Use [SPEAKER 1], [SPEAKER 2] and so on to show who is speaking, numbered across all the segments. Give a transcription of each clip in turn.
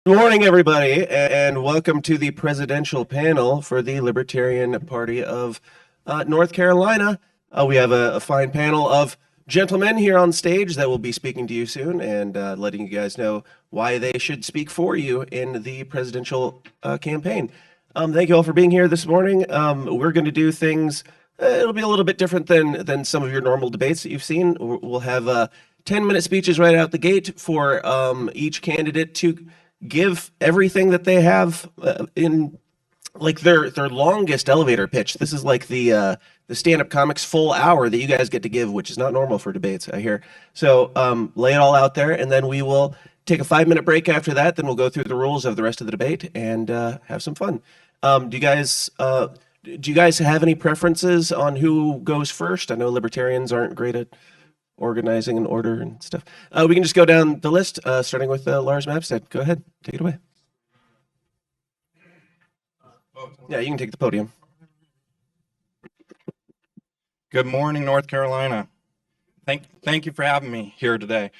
[SPEAKER 1] Good morning, everybody, and welcome to the presidential panel for the Libertarian Party of North Carolina. We have a fine panel of gentlemen here on stage that will be speaking to you soon and letting you guys know why they should speak for you in the presidential campaign. Thank you all for being here this morning. We're going to do things, it'll be a little bit different than some of your normal debates that you've seen. We'll have 10-minute speeches right out the gate for each candidate to give everything that they have in like their longest elevator pitch. This is like the stand-up comics full hour that you guys get to give, which is not normal for debates, I hear. So lay it all out there, and then we will take a 5-minute break after that. Then we'll go through the rules of the rest of the debate and have some fun. Do you guys have any preferences on who goes first? I know libertarians aren't great at organizing and order and stuff. We can just go down the list, starting with Lars Mapstead. Go ahead, take it away. Yeah, you can take the podium.
[SPEAKER 2] Good morning, North Carolina. Thank you for having me here today.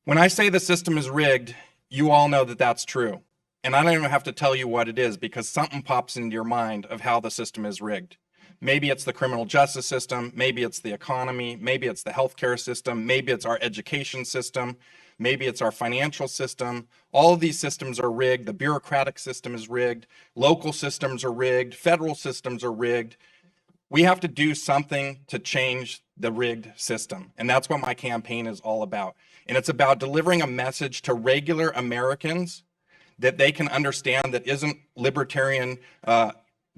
[SPEAKER 2] When I say the system is rigged, you all know that that's true. And I don't even have to tell you what it is because something pops into your mind of how the system is rigged. Maybe it's the criminal justice system, maybe it's the economy, maybe it's the healthcare system, maybe it's our education system, maybe it's our financial system. All of these systems are rigged. The bureaucratic system is rigged. Local systems are rigged. Federal systems are rigged. We have to do something to change the rigged system. And that's what my campaign is all about. And it's about delivering a message to regular Americans that they can understand that isn't libertarian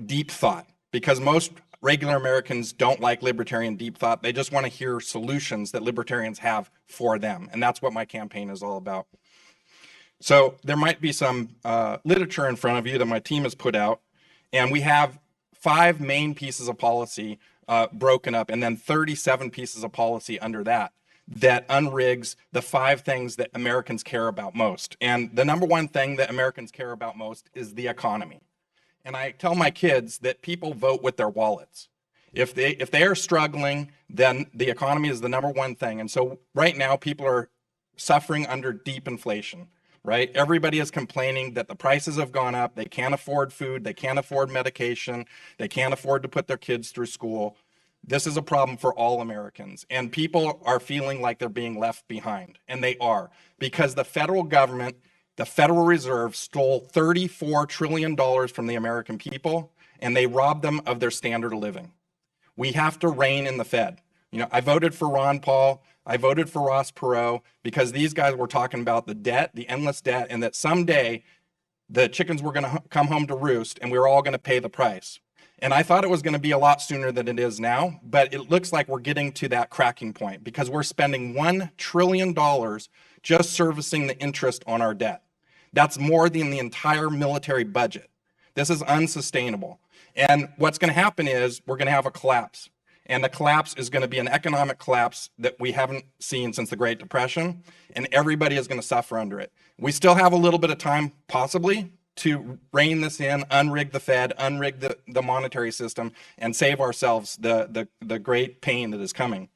[SPEAKER 2] deep thought. Because most regular Americans don't like libertarian deep thought. They just want to hear solutions that libertarians have for them. And that's what my campaign is all about. So there might be some literature in front of you that my team has put out. And we have 5 main pieces of policy broken up, and then 37 pieces of policy under that unrigs the 5 things that Americans care about most. And the number one thing that Americans care about most is the economy. And I tell my kids that people vote with their wallets. If they are struggling, then the economy is the number one thing. And so right now, people are suffering under deep inflation, right? Everybody is complaining that the prices have gone up. They can't afford food. They can't afford medication. They can't afford to put their kids through school. This is a problem for all Americans. And people are feeling like they're being left behind. And they are, because the federal government, the Federal Reserve, stole $34 trillion from the American people, and they robbed them of their standard of living. We have to rein in the Fed. You know, I voted for Ron Paul. I voted for Ross Perot because these guys were talking about the debt, the endless debt, and that someday the chickens were going to come home to roost and we were all going to pay the price. And I thought it was going to be a lot sooner than it is now, but it looks like we're getting to that cracking point because we're spending $1 trillion just servicing the interest on our debt. That's more than the entire military budget. This is unsustainable. And what's going to happen is we're going to have a collapse. And the collapse is going to be an economic collapse that we haven't seen since the Great Depression. And everybody is going to suffer under it. We still have a little bit of time, possibly, to rein this in, unrig the Fed, unrig the monetary system, and save ourselves the great pain that is coming.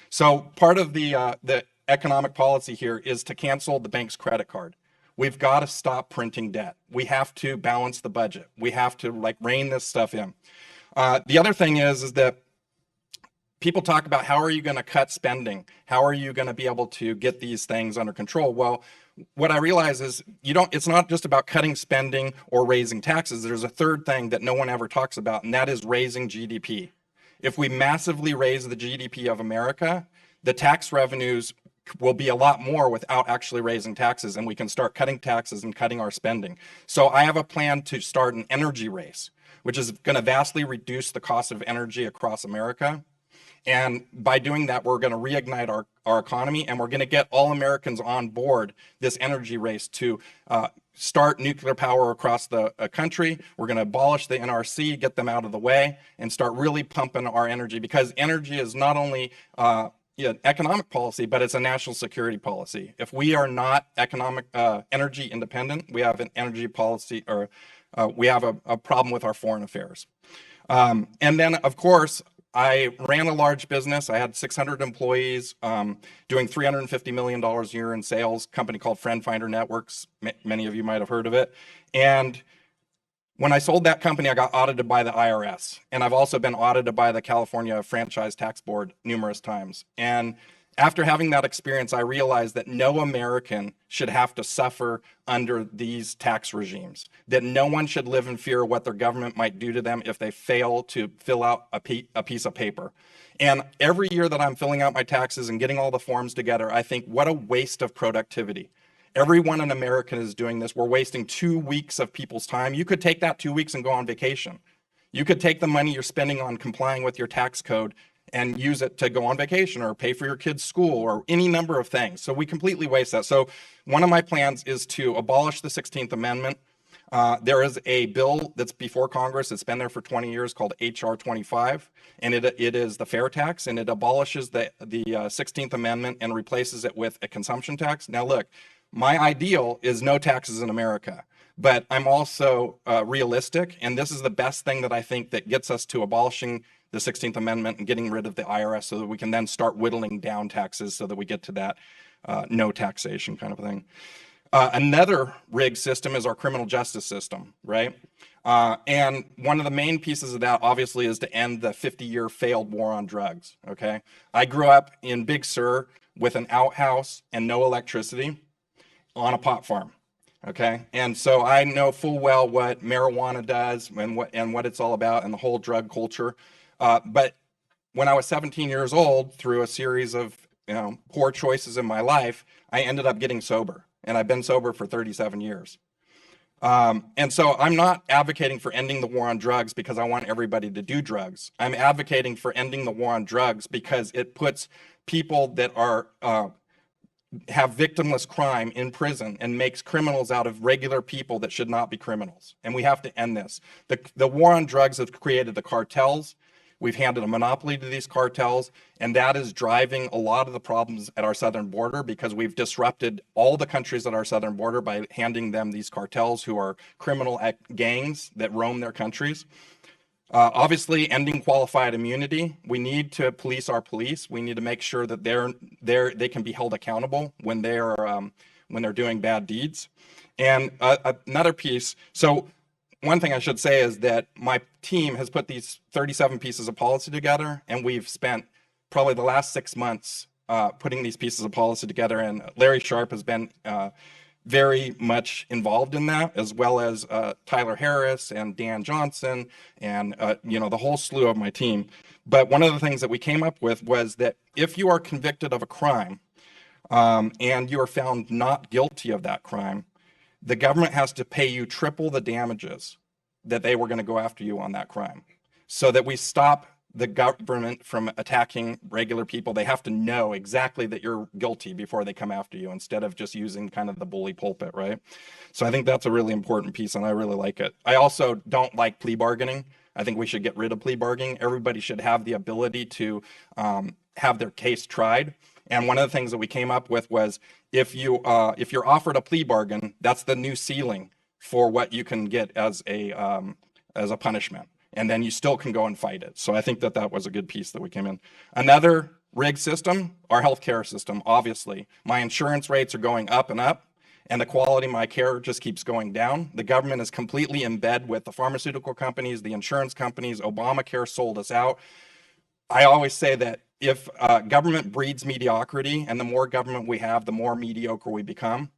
[SPEAKER 2] So part of the economic policy here is to cancel the bank's credit card. We've got to stop printing debt. We have to balance the budget. We have to rein this stuff in. The other thing is that people talk about how are you going to cut spending? How are you going to be able to get these things under control? Well, what I realize is it's not just about cutting spending or raising taxes. There's a third thing that no one ever talks about, and that is raising GDP. If we massively raise the GDP of America, the tax revenues will be a lot more without actually raising taxes, and we can start cutting taxes and cutting our spending. So I have a plan to start an energy race, which is going to vastly reduce the cost of energy across America. And by doing that, we're going to reignite our economy, and we're going to get all Americans on board this energy race to start nuclear power across the country. We're going to abolish the NRC, get them out of the way, and start really pumping our energy, because energy is not only economic policy, but it's a national security policy. If we are not energy independent, we have an energy policy, or we have a problem with our foreign affairs. And then, of course, I ran a large business. I had 600 employees, doing $350 million a year in sales, company called Friend Finder Networks. Many of you might have heard of it. And when I sold that company, I got audited by the IRS. And I've also been audited by the California Franchise Tax Board numerous times. And after having that experience, I realized that no American should have to suffer under these tax regimes, that no one should live in fear of what their government might do to them if they fail to fill out a piece of paper. And every year that I'm filling out my taxes and getting all the forms together, I think, what a waste of productivity. Everyone in America is doing this. We're wasting 2 weeks of people's time. You could take that 2 weeks and go on vacation. You could take the money you're spending on complying with your tax code and use it to go on vacation or pay for your kids' school or any number of things. So we completely waste that. So one of my plans is to abolish the 16th Amendment. There is a bill that's before Congress. It's been there for 20 years called HR 25, and it is the fair tax, and it abolishes the 16th Amendment and replaces it with a consumption tax. Now look, my ideal is no taxes in America, but I'm also realistic, and this is the best thing that I think that gets us to abolishing the 16th Amendment and getting rid of the IRS so that we can then start whittling down taxes so that we get to that no taxation kind of thing. Another rigged system is our criminal justice system, right? And one of the main pieces of that, obviously, is to end the 50-year failed war on drugs, okay? I grew up in Big Sur with an outhouse and no electricity on a pot farm, okay? And so I know full well what marijuana does and what it's all about and the whole drug culture. But when I was 17 years old, through a series of poor choices in my life, I ended up getting sober. And I've been sober for 37 years. And so I'm not advocating for ending the war on drugs because I want everybody to do drugs. I'm advocating for ending the war on drugs because it puts people that are have victimless crime in prison and makes criminals out of regular people that should not be criminals. And we have to end this. The war on drugs has created the cartels. We've handed a monopoly to these cartels, and that is driving a lot of the problems at our southern border because we've disrupted all the countries at our southern border by handing them these cartels who are criminal gangs that roam their countries. Obviously, ending qualified immunity. We need to police our police. We need to make sure that they can be held accountable when they're doing bad deeds. And another piece. So one thing I should say is that my team has put these 37 pieces of policy together, and we've spent probably the last 6 months putting these pieces of policy together. And Larry Sharp has been very much involved in that, as well as Tyler Harris and Dan Johnson and the whole slew of my team. But one of the things that we came up with was that if you are convicted of a crime and you are found not guilty of that crime, the government has to pay you triple the damages that they were going to go after you on that crime, so that we stop the government from attacking regular people. They have to know exactly that you're guilty before they come after you, instead of just using kind of the bully pulpit, right? So I think that's a really important piece, and I really like it. I also don't like plea bargaining. I think we should get rid of plea bargaining. Everybody should have the ability to have their case tried. And one of the things that we came up with was if you're offered a plea bargain, that's the new ceiling for what you can get as a punishment. And then you still can go and fight it. So I think that was a good piece that we came in. Another rigged system, our healthcare system, obviously. My insurance rates are going up and up, and the quality of my care just keeps going down. The government is completely in bed with the pharmaceutical companies, the insurance companies. Obamacare sold us out. I always say that if government breeds mediocrity, and the more government we have, the more mediocre we become.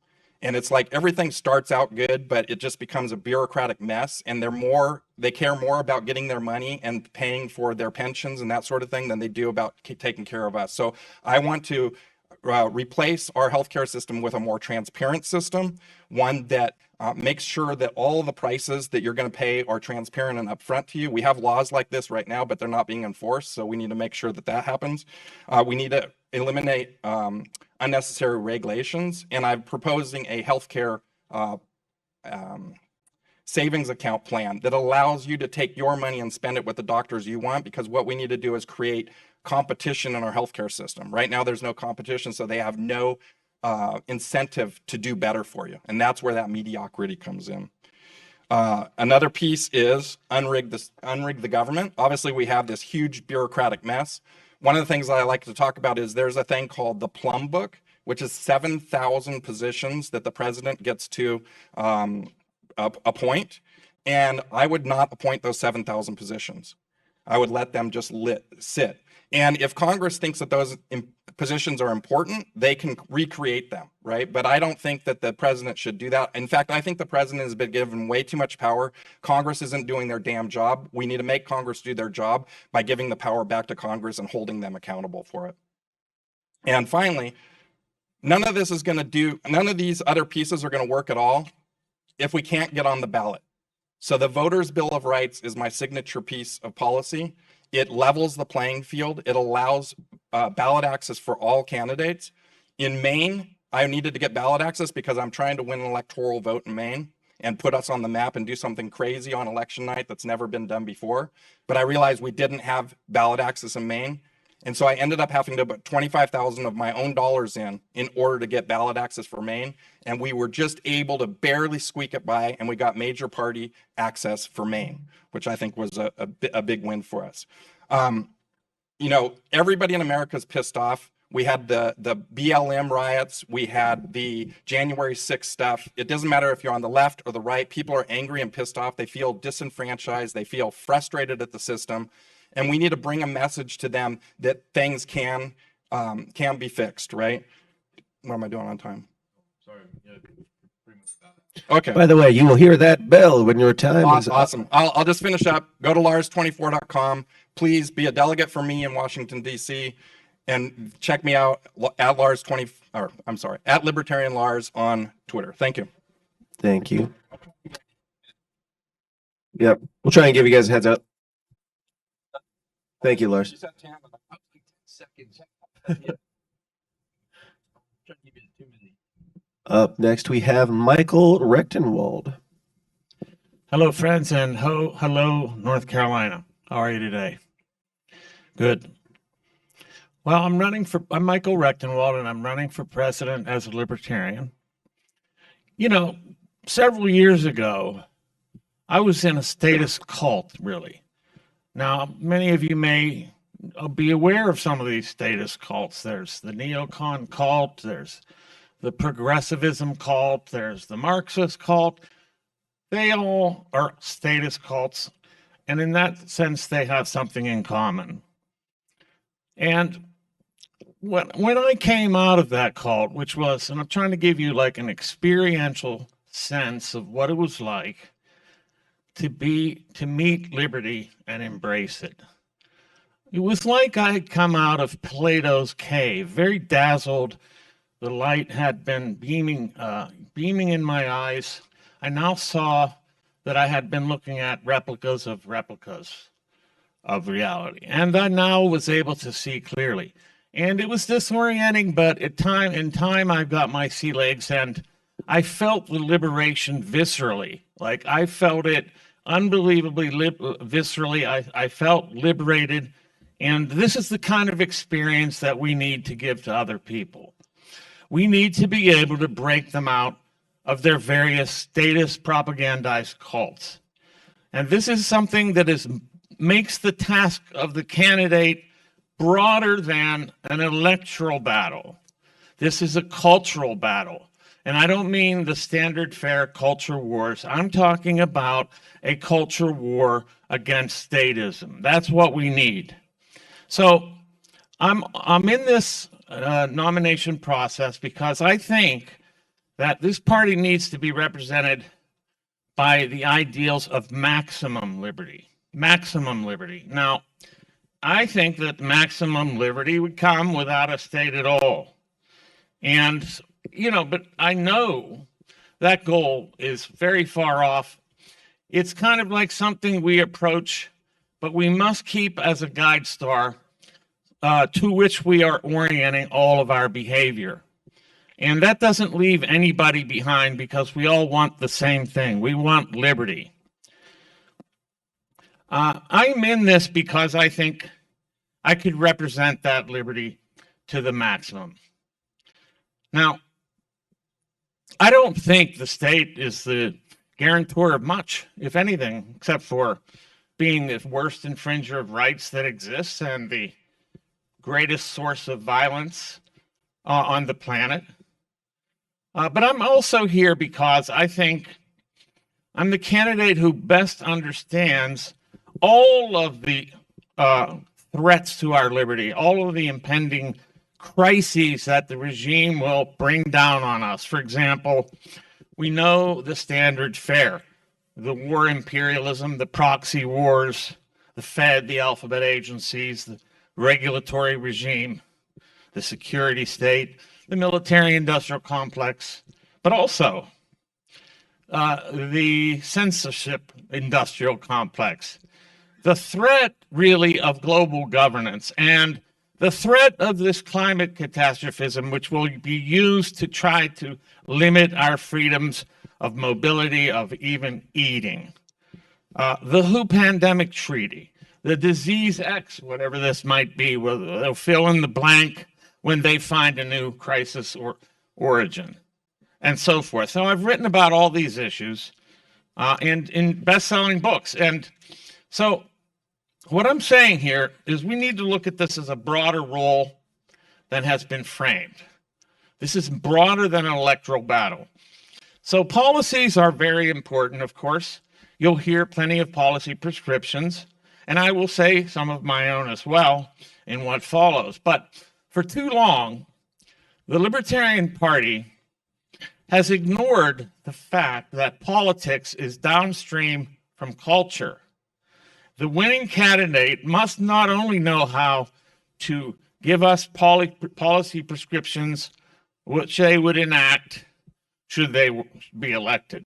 [SPEAKER 2] And it's like everything starts out good, but it just becomes a bureaucratic mess. And they care more about getting their money and paying for their pensions and that sort of thing than they do about taking care of us. So I want to replace our healthcare system with a more transparent system, one that makes sure that all of the prices that you're going to pay are transparent and upfront to you. We have laws like this right now, but they're not being enforced, so we need to make sure that happens. We need to eliminate unnecessary regulations, and I'm proposing a healthcare savings account plan that allows you to take your money and spend it with the doctors you want, because what we need to do is create competition in our healthcare system. Right now, there's no competition, so they have no incentive to do better for you. And that's where that mediocrity comes in. Another piece is unrig the government. Obviously, we have this huge bureaucratic mess. One of the things that I like to talk about is there's a thing called the Plum Book, which is 7,000 positions that the president gets to appoint. And I would not appoint those 7,000 positions. I would let them just sit. And if Congress thinks that those positions are important, they can recreate them, right? But I don't think that the president should do that. In fact, I think the president has been given way too much power. Congress isn't doing their damn job. We need to make Congress do their job by giving the power back to Congress and holding them accountable for it. And finally, none of these other pieces are going to work at all if we can't get on the ballot. So the Voters' Bill of Rights is my signature piece of policy. It levels the playing field. It allows ballot access for all candidates. In Maine, I needed to get ballot access because I'm trying to win an electoral vote in Maine and put us on the map and do something crazy on election night that's never been done before. But I realized we didn't have ballot access in Maine. And so I ended up having to put 25,000 of my own dollars in order to get ballot access for Maine. And we were just able to barely squeak it by, and we got major party access for Maine, which I think was a big win for us. You know, everybody in America is pissed off. We had the BLM riots. We had the January 6th stuff. It doesn't matter if you're on the left or the right. People are angry and pissed off. They feel disenfranchised. They feel frustrated at the system. And we need to bring a message to them that things can be fixed, right? What am I doing on time?
[SPEAKER 3] Sorry. Yeah, pretty much about it.
[SPEAKER 2] Okay.
[SPEAKER 1] By the way, you will hear that bell when your time is up.
[SPEAKER 2] Awesome. I'll just finish up. Go to lars24.com. Please be a delegate for me in Washington, D.C. And check me out at at Libertarian Lars on Twitter. Thank you.
[SPEAKER 1] Thank you. Yep. We'll try and give you guys a heads up. Thank you, Lars. Up next, we have Michael Rectenwald.
[SPEAKER 4] Hello, friends, and hello, North Carolina. How are you today? Good. Well, I'm Michael Rectenwald, and I'm running for president as a Libertarian. You know, several years ago, I was in a statist cult, really. Now, many of you may be aware of some of these statist cults. There's the neocon cult, there's the progressivism cult, there's the Marxist cult. They all are statist cults, and in that sense, they have something in common. And when I came out of that cult, which was, and I'm trying to give you like an experiential sense of what it was like to meet liberty and embrace it. It was like I had come out of Plato's cave, very dazzled. The light had been beaming in my eyes. I now saw that I had been looking at replicas of reality. And I now was able to see clearly. And it was disorienting, but in time I've got my sea legs, and I felt the liberation viscerally. Like I felt it unbelievably viscerally. I felt liberated. And this is the kind of experience that we need to give to other people. We need to be able to break them out of their various statist propagandized cults. And this is something that makes the task of the candidate broader than an electoral battle. This is a cultural battle. And I don't mean the standard fare culture wars. I'm talking about a culture war against statism. That's what we need. So I'm in this nomination process because I think that this party needs to be represented by the ideals of maximum liberty. Maximum liberty. Now, I think that maximum liberty would come without a state at all. And, you know, but I know that goal is very far off. It's kind of like something we approach, but we must keep as a guide star to which we are orienting all of our behavior. And that doesn't leave anybody behind because we all want the same thing. We want liberty. I'm in this because I think I could represent that liberty to the maximum. Now, I don't think the state is the guarantor of much, if anything, except for being the worst infringer of rights that exists and the greatest source of violence on the planet. But I'm also here because I think I'm the candidate who best understands all of the threats to our liberty, all of the impending crises that the regime will bring down on us. For example, we know the standard fare, the war imperialism, the proxy wars, the Fed, the alphabet agencies, the regulatory regime, the security state, the military-industrial complex, but also the censorship industrial complex, the threat really of global governance, and the threat of this climate catastrophism, which will be used to try to limit our freedoms of mobility, of even eating. The WHO pandemic treaty, the disease X, whatever this might be, they'll fill in the blank when they find a new crisis or origin, and so forth. So I've written about all these issues in best-selling books. And so what I'm saying here is we need to look at this as a broader role than has been framed. This is broader than an electoral battle. So policies are very important, of course. You'll hear plenty of policy prescriptions, and I will say some of my own as well in what follows. But for too long, the Libertarian Party has ignored the fact that politics is downstream from culture. The winning candidate must not only know how to give us policy prescriptions which they would enact should they be elected.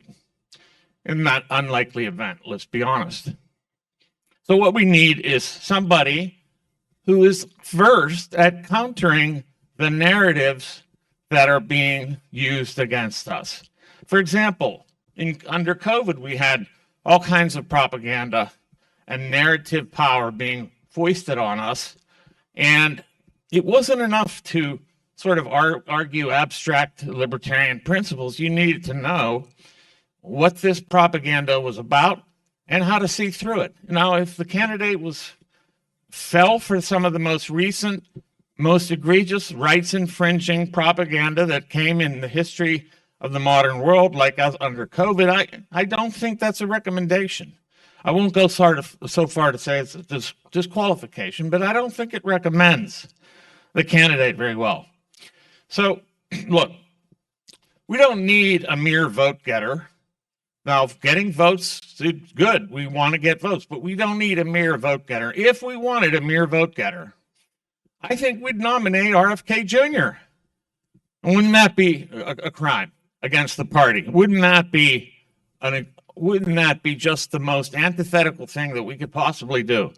[SPEAKER 4] In that unlikely event, let's be honest. So what we need is somebody who is first at countering the narratives that are being used against us. For example, under COVID, we had all kinds of propaganda and narrative power being foisted on us, and it wasn't enough to sort of argue abstract libertarian principles. You needed to know what this propaganda was about and how to see through it. Now, if the candidate fell for some of the most recent, most egregious rights-infringing propaganda that came in the history of the modern world, like under COVID, I don't think that's a recommendation. I won't go so far to say it's a disqualification, but I don't think it recommends the candidate very well. So, look, we don't need a mere vote getter. Now, getting votes is good. We want to get votes, but we don't need a mere vote getter. If we wanted a mere vote getter, I think we'd nominate RFK Jr. Wouldn't that be a crime against the party? Wouldn't that be just the most antithetical thing that we could possibly do?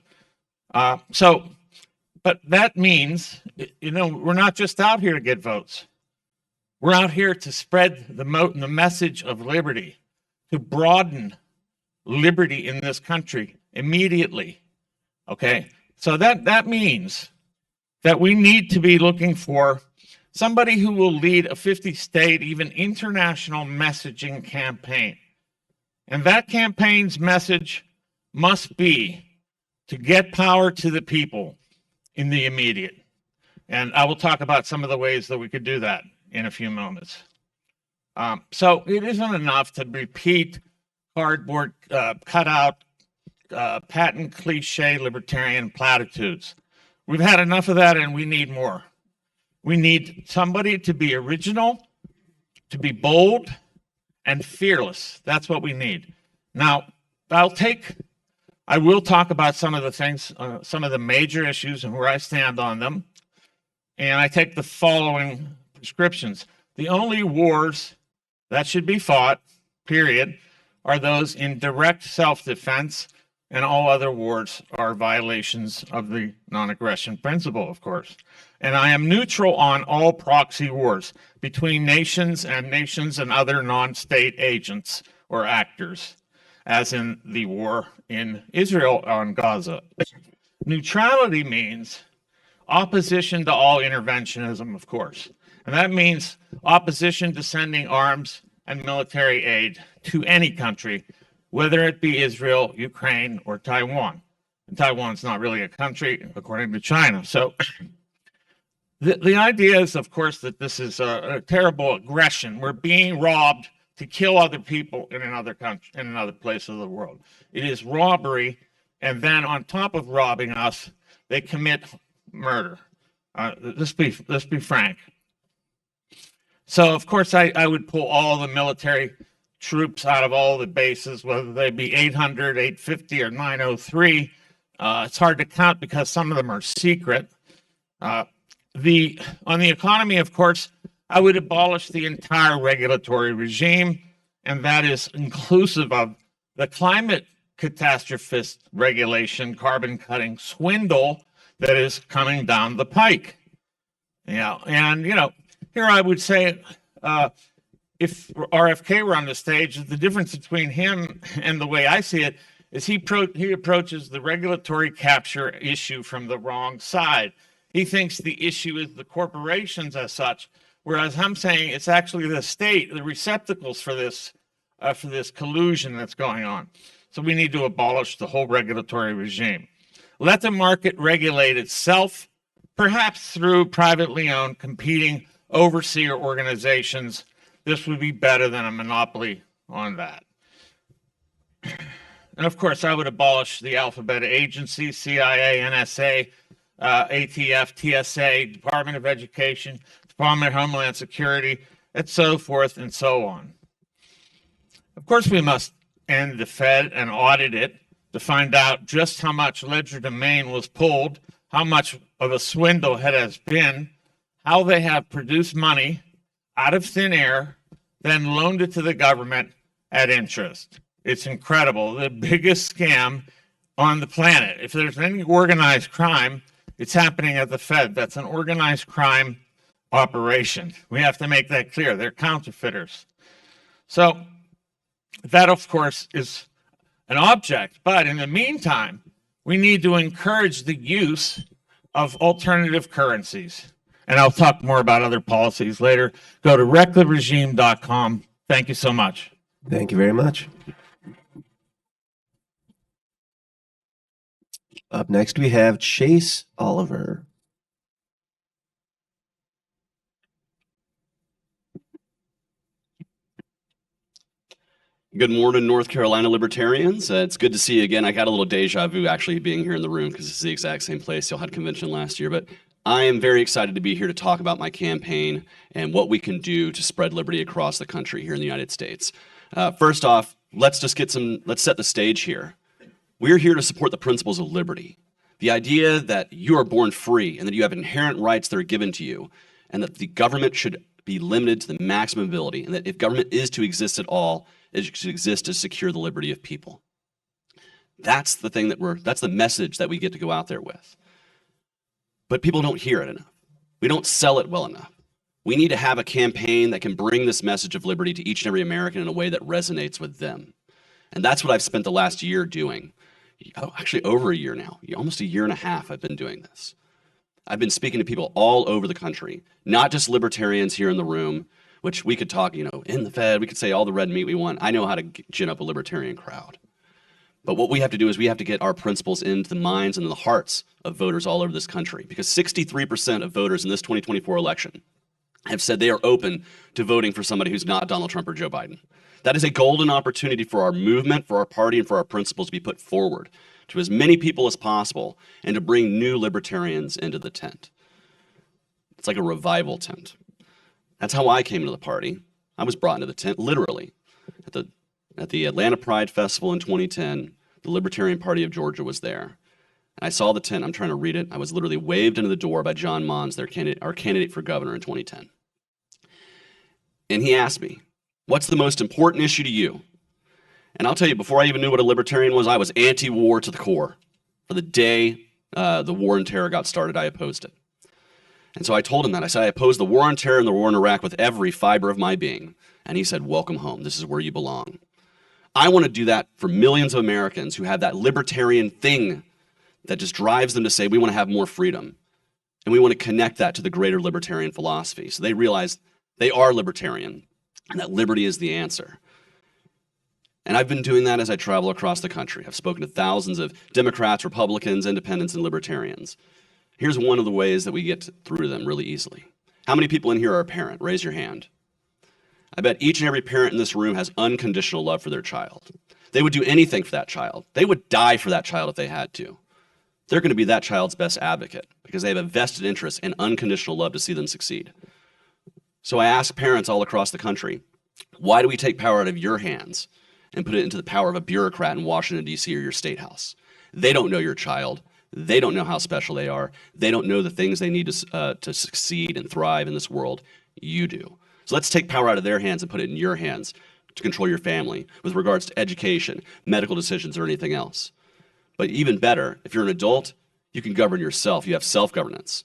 [SPEAKER 4] But that means, we're not just out here to get votes. We're out here to spread the message of liberty, to broaden liberty in this country immediately. Okay, so that means that we need to be looking for somebody who will lead a 50-state, even international messaging campaign. And that campaign's message must be to get power to the people in the immediate. And I will talk about some of the ways that we could do that in a few moments. So it isn't enough to repeat cardboard cutout, patent cliche libertarian platitudes. We've had enough of that, and we need more. We need somebody to be original, to be bold, and fearless. That's what we need. Now, I will talk about some of the things, some of the major issues and where I stand on them. And I take the following prescriptions. The only wars that should be fought, period, are those in direct self-defense, and all other wars are violations of the non-aggression principle, of course. And I am neutral on all proxy wars between nations and other non-state agents or actors, as in the war in Israel on Gaza. Neutrality means opposition to all interventionism, of course. And that means opposition to sending arms and military aid to any country, whether it be Israel, Ukraine, or Taiwan. And Taiwan's not really a country, according to China. So the idea is, of course, that this is a terrible aggression. We're being robbed to kill other people in another country, in another place of the world. It is robbery, and then on top of robbing us, they commit murder. Let's be frank. So, of course, I would pull all the military troops out of all the bases, whether they be 800, 850, or 903. It's hard to count because some of them are secret. On the economy, of course, I would abolish the entire regulatory regime, and that is inclusive of the climate catastrophist regulation, carbon cutting swindle that is coming down the pike. Yeah, and here I would say, if RFK were on the stage, the difference between him and the way I see it is he approaches the regulatory capture issue from the wrong side. He thinks the issue is the corporations as such, whereas I'm saying it's actually the state, the receptacles for this collusion that's going on. So we need to abolish the whole regulatory regime. Let the market regulate itself, perhaps through privately owned competing overseer organizations. This would be better than a monopoly on that. And of course, I would abolish the alphabet agencies, CIA, NSA, ATF, TSA, Department of Education, Department of Homeland Security, and so forth and so on. Of course, we must end the Fed and audit it to find out just how much legerdemain was pulled, how much of a swindle it has been, how they have produced money out of thin air, then loaned it to the government at interest. It's incredible. The biggest scam on the planet. If there's any organized crime, it's happening at the Fed. That's an organized crime operation. We have to make that clear. They're counterfeiters. So that, of course, is an object. But in the meantime, we need to encourage the use of alternative currencies. And I'll talk more about other policies later. Go to wrecktheregime.com. Thank you so much.
[SPEAKER 1] Thank you very much. Up next, we have Chase Oliver.
[SPEAKER 5] Good morning, North Carolina Libertarians. It's good to see you again. I got a little deja vu actually being here in the room because it's the exact same place y'all had convention last year. But I am very excited to be here to talk about my campaign and what we can do to spread liberty across the country here in the United States. First off, let's set the stage here. We're here to support the principles of liberty. The idea that you are born free and that you have inherent rights that are given to you, and that the government should be limited to the maximum ability, and that if government is to exist at all, it should exist to secure the liberty of people. That's the thing that's the message that we get to go out there with. But people don't hear it enough. We don't sell it well enough. We need to have a campaign that can bring this message of liberty to each and every American in a way that resonates with them. And that's what I've spent the last year doing. Actually, over a year now, almost a year and a half I've been doing this. I've been speaking to people all over the country, not just libertarians here in the room, which we could talk, in the Fed, we could say all the red meat we want. I know how to gin up a libertarian crowd. But what we have to do is we have to get our principles into the minds and the hearts of voters all over this country, because 63% of voters in this 2024 election have said they are open to voting for somebody who's not Donald Trump or Joe Biden. That is a golden opportunity for our movement, for our party, and for our principles to be put forward to as many people as possible and to bring new libertarians into the tent. It's like a revival tent. That's how I came into the party. I was brought into the tent, literally. At the Atlanta Pride Festival in 2010, the Libertarian Party of Georgia was there. And I saw the tent. I'm trying to read it. I was literally waved into the door by John Mons, our candidate for governor in 2010. And he asked me, "What's the most important issue to you?" And I'll tell you, before I even knew what a libertarian was, I was anti-war to the core. For the day the war on terror got started, I opposed it. And so I told him that. I said, I oppose the war on terror and the war in Iraq with every fiber of my being. And he said, "Welcome home. This is where you belong." I want to do that for millions of Americans who have that libertarian thing that just drives them to say, we want to have more freedom. And we want to connect that to the greater libertarian philosophy. So they realize they are libertarian. and that liberty is the answer. And I've been doing that as I travel across the country. I've spoken to thousands of Democrats, Republicans, Independents, and Libertarians. Here's one of the ways that we get through to them really easily. How many people in here are a parent? Raise your hand. I bet each and every parent in this room has unconditional love for their child. They would do anything for that child. They would die for that child if they had to. They're going to be that child's best advocate because they have a vested interest and unconditional love to see them succeed. So I ask parents all across the country, why do we take power out of your hands and put it into the power of a bureaucrat in Washington, D.C. or your state house? They don't know your child. They don't know how special they are. They don't know the things they need to succeed and thrive in this world. You do. So let's take power out of their hands and put it in your hands to control your family with regards to education, medical decisions, or anything else. But even better, if you're an adult, you can govern yourself. You have self-governance.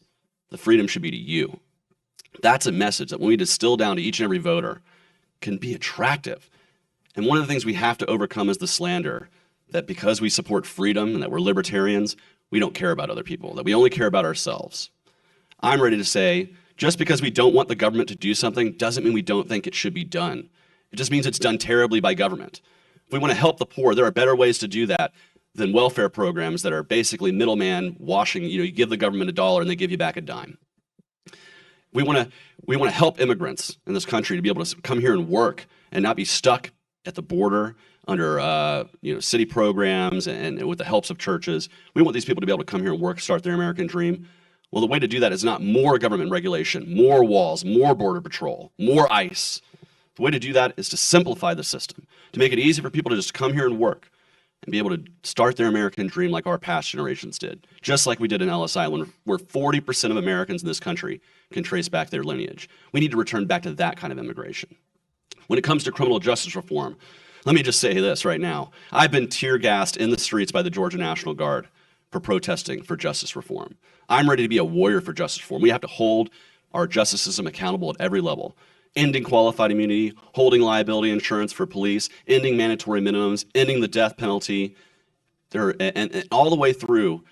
[SPEAKER 5] The freedom should be to you. That's a message that when we distill down to each and every voter can be attractive. And one of the things we have to overcome is the slander that because we support freedom and that we're libertarians, we don't care about other people, that we only care about ourselves. I'm ready to say, just because we don't want the government to do something doesn't mean we don't think it should be done. It just means it's done terribly by government. If we want to help the poor, there are better ways to do that than welfare programs that are basically middleman washing. You give the government $1 and they give you back a dime. We want to help immigrants in this country to be able to come here and work and not be stuck at the border under city programs and with the helps of churches. We want these people to be able to come here and work, start their American dream. Well, the way to do that is not more government regulation, more walls, more border patrol, more ICE. The way to do that is to simplify the system, to make it easy for people to just come here and work and be able to start their American dream like our past generations did, just like we did in Ellis Island, where 40% of Americans in this country can trace back their lineage. We need to return back to that kind of immigration. When it comes to criminal justice reform, let me just say this right now. I've been tear gassed in the streets by the Georgia National Guard for protesting for justice reform. I'm ready to be a warrior for justice reform. We have to hold our justice system accountable at every level. Ending qualified immunity, holding liability insurance for police, ending mandatory minimums, ending the death penalty, and all the way through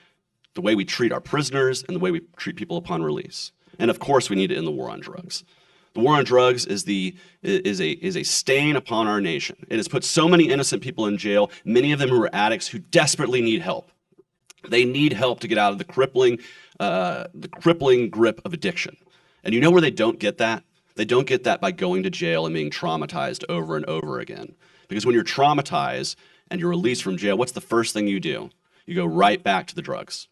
[SPEAKER 5] the way we treat our prisoners and the way we treat people upon release. And of course, we need to end the war on drugs. The war on drugs is a stain upon our nation. It has put so many innocent people in jail, many of them who are addicts who desperately need help. They need help to get out of the crippling grip of addiction. And you know where they don't get that? They don't get that by going to jail and being traumatized over and over again. Because when you're traumatized and you're released from jail, what's the first thing you do? You go right back to the drugs.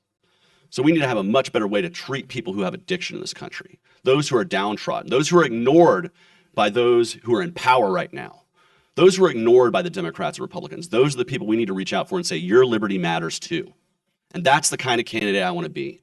[SPEAKER 5] So we need to have a much better way to treat people who have addiction in this country. Those who are downtrodden, those who are ignored by those who are in power right now. Those who are ignored by the Democrats and Republicans. Those are the people we need to reach out for and say, your liberty matters too. And that's the kind of candidate I want to be.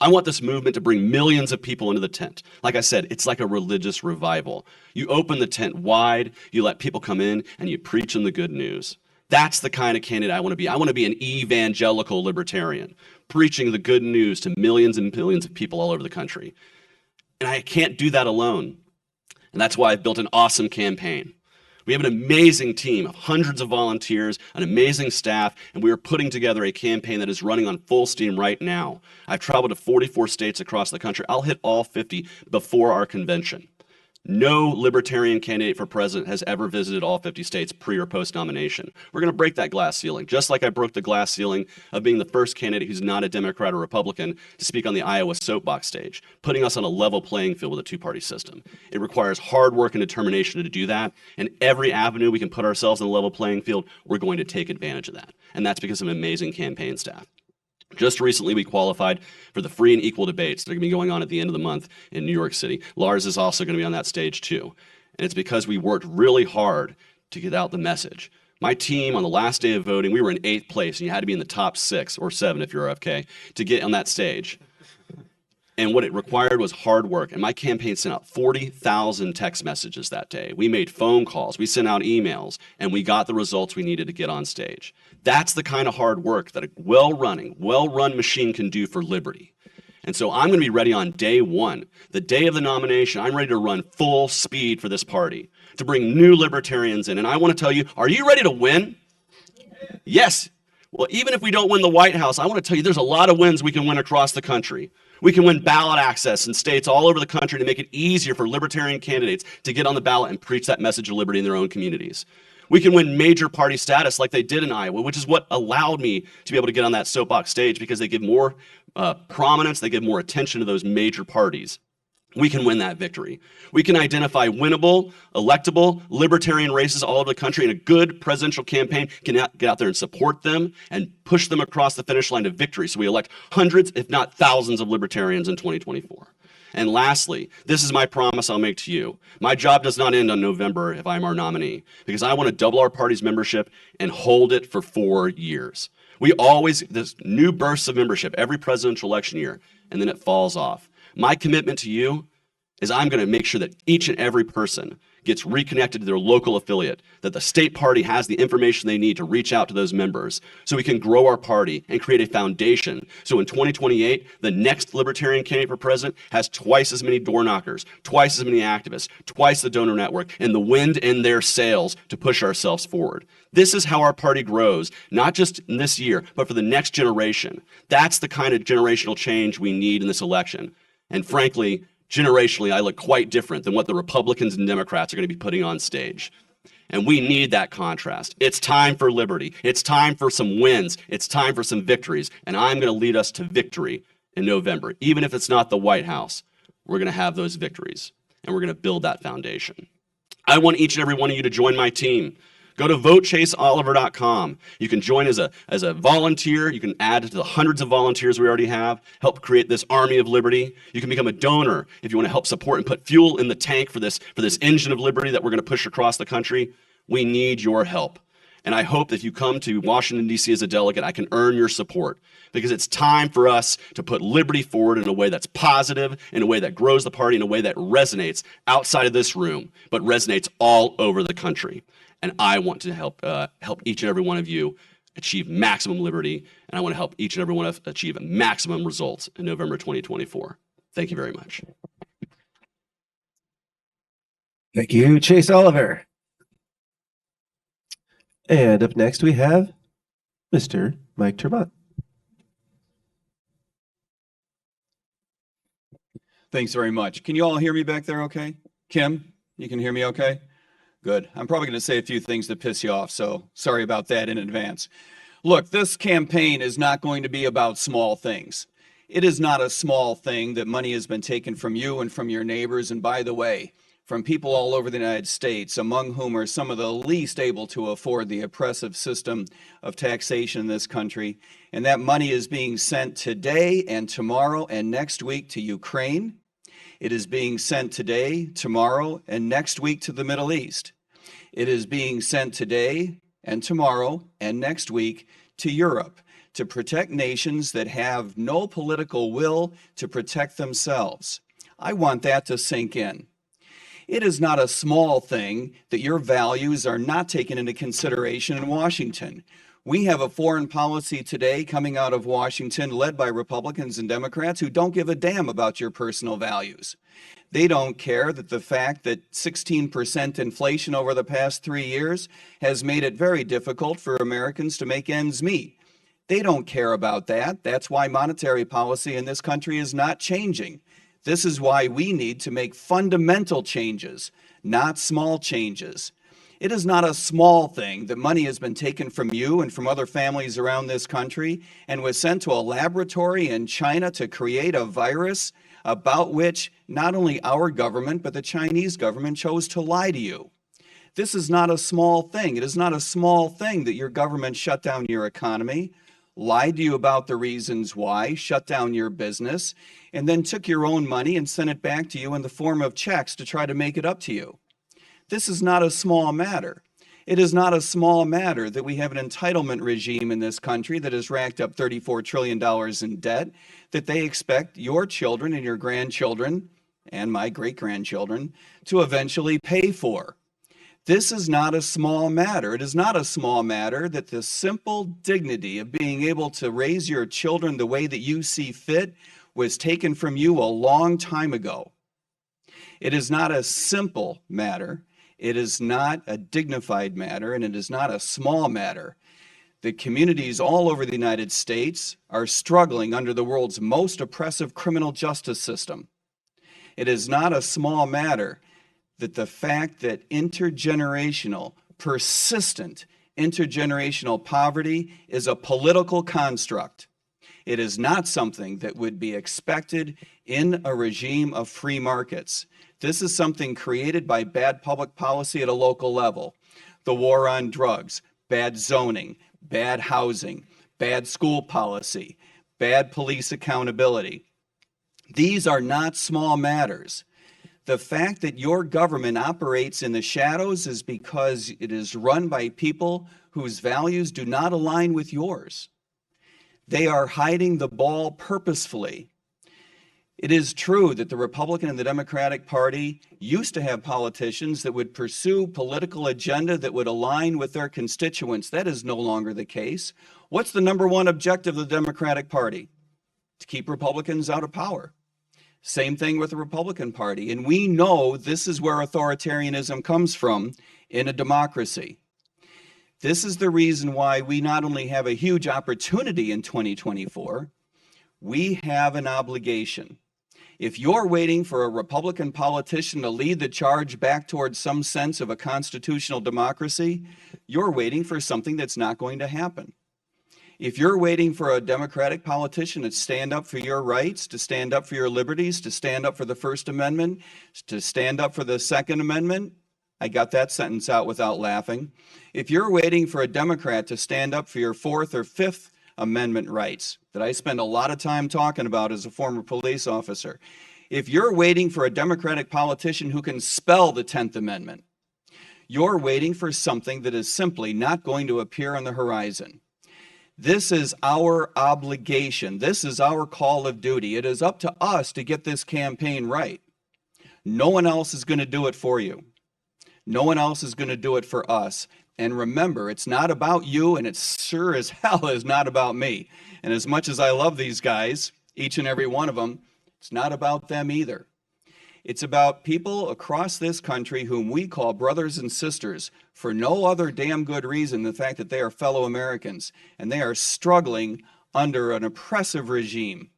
[SPEAKER 5] I want this movement to bring millions of people into the tent. Like I said, it's like a religious revival. You open the tent wide, you let people come in, and you preach them the good news. That's the kind of candidate I want to be. I want to be an evangelical libertarian, preaching the good news to millions and millions of people all over the country. And I can't do that alone. And that's why I've built an awesome campaign. We have an amazing team of hundreds of volunteers, an amazing staff, and we are putting together a campaign that is running on full steam right now. I've traveled to 44 states across the country. I'll hit all 50 before our convention. No libertarian candidate for president has ever visited all 50 states pre or post nomination. We're going to break that glass ceiling, just like I broke the glass ceiling of being the first candidate who's not a Democrat or Republican to speak on the Iowa soapbox stage, putting us on a level playing field with a two-party system. It requires hard work and determination to do that, and every avenue we can put ourselves on a level playing field, we're going to take advantage of that. And that's because of an amazing campaign staff. Just recently, we qualified for the free and equal debates that are going to be going on at the end of the month in New York City. Lars is also going to be on that stage too. And it's because we worked really hard to get out the message. My team, on the last day of voting, we were in 8th place, and you had to be in the top 6 or 7 if you're RFK to get on that stage. And what it required was hard work. And my campaign sent out 40,000 text messages that day. We made phone calls, we sent out emails, and we got the results we needed to get on stage. That's the kind of hard work that a well-run machine can do for liberty. And so I'm going to be ready on day 1, the day of the nomination. I'm ready to run full speed for this party, to bring new libertarians in. And I want to tell you, are you ready to win? Yes. Well, even if we don't win the White House, I want to tell you there's a lot of wins we can win across the country. We can win ballot access in states all over the country to make it easier for libertarian candidates to get on the ballot and preach that message of liberty in their own communities. We can win major party status like they did in Iowa, which is what allowed me to be able to get on that soapbox stage, because they give more prominence, they give more attention to those major parties. We can win that victory. We can identify winnable, electable, libertarian races all over the country, and a good presidential campaign can get out there and support them and push them across the finish line to victory. So we elect hundreds, if not thousands, of libertarians in 2024. And lastly, this is my promise I'll make to you. My job does not end on November if I'm our nominee, because I want to double our party's membership and hold it for 4 years. We always, there's new bursts of membership every presidential election year, and then it falls off. My commitment to you is I'm going to make sure that each and every person gets reconnected to their local affiliate, that the state party has the information they need to reach out to those members so we can grow our party and create a foundation. So in 2028, the next libertarian candidate for president has twice as many door knockers, twice as many activists, twice the donor network, and the wind in their sails to push ourselves forward. This is how our party grows, not just in this year, but for the next generation. That's the kind of generational change we need in this election. And frankly, generationally, I look quite different than what the Republicans and Democrats are going to be putting on stage. And we need that contrast. It's time for liberty. It's time for some wins. It's time for some victories. And I'm going to lead us to victory in November. Even if it's not the White House, we're going to have those victories. And we're going to build that foundation. I want each and every one of you to join my team. Go to votechaseoliver.com. You can join as a volunteer. You can add to the hundreds of volunteers we already have, help create this army of liberty. You can become a donor if you want to help support and put fuel in the tank for this engine of liberty that we're going to push across the country. We need your help. And I hope that if you come to Washington, D.C. as a delegate, I can earn your support, because it's time for us to put liberty forward in a way that's positive, in a way that grows the party, in a way that resonates outside of this room, but resonates all over the country. And I want to help each and every one of you achieve maximum liberty, and I want to help each and every one of us achieve maximum results in November 2024. Thank you very much.
[SPEAKER 1] Thank you, Chase Oliver. And up next we have Mr. Mike Turbot.
[SPEAKER 6] Thanks very much. Can you all hear me back there okay? Kim, you can hear me okay? Good. I'm probably going to say a few things that piss you off, so sorry about that in advance. Look, this campaign is not going to be about small things. It is not a small thing that money has been taken from you and from your neighbors, and by the way, from people all over the United States, among whom are some of the least able to afford the oppressive system of taxation in this country. And that money is being sent today and tomorrow and next week to Ukraine. It is being sent today, tomorrow, and next week to the Middle East. It is being sent today and tomorrow and next week to Europe to protect nations that have no political will to protect themselves. I want that to sink in. It is not a small thing that your values are not taken into consideration in Washington. We have a foreign policy today coming out of Washington led by Republicans and Democrats who don't give a damn about your personal values. They don't care that the fact that 16% inflation over the past 3 years has made it very difficult for Americans to make ends meet. They don't care about that. That's why monetary policy in this country is not changing. This is why we need to make fundamental changes, not small changes. It is not a small thing that money has been taken from you and from other families around this country and was sent to a laboratory in China to create a virus about which not only our government but the Chinese government chose to lie to you. This is not a small thing. It is not a small thing that your government shut down your economy, lied to you about the reasons why, shut down your business, and then took your own money and sent it back to you in the form of checks to try to make it up to you. This is not a small matter. It is not a small matter that we have an entitlement regime in this country that has racked up $34 trillion in debt that they expect your children and your grandchildren and my great-grandchildren to eventually pay for. This is not a small matter. It is not a small matter that the simple dignity of being able to raise your children the way that you see fit was taken from you a long time ago. It is not a simple matter. It is not a dignified matter, and it is not a small matter. that communities all over the United States are struggling under the world's most oppressive criminal justice system. It is not a small matter that the fact that persistent intergenerational poverty is a political construct. It is not something that would be expected in a regime of free markets. This is something created by bad public policy at a local level. The war on drugs, bad zoning, bad housing, bad school policy, bad police accountability. These are not small matters. The fact that your government operates in the shadows is because it is run by people whose values do not align with yours. They are hiding the ball purposefully. It is true that the Republican and the Democratic Party used to have politicians that would pursue political agenda that would align with their constituents. That is no longer the case. What's the number one objective of the Democratic Party? To keep Republicans out of power. Same thing with the Republican Party. And we know this is where authoritarianism comes from in a democracy. This is the reason why we not only have a huge opportunity in 2024, we have an obligation. If you're waiting for a Republican politician to lead the charge back towards some sense of a constitutional democracy, you're waiting for something that's not going to happen. If you're waiting for a Democratic politician to stand up for your rights, to stand up for your liberties, to stand up for the First Amendment, to stand up for the Second Amendment, I got that sentence out without laughing. If you're waiting for a Democrat to stand up for your Fourth or Fifth Amendment rights, that I spend a lot of time talking about as a former police officer, if you're waiting for a Democratic politician who can spell the 10th Amendment, you're waiting for something that is simply not going to appear on the horizon. This is our obligation. This is our call of duty. It is up to us to get this campaign right. No one else is going to do it for you. No one else is going to do it for us. And remember, it's not about you, and it sure as hell is not about me. And as much as I love these guys, each and every one of them, it's not about them either. It's about people across this country whom we call brothers and sisters for no other damn good reason than the fact that they are fellow Americans and they are struggling under an oppressive regime.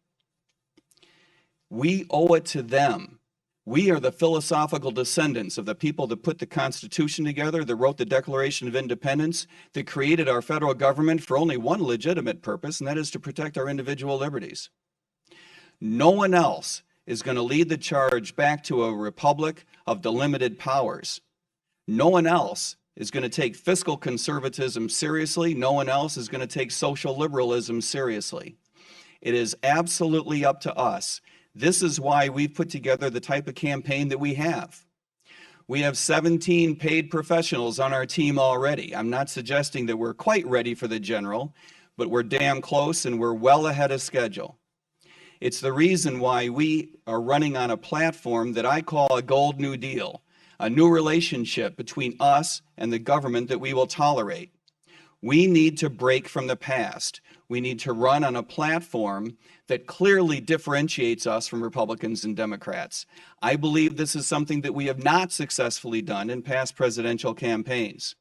[SPEAKER 6] We owe it to them. We are the philosophical descendants of the people that put the Constitution together, that wrote the Declaration of Independence, that created our federal government for only one legitimate purpose, and that is to protect our individual liberties. No one else is going to lead the charge back to a republic of delimited powers. No one else is going to take fiscal conservatism seriously. No one else is going to take social liberalism seriously. It is absolutely up to us. This is why we've put together the type of campaign that we have. We have 17 paid professionals on our team already. I'm not suggesting that we're quite ready for the general, but we're damn close and we're well ahead of schedule. It's the reason why we are running on a platform that I call a Gold New Deal, a new relationship between us and the government that we will tolerate. We need to break from the past. We need to run on a platform that clearly differentiates us from Republicans and Democrats. I believe this is something that we have not successfully done in past presidential campaigns.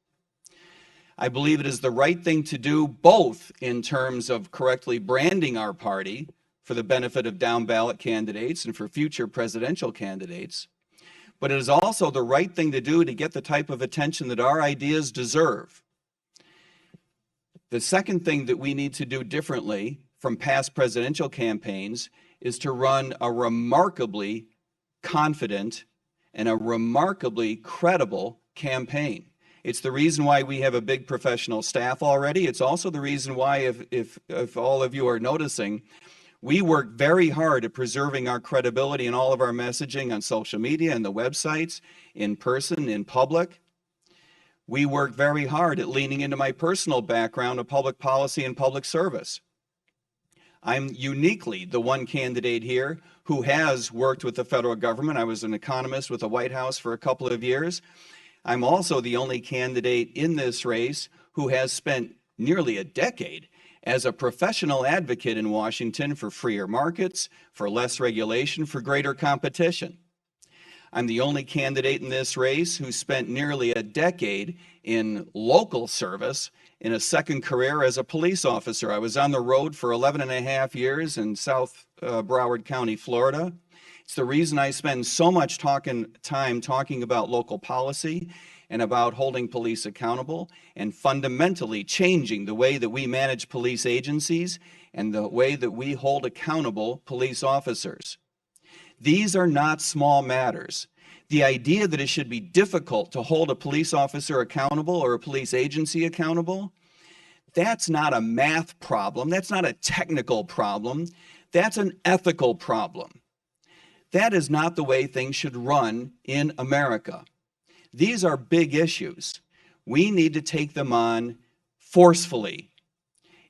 [SPEAKER 6] I believe it is the right thing to do, both in terms of correctly branding our party for the benefit of down-ballot candidates and for future presidential candidates, but it is also the right thing to do to get the type of attention that our ideas deserve. The second thing that we need to do differently from past presidential campaigns is to run a remarkably confident and a remarkably credible campaign. It's the reason why we have a big professional staff already. It's also the reason why, if all of you are noticing, we work very hard at preserving our credibility in all of our messaging on social media and the websites, in person, in public. We work very hard at leaning into my personal background of public policy and public service. I'm uniquely the one candidate here who has worked with the federal government. I was an economist with the White House for a couple of years. I'm also the only candidate in this race who has spent nearly a decade as a professional advocate in Washington for freer markets, for less regulation, for greater competition. I'm the only candidate in this race who spent nearly a decade in local service in a second career as a police officer. I was on the road for 11 and a half years in South Broward County, Florida. It's the reason I spend so much time talking about local policy and about holding police accountable and fundamentally changing the way that we manage police agencies and the way that we hold accountable police officers. These are not small matters. The idea that it should be difficult to hold a police officer accountable or a police agency accountable, that's not a math problem. That's not a technical problem. That's an ethical problem. That is not the way things should run in America. These are big issues. We need to take them on forcefully.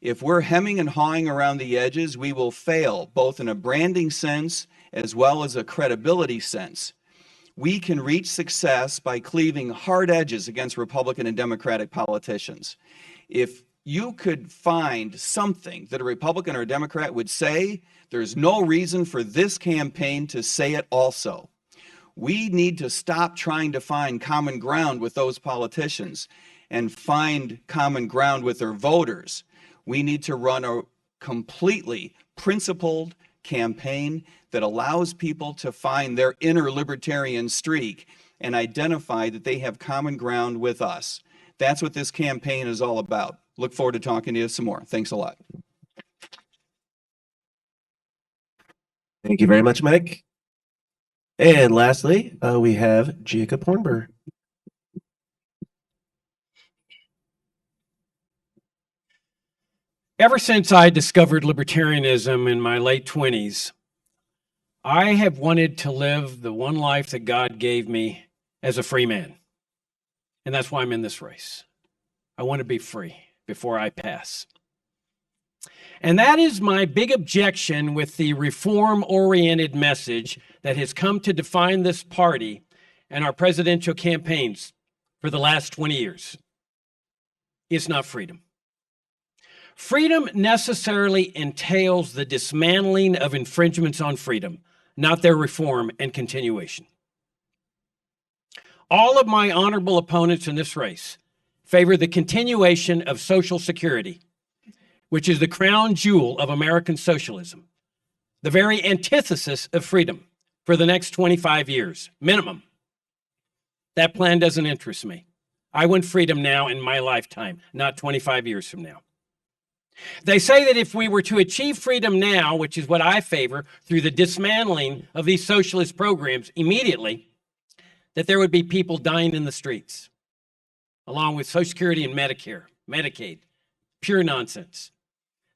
[SPEAKER 6] If we're hemming and hawing around the edges, we will fail, both in a branding sense as well as a credibility sense. We can reach success by cleaving hard edges against Republican and Democratic politicians. If you could find something that a Republican or a Democrat would say, there's no reason for this campaign to say it also. We need to stop trying to find common ground with those politicians and find common ground with their voters. We need to run a completely principled campaign that allows people to find their inner libertarian streak and identify that they have common ground with us. That's what this campaign is all about. Look forward to talking to you some more. Thanks a lot.
[SPEAKER 1] Thank you very much, Mike. And lastly, we have Jacob Hornberger.
[SPEAKER 7] Ever since I discovered libertarianism in my late 20s, I have wanted to live the one life that God gave me as a free man. And that's why I'm in this race. I want to be free before I pass. And that is my big objection with the reform-oriented message that has come to define this party and our presidential campaigns for the last 20 years. It's not freedom. Freedom necessarily entails the dismantling of infringements on freedom, not their reform and continuation. All of my honorable opponents in this race favor the continuation of Social Security, which is the crown jewel of American socialism, the very antithesis of freedom for the next 25 years, minimum. That plan doesn't interest me. I want freedom now in my lifetime, not 25 years from now. They say that if we were to achieve freedom now, which is what I favor, through the dismantling of these socialist programs immediately, that there would be people dying in the streets, along with Social Security and Medicare, Medicaid. Pure nonsense.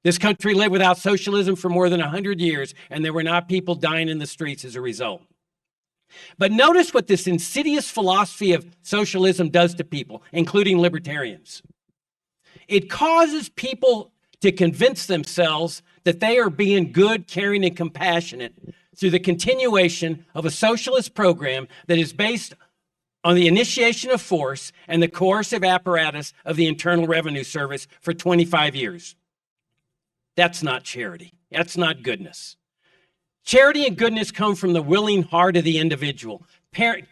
[SPEAKER 7] This country lived without socialism for more than 100 years, and there were not people dying in the streets as a result. But notice what this insidious philosophy of socialism does to people, including libertarians. It causes people to convince themselves that they are being good, caring, and compassionate through the continuation of a socialist program that is based on the initiation of force and the coercive apparatus of the Internal Revenue Service for 25 years. That's not charity. That's not goodness. Charity and goodness come from the willing heart of the individual.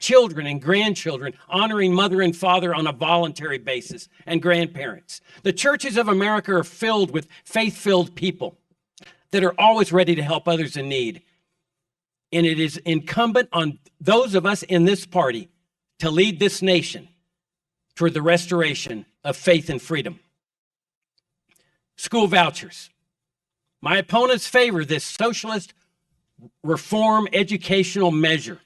[SPEAKER 7] Children and grandchildren honoring mother and father on a voluntary basis, and grandparents. The churches of America are filled with faith-filled people that are always ready to help others in need. And it is incumbent on those of us in this party to lead this nation toward the restoration of faith and freedom. School vouchers. My opponents favor this socialist reform educational measure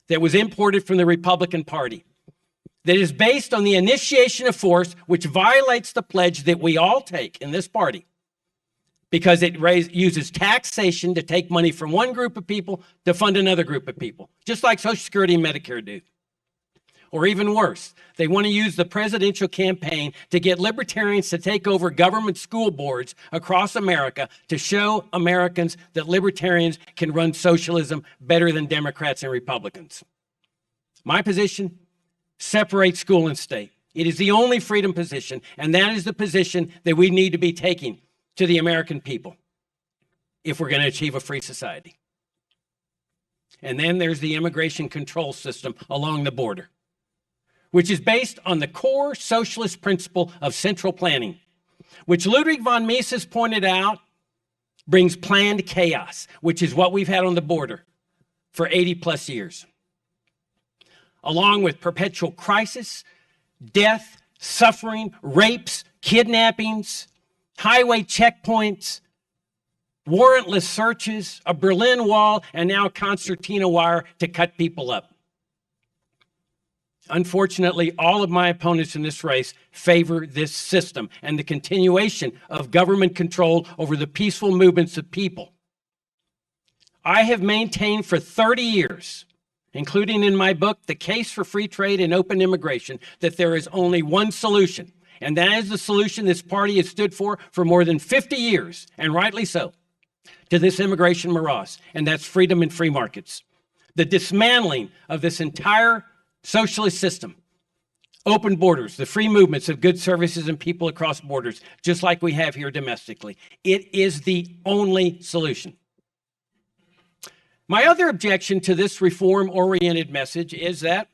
[SPEAKER 7] that was imported from the Republican Party, that is based on the initiation of force, which violates the pledge that we all take in this party, because it uses taxation to take money from one group of people to fund another group of people, just like Social Security and Medicare do. Or even worse, they want to use the presidential campaign to get libertarians to take over government school boards across America to show Americans that libertarians can run socialism better than Democrats and Republicans. My position, separate school and state. It is the only freedom position, and that is the position that we need to be taking to the American people if we're going to achieve a free society. And then there's the immigration control system along the border. which is based on the core socialist principle of central planning, which Ludwig von Mises pointed out brings planned chaos, which is what we've had on the border for 80 plus years, along with perpetual crisis, death, suffering, rapes, kidnappings, highway checkpoints, warrantless searches, a Berlin Wall, and now concertina wire to cut people up. Unfortunately, all of my opponents in this race favor this system and the continuation of government control over the peaceful movements of people. I have maintained for 30 years, including in my book, The Case for Free Trade and Open Immigration, that there is only one solution, and that is the solution this party has stood for more than 50 years, and rightly so, to this immigration morass, and that's freedom and free markets. The dismantling of this entire socialist system, open borders, the free movements of goods, services, and people across borders, just like we have here domestically. It is the only solution. My other objection to this reform-oriented message is that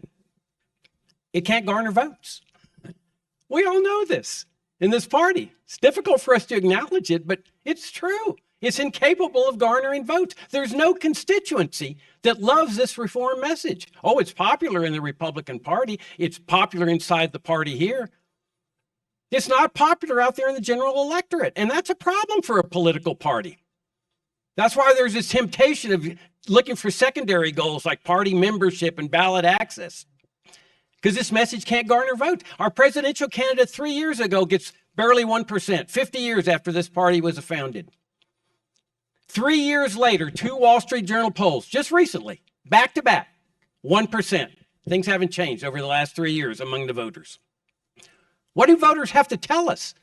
[SPEAKER 7] it can't garner votes. We all know this in this party. It's difficult for us to acknowledge it, but it's true. It's incapable of garnering votes. There's no constituency that loves this reform message. Oh, it's popular in the Republican Party. It's popular inside the party here. It's not popular out there in the general electorate, and that's a problem for a political party. That's why there's this temptation of looking for secondary goals like party membership and ballot access, because this message can't garner votes. Our presidential candidate 3 years ago gets barely 1%, 50 years after this party was founded. 3 years later, 2 Wall Street Journal polls, just recently, back to back, 1%. Things haven't changed over the last 3 years among the voters. What do voters have to tell us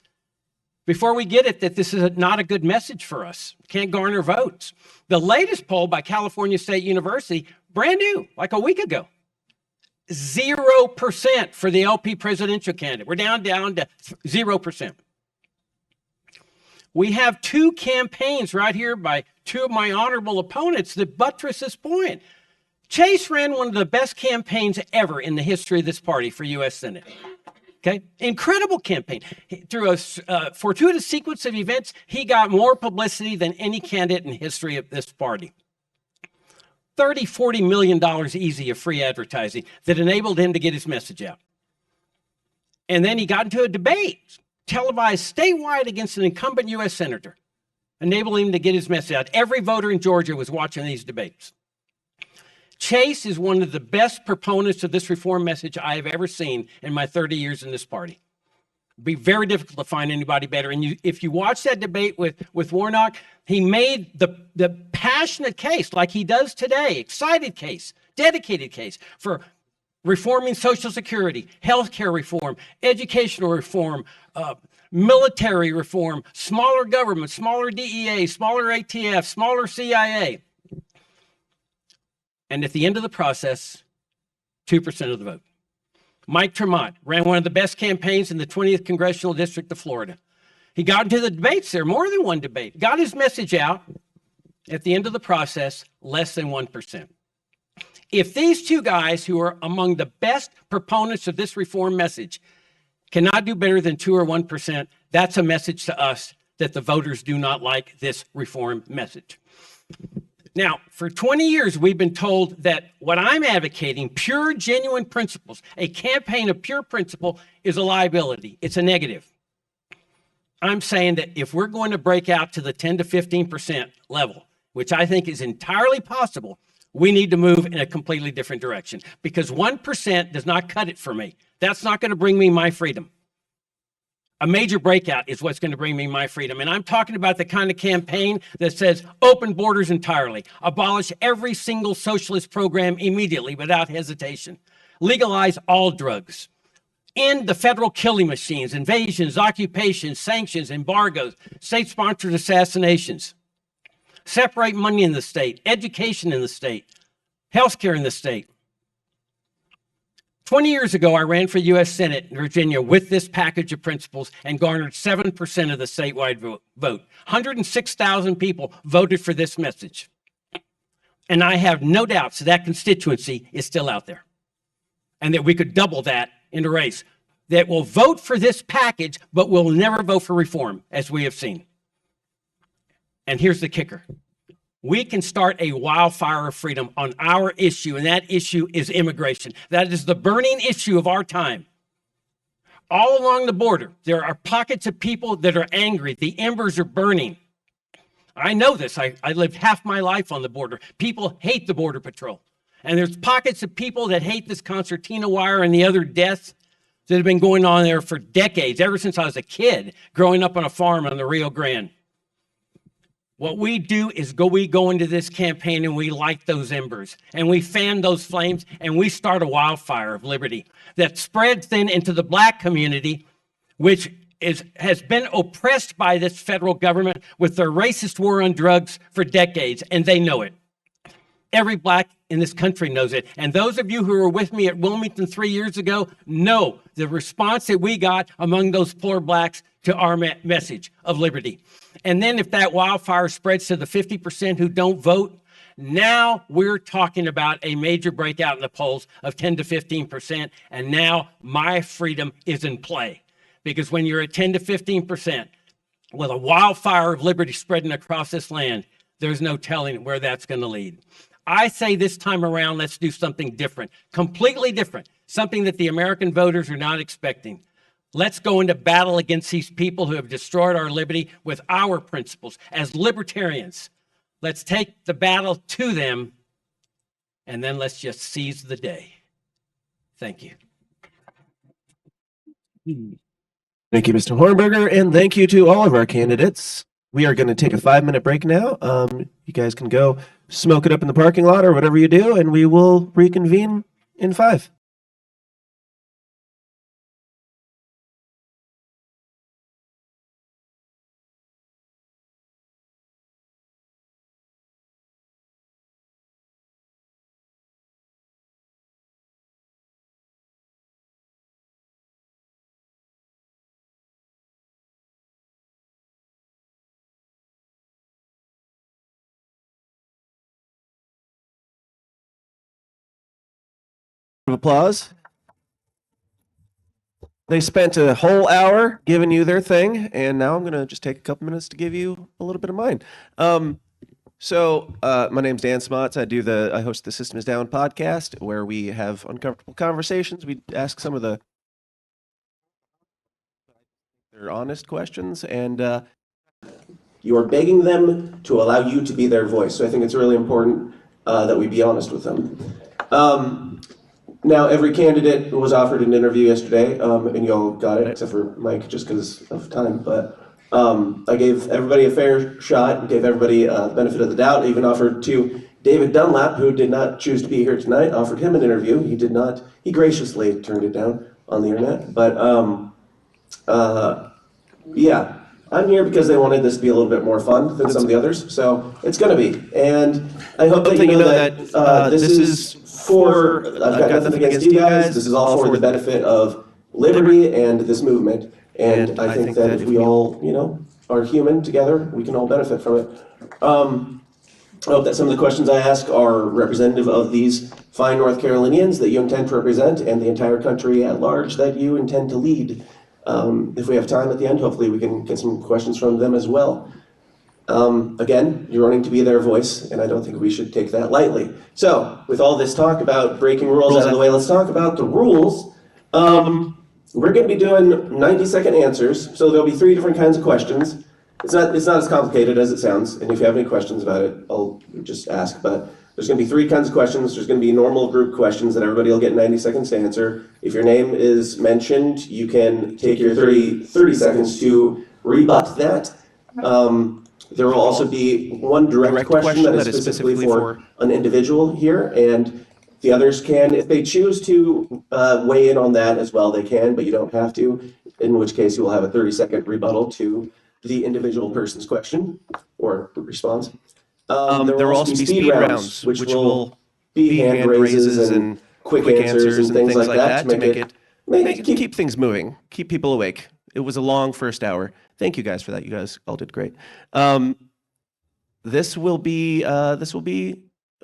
[SPEAKER 7] before we get it that this is not a good message for us? Can't garner votes. The latest poll by California State University, brand new, like a week ago, 0% for the LP presidential candidate. We're down to 0%. We have 2 campaigns right here by 2 of my honorable opponents that buttress this point. Chase ran one of the best campaigns ever in the history of this party for U.S. Senate. Okay, incredible campaign. Through a fortuitous sequence of events, he got more publicity than any candidate in history of this party. $40 million easy of free advertising that enabled him to get his message out. And then he got into a debate, televised statewide against an incumbent U.S. senator, enabling him to get his message out. Every voter in Georgia was watching these debates. Chase is one of the best proponents of this reform message I have ever seen in my 30 years in this party. It'd be very difficult to find anybody better. And if you watch that debate with Warnock, he made the passionate case, like he does today, excited case, dedicated case for reforming Social Security, healthcare reform, educational reform, military reform, smaller government, smaller DEA, smaller ATF, smaller CIA. And at the end of the process, 2% of the vote. Mike Tremont ran one of the best campaigns in the 20th Congressional District of Florida. He got into the debates there, more than one debate, got his message out. At the end of the process, less than 1%. If these 2 guys, who are among the best proponents of this reform message, cannot do better than 2 or 1%, that's a message to us that the voters do not like this reform message. Now, for 20 years, we've been told that what I'm advocating, pure, genuine principles, a campaign of pure principle, is a liability. It's a negative. I'm saying that if we're going to break out to the 10 to 15% level, which I think is entirely possible, we need to move in a completely different direction, because 1% does not cut it for me. That's not going to bring me my freedom. A major breakout is what's going to bring me my freedom. And I'm talking about the kind of campaign that says open borders entirely, abolish every single socialist program immediately without hesitation, legalize all drugs, end the federal killing machines, invasions, occupations, sanctions, embargoes, state-sponsored assassinations, separate money in the state, education in the state, healthcare in the state. 20 years ago, I ran for U.S. Senate in Virginia with this package of principles and garnered 7% of the statewide vote. 106,000 people voted for this message. And I have no doubts that constituency is still out there and that we could double that in the race that will vote for this package, but will never vote for reform, as we have seen. And here's the kicker. We can start a wildfire of freedom on our issue, and that issue is immigration. That is the burning issue of our time. All along the border, there are pockets of people that are angry. The embers are burning. I know this. I lived half my life on the border. People hate the Border Patrol. And there's pockets of people that hate this concertina wire and the other deaths that have been going on there for decades, ever since I was a kid growing up on a farm on the Rio Grande. What we do is we go into this campaign and we light those embers and we fan those flames and we start a wildfire of liberty that spreads then into the black community, which has been oppressed by this federal government with their racist war on drugs for decades, and they know it. Every black in this country knows it. And those of you who were with me at Wilmington 3 years ago know the response that we got among those poor blacks to our message of liberty. And then if that wildfire spreads to the 50% who don't vote, now we're talking about a major breakout in the polls of 10 to 15%. And now my freedom is in play. Because when you're at 10 to 15% with a wildfire of liberty spreading across this land, there's no telling where that's going to lead. I say this time around, let's do something different, completely different, something that the American voters are not expecting. Let's go into battle against these people who have destroyed our liberty with our principles. As libertarians, let's take the battle to them, and then let's just seize the day. Thank you.
[SPEAKER 1] Thank you, Mr. Hornberger, and thank you to all of our candidates. We are going to take a 5-minute break now. You guys can go smoke it up in the parking lot or whatever you do, and we will reconvene in 5. Applause. They spent a whole hour giving you their thing, and now I'm going to just take a couple minutes to give you a little bit of mine. My name's Dan Smotz. I host the System is Down podcast, where we have uncomfortable conversations. We ask some of their honest questions, and you are begging them to allow you to be their voice. So I think it's really important that we be honest with them. Now, every candidate was offered an interview yesterday, and you all got it, except for Mike, just because of time. But I gave everybody a fair shot, gave everybody the benefit of the doubt. I even offered to David Dunlap, who did not choose to be here tonight, offered him an interview. He did not. He graciously turned it down on the internet. But yeah, I'm here because they wanted this to be a little bit more fun than some of the others. So it's going to be. And I hope that you know that this is for, I've got nothing against you guys. This is all for the benefit of liberty and this movement. And I think that if we all, are human together, we can all benefit from it. I hope that some of the questions I ask are representative of these fine North Carolinians that you intend to represent and the entire country at large that you intend to lead. If we have time at the end, hopefully we can get some questions from them as well. Again, you're running to be their voice, and I don't think we should take that lightly. So, with all this talk about breaking rules out of the way, let's talk about the rules. We're going to be doing 90-second answers, so there'll be 3 different kinds of questions. It's not as complicated as it sounds, and if you have any questions about it, I'll just ask. But there's going to be 3 kinds of questions. There's going to be normal group questions that everybody will get 90 seconds to answer. If your name is mentioned, you can take your 30 seconds to rebut that. There will also be one direct question that is specifically for an individual here, and the others can, if they choose to weigh in on that as well, they can, but you don't have to, in which case you will have a 30-second rebuttal to the individual person's question or response. There will also be speed rounds, which will be hand raises and quick answers and things like that to keep things moving, keep people awake. It was a long first hour. Thank you guys for that. You guys all did great. This will be a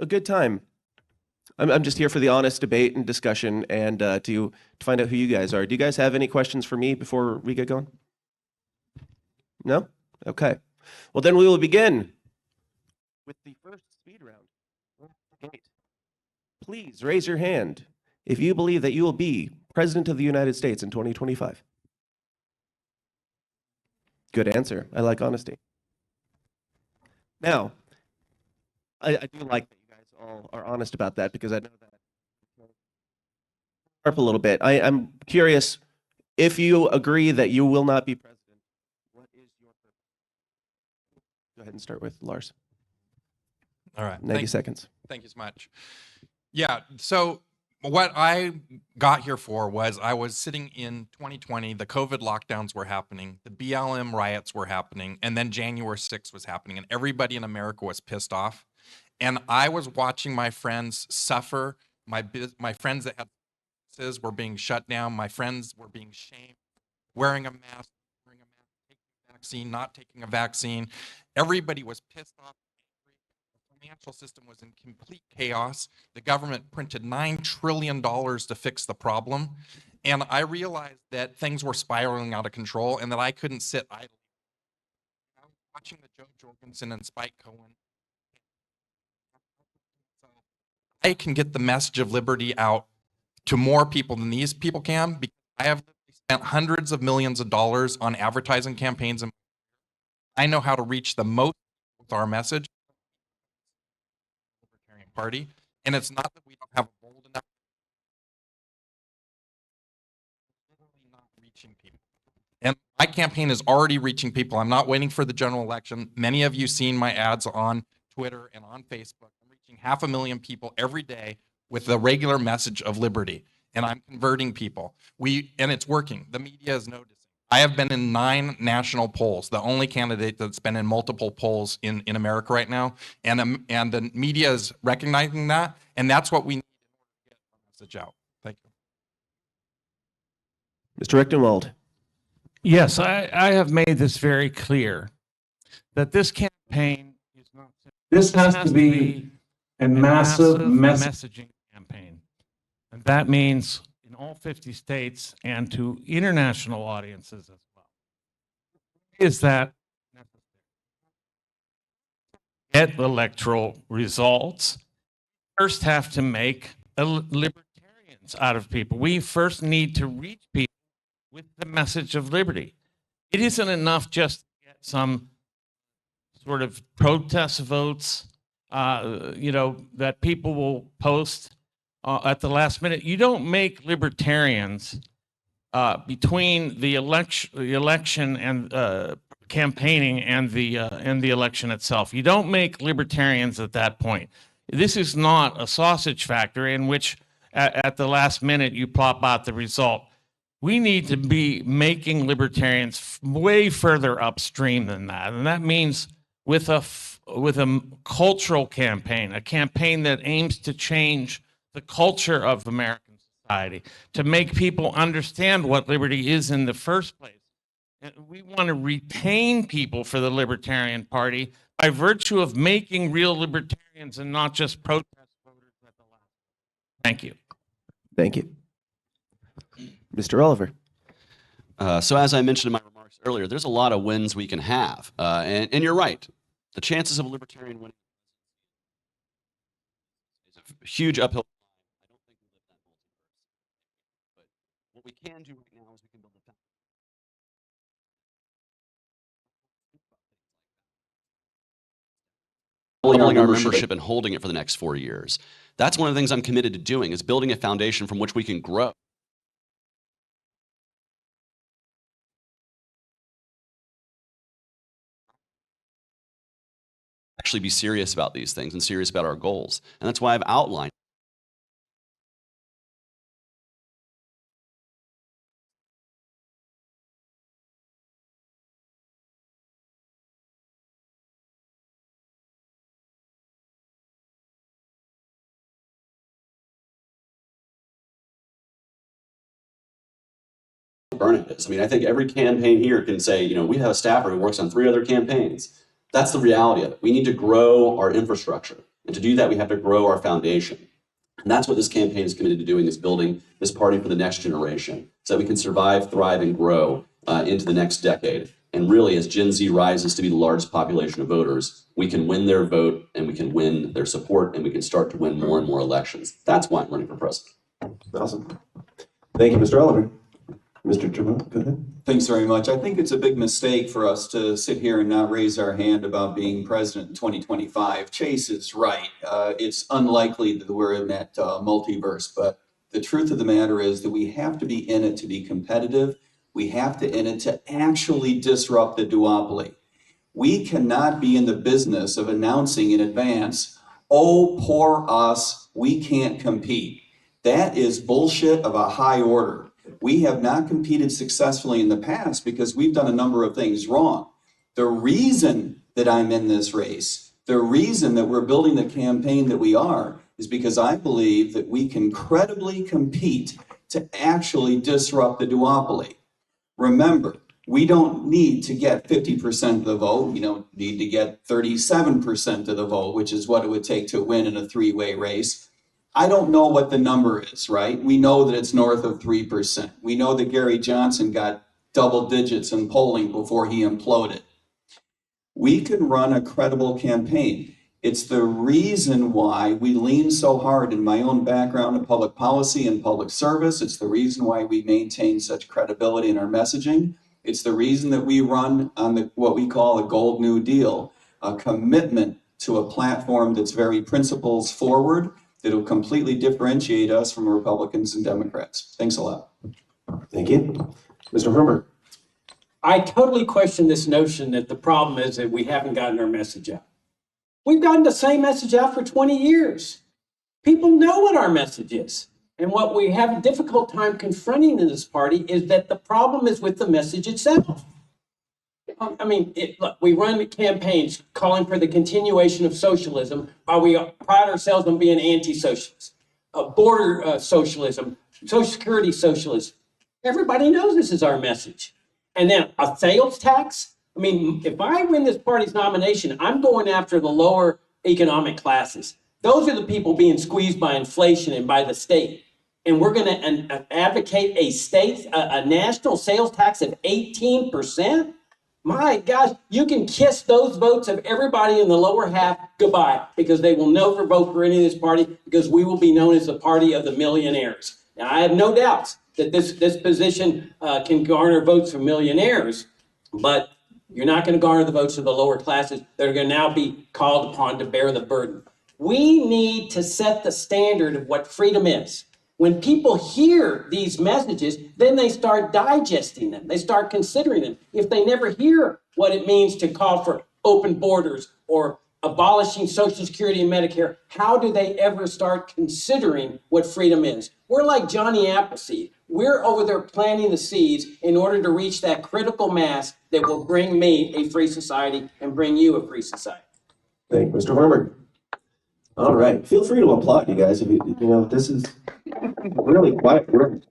[SPEAKER 1] good time. I'm just here for the honest debate and discussion and to find out who you guys are. Do you guys have any questions for me before we get going? No? Okay. Well, then we will begin with the first speed round. Please raise your hand if you believe that you will be President of the United States in 2025. Good answer. I like honesty. Now, I do like that you guys all are honest about that because I know that up a little bit. I'm curious if you agree that you will not be president. What is your purpose? Go ahead and start with Lars.
[SPEAKER 2] All right.
[SPEAKER 1] 90 seconds.
[SPEAKER 2] Thank you so much. Yeah. So what I got here for was I was sitting in 2020, the COVID lockdowns were happening, the BLM riots were happening, and then January 6th was happening, and everybody in America was pissed off. And I was watching my friends suffer. My friends that had businesses were being shut down. My friends were being shamed, wearing a mask, taking a vaccine, not taking a vaccine. Everybody was pissed off. The financial system was in complete chaos. The government printed $9 trillion to fix the problem. And I realized that things were spiraling out of control and that I couldn't sit idly. I was watching the Joe Jorgensen and Spike Cohen. I can get the message of liberty out to more people than these people can because I have spent hundreds of millions of dollars on advertising campaigns and I know how to reach the most with our message. Libertarian Party, and it's not that we don't have a bold enough. Literally not reaching people. And my campaign is already reaching people. I'm not waiting for the general election. Many of you seen my ads on Twitter and on Facebook. I'm reaching 500,000 people every day with the regular message of liberty, and I'm converting people. And it's working. The media is noticing. I have been in 9 national polls, the only candidate that's been in multiple polls in America right now, and the media is recognizing that, and that's what we need in order to get our message out. Thank you.
[SPEAKER 1] Mr. Rectenwald.
[SPEAKER 4] Yes, I have made this very clear that this campaign is not.
[SPEAKER 8] This has to be a massive
[SPEAKER 4] messaging campaign. And that means in all 50 states and to international audiences as well. Is that necessary? Get electoral results, first have to make libertarians out of people. We first need to reach people with the message of liberty. It isn't enough just to get some sort of protest votes, that people will post at the last minute. You don't make libertarians between the election and campaigning and the election itself. You don't make libertarians at that point. This is not a sausage factory in which at the last minute you plop out the result. We need to be making libertarians way further upstream than that, and that means with a cultural campaign, a campaign that aims to change the culture of American society, to make people understand what liberty is in the first place. And we want to retain people for the Libertarian Party by virtue of making real libertarians and not just protest voters at the last. Thank you.
[SPEAKER 1] Thank you. Mr. Oliver.
[SPEAKER 5] So as I mentioned in my remarks earlier, there's a lot of wins we can have. And you're right. The chances of a libertarian winning is a huge uphill. I don't think we live that multiverse. But what we can do right now is we can build a foundation. Doubling our membership and holding it for the next 4 years. That's one of the things I'm committed to doing, is building a foundation from which we can grow. Actually be serious about these things and serious about our goals. And that's why I've outlined burn it is. I mean, I think every campaign here can say, we have a staffer who works on 3 other campaigns. That's the reality of it. We need to grow our infrastructure. And to do that, we have to grow our foundation. And that's what this campaign is committed to doing, is building this party for the next generation so that we can survive, thrive, and grow into the next decade. And really, as Gen Z rises to be the largest population of voters, we can win their vote and we can win their support and we can start to win more and more elections. That's why I'm running for president.
[SPEAKER 1] Awesome. Thank you, Mr. Oliver. Mr. Jerome, go ahead.
[SPEAKER 6] Thanks very much. I think it's a big mistake for us to sit here and not raise our hand about being president in 2025. Chase is right. It's unlikely that we're in that multiverse, but the truth of the matter is that we have to be in it to be competitive. We have to in it to actually disrupt the duopoly. We cannot be in the business of announcing in advance, oh, poor us, we can't compete. That is bullshit of a high order. We have not competed successfully in the past because we've done a number of things wrong. The reason that I'm in this race, the reason that we're building the campaign that we are, is because I believe that we can credibly compete to actually disrupt the duopoly. Remember, we don't need to get 50% of the vote. We don't need to get 37% of the vote, which is what it would take to win in a three-way race. I don't know what the number is, right? We know that it's north of 3%. We know that Gary Johnson got double digits in polling before he imploded. We can run a credible campaign. It's the reason why we lean so hard in my own background in public policy and public service. It's the reason why we maintain such credibility in our messaging. It's the reason that we run on what we call a Gold New Deal, a commitment to a platform that's very principles forward, that'll completely differentiate us from Republicans and Democrats. Thanks a lot.
[SPEAKER 1] Thank you. Mr. Hornberger.
[SPEAKER 7] I totally question this notion that the problem is that we haven't gotten our message out. We've gotten the same message out for 20 years. People know what our message is. And what we have a difficult time confronting in this party is that the problem is with the message itself. I mean, look, we run campaigns calling for the continuation of socialism while we pride ourselves on being anti-socialist, border socialism, social security socialism. Everybody knows this is our message. And then a sales tax. I mean, if I win this party's nomination, I'm going after the lower economic classes. Those are the people being squeezed by inflation and by the state. And we're going to advocate a national sales tax of 18%. My gosh, you can kiss those votes of everybody in the lower half goodbye, because they will never vote for any of this party, because we will be known as the party of the millionaires. Now, I have no doubts that this position can garner votes from millionaires, but you're not going to garner the votes of the lower classes that are going to now be called upon to bear the burden. We need to set the standard of what freedom is. When people hear these messages, then they start digesting them. They start considering them. If they never hear what it means to call for open borders or abolishing Social Security and Medicare, how do they ever start considering what freedom is? We're like Johnny Appleseed. We're over there planting the seeds in order to reach that critical mass that will bring me a free society and bring you a free society.
[SPEAKER 1] Thank you, Mr. Hornberger. All right. Feel free to applaud, you guys. If you know, this is really quiet room.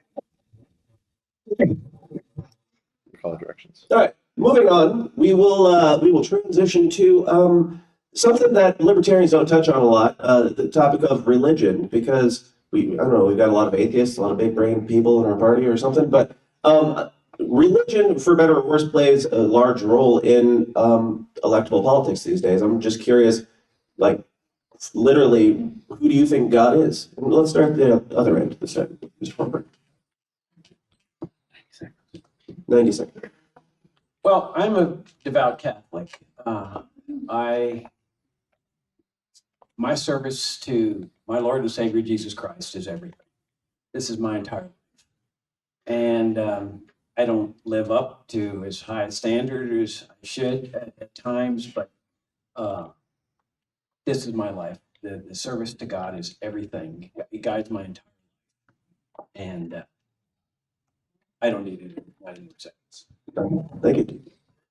[SPEAKER 3] Call directions.
[SPEAKER 1] All right. Moving on, we will transition to something that libertarians don't touch on a lot, the topic of religion, because I don't know, we've got a lot of atheists, a lot of big brain people in our party or something, but religion, for better or worse, plays a large role in electoral politics these days. I'm just curious, like, literally, who do you think God is? And let's start at the other end this time, Mr. Hornberger. 90 seconds.
[SPEAKER 7] Well, I'm a devout Catholic. My service to my Lord and Savior Jesus Christ is everything. This is my entire life. And I don't live up to as high a standard as I should at times, but this is my life. The service to God is everything. It guides my entire life. And I don't need it in 90 more seconds.
[SPEAKER 1] Thank you.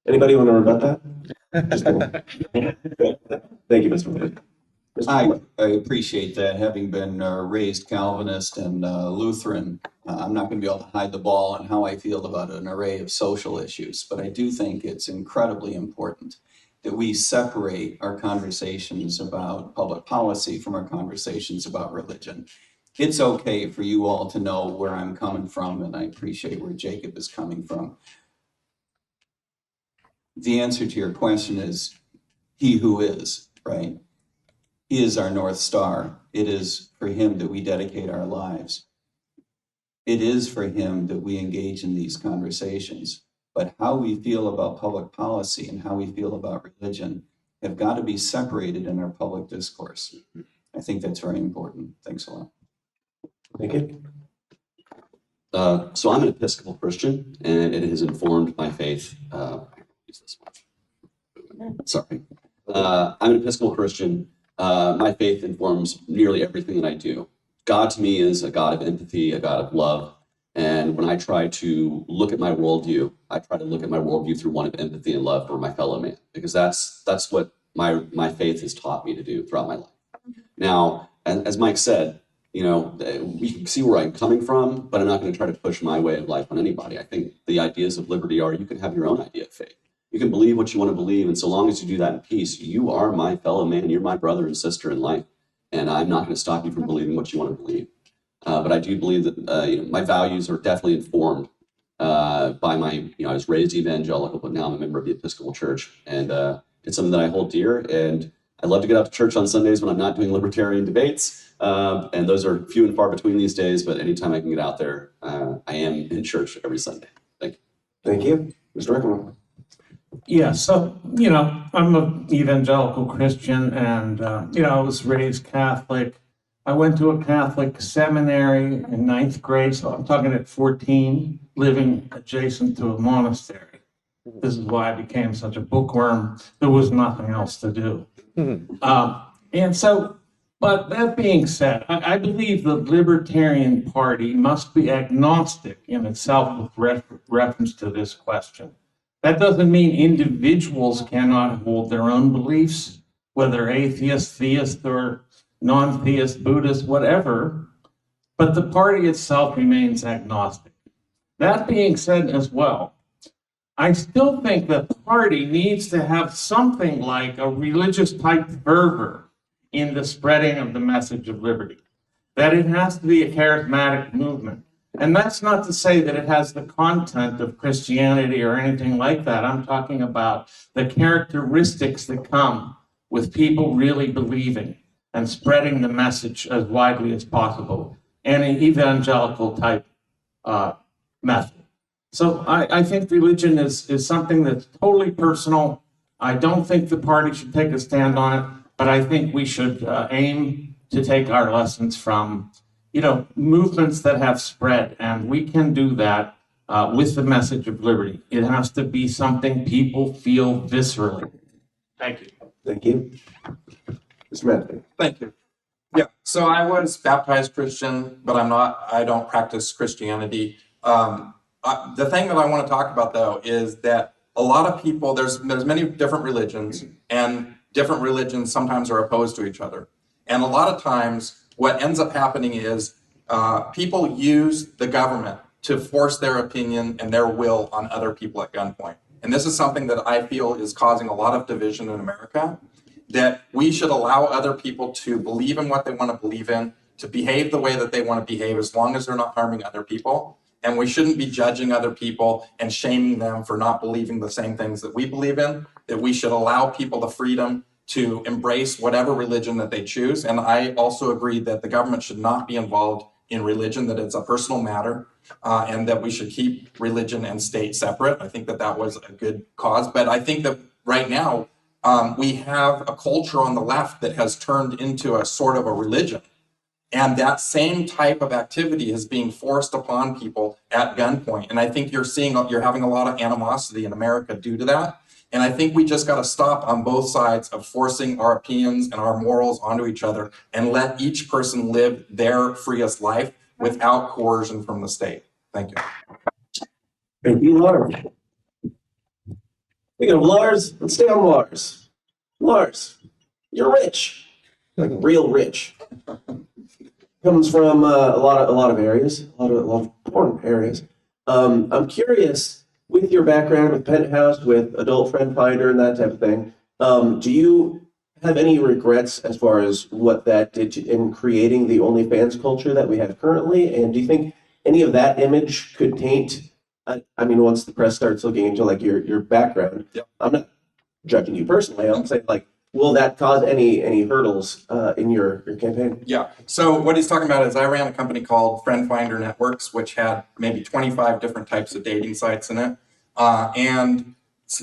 [SPEAKER 1] Anybody want to rebut that? Thank you, Mr. Hornberger.
[SPEAKER 6] I appreciate that. Having been raised Calvinist and Lutheran, I'm not going to be able to hide the ball on how I feel about an array of social issues, but I do think it's incredibly important that we separate our conversations about public policy from our conversations about religion. It's okay for you all to know where I'm coming from, and I appreciate where Jacob is coming from. The answer to your question is he who is, right? He is our North Star. It is for him that we dedicate our lives. It is for him that we engage in these conversations. But how we feel about public policy and how we feel about religion have got to be separated in our public discourse. I think that's very important. Thanks a lot.
[SPEAKER 1] Thank you.
[SPEAKER 5] So I'm an Episcopal Christian, and it has informed my faith. Use this one. Sorry. I'm an Episcopal Christian. My faith informs nearly everything that I do. God to me is a God of empathy, a God of love. And when I try to look at my worldview, I try to look at my worldview through one of empathy and love for my fellow man, because that's what my faith has taught me to do throughout my life. Now, as Mike said, you know, we can see where I'm coming from, but I'm not going to try to push my way of life on anybody. I think the ideas of liberty are you can have your own idea of faith. You can believe what you want to believe, and so long as you do that in peace, you are my fellow man. You're my brother and sister in life, and I'm not going to stop you from believing what you want to believe. But I do believe that you know, my values are definitely informed by my, you know, I was raised evangelical, but now I'm a member of the Episcopal Church, and it's something that I hold dear. And I love to get out to church on Sundays when I'm not doing libertarian debates, and those are few and far between these days. But anytime I can get out there, I am in church every Sunday. Thank you.
[SPEAKER 1] Thank you. Mr. Rectenwald.
[SPEAKER 8] Yeah, so, you know, I'm an evangelical Christian, and, you know, I was raised Catholic. I went to a Catholic seminary in 9th grade, so I'm talking at 14, living adjacent to a monastery. This is why I became such a bookworm. There was nothing else to do. And so, but that being said, I believe the Libertarian Party must be agnostic in itself with reference to this question. That doesn't mean individuals cannot hold their own beliefs, whether atheist, theist, or non-theist, Buddhist, whatever, but the party itself remains agnostic. That being said as well, I still think that the party needs to have something like a religious type fervor in the spreading of the message of liberty, that it has to be a charismatic movement. And that's not to say that it has the content of Christianity or anything like that. I'm talking about the characteristics that come with people really believing and spreading the message as widely as possible, and an evangelical type method. So I think religion is something that's totally personal. I don't think the party should take a stand on it, but I think we should aim to take our lessons from, you know, movements that have spread, and we can do that with the message of liberty. It has to be something people feel viscerally. Thank you.
[SPEAKER 1] Thank you. Mr. Mapstead.
[SPEAKER 2] Thank you. Yeah, so I was baptized Christian, but I don't practice Christianity. The thing that I want to talk about, though, is that a lot of people, there's many different religions, and different religions sometimes are opposed to each other. And a lot of times what ends up happening is people use the government to force their opinion and their will on other people at gunpoint. And this is something that I feel is causing a lot of division in America, that we should allow other people to believe in what they want to believe in, to behave the way that they want to behave, as long as they're not harming other people. And we shouldn't be judging other people and shaming them for not believing the same things that we believe in, that we should allow people the freedom to embrace whatever religion that they choose. And I also agree that the government should not be involved in religion, that it's a personal matter, and that we should keep religion and state separate. I think that that was a good cause. But I think that right now, we have a culture on the left that has turned into a sort of a religion. And that same type of activity is being forced upon people at gunpoint. And I think you're having a lot of animosity in America due to that. And I think we just got to stop on both sides of forcing our opinions and our morals onto each other and let each person live their freest life without coercion from the state. Thank you.
[SPEAKER 1] Thank you, Lars. Speaking of Lars, let's stay on Lars. Lars, you're rich, like real rich. Comes from a lot of areas, a lot of important areas. I'm curious, with your background with Penthouse, with Adult Friend Finder and that type of thing, Do you have any regrets as far as what that did in creating the OnlyFans culture that we have currently? And do you think any of that image could taint, I mean, once the press starts looking into like your background?
[SPEAKER 2] Yep.
[SPEAKER 1] I'm not judging you personally. I'm saying like, will that cause any hurdles in your campaign?
[SPEAKER 2] Yeah. So what he's talking about is I ran a company called Friend Finder Networks, which had maybe 25 different types of dating sites in it. And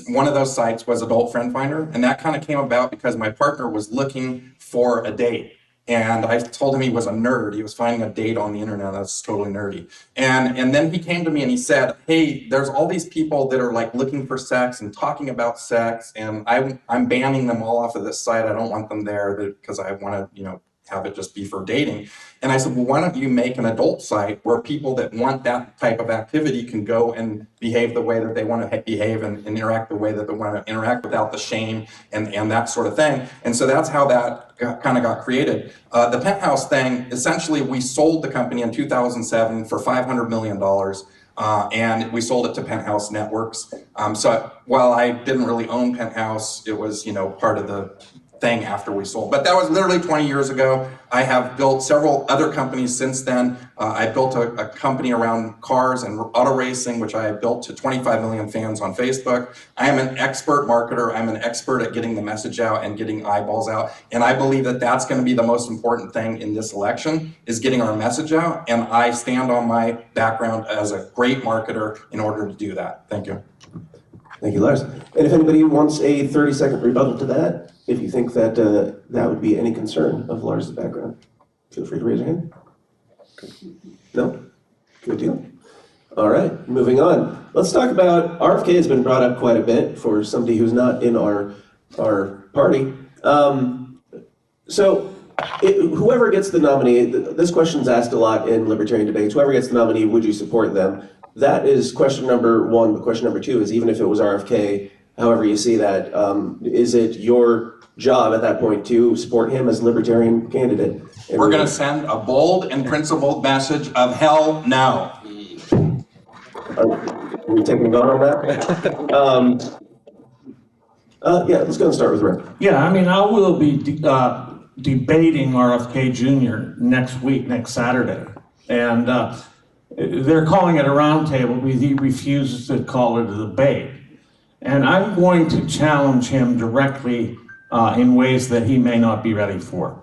[SPEAKER 2] one of those sites was Adult Friend Finder. And that kind of came about because my partner was looking for a date. And I told him he was a nerd. He was finding a date on the internet. That's totally nerdy. And then he came to me and he said, hey, there's all these people that are like looking for sex and talking about sex. And I'm banning them all off of this site. I don't want them there because I want to, have it just be for dating. And I said, well, why don't you make an adult site where people that want that type of activity can go and behave the way that they want to behave and interact the way that they want to interact without the shame and that sort of thing. And so that's how that kind of got created. The Penthouse thing, essentially we sold the company in 2007 for $500 million. And we sold it to Penthouse Networks. So while I didn't really own Penthouse, it was, part of the thing after we sold. But that was literally 20 years ago. I have built several other companies since then. I built a company around cars and auto racing, which I built to 25 million fans on Facebook. I am an expert marketer. I'm an expert at getting the message out and getting eyeballs out. And I believe that that's going to be the most important thing in this election is getting our message out. And I stand on my background as a great marketer in order to do that. Thank you.
[SPEAKER 1] Thank you, Lars. And if anybody wants a 30-second rebuttal to that, if you think that that would be any concern of Lars' background, feel free to raise your hand. No? Good deal. All right, moving on. Let's talk about, RFK has been brought up quite a bit for somebody who's not in our party. Whoever gets the nominee, this question's asked a lot in libertarian debates, whoever gets the nominee, would you support them? That is question number one, but question number two is even if it was RFK, however you see that, is it your job at that point to support him as libertarian candidate? And
[SPEAKER 2] we're going to send a bold and principled message of hell no.
[SPEAKER 1] Are we taking a vote on that? Yeah, let's go and start with Rick.
[SPEAKER 8] Yeah, I will be debating RFK Jr. next Saturday. And they're calling it a roundtable because he refuses to call it a debate. And I'm going to challenge him directly in ways that he may not be ready for.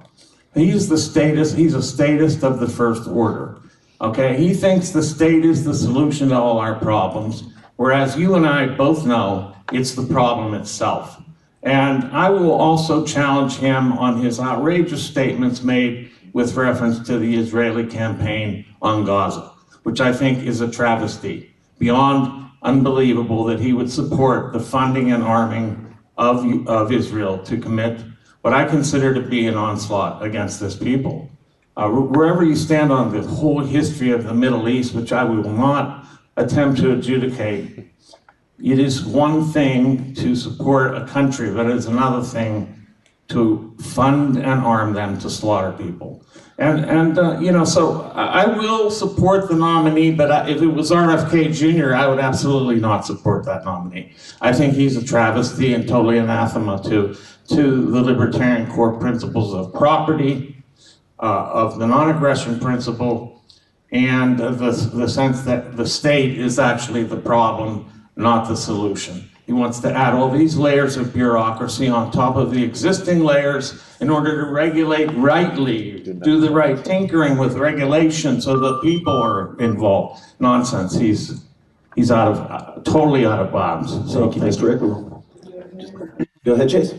[SPEAKER 8] He's a statist of the first order. Okay, he thinks the state is the solution to all our problems, whereas you and I both know it's the problem itself. And I will also challenge him on his outrageous statements made with reference to the Israeli campaign on Gaza, which I think is a travesty, beyond unbelievable that he would support the funding and arming of Israel to commit what I consider to be an onslaught against this people. Wherever you stand on the whole history of the Middle East, which I will not attempt to adjudicate, it is one thing to support a country, but it's another thing to fund and arm them to slaughter people. So I will support the nominee, but if it was RFK Jr., I would absolutely not support that nominee. I think he's a travesty and totally anathema to the libertarian core principles of property, of the non-aggression principle, and the sense that the state is actually the problem, not the solution. He wants to add all these layers of bureaucracy on top of the existing layers in order to regulate rightly, do the right tinkering with regulation so that people are involved. Nonsense. He's totally out of bounds.
[SPEAKER 1] Thank you, Mr. Rick. Go ahead, Chase.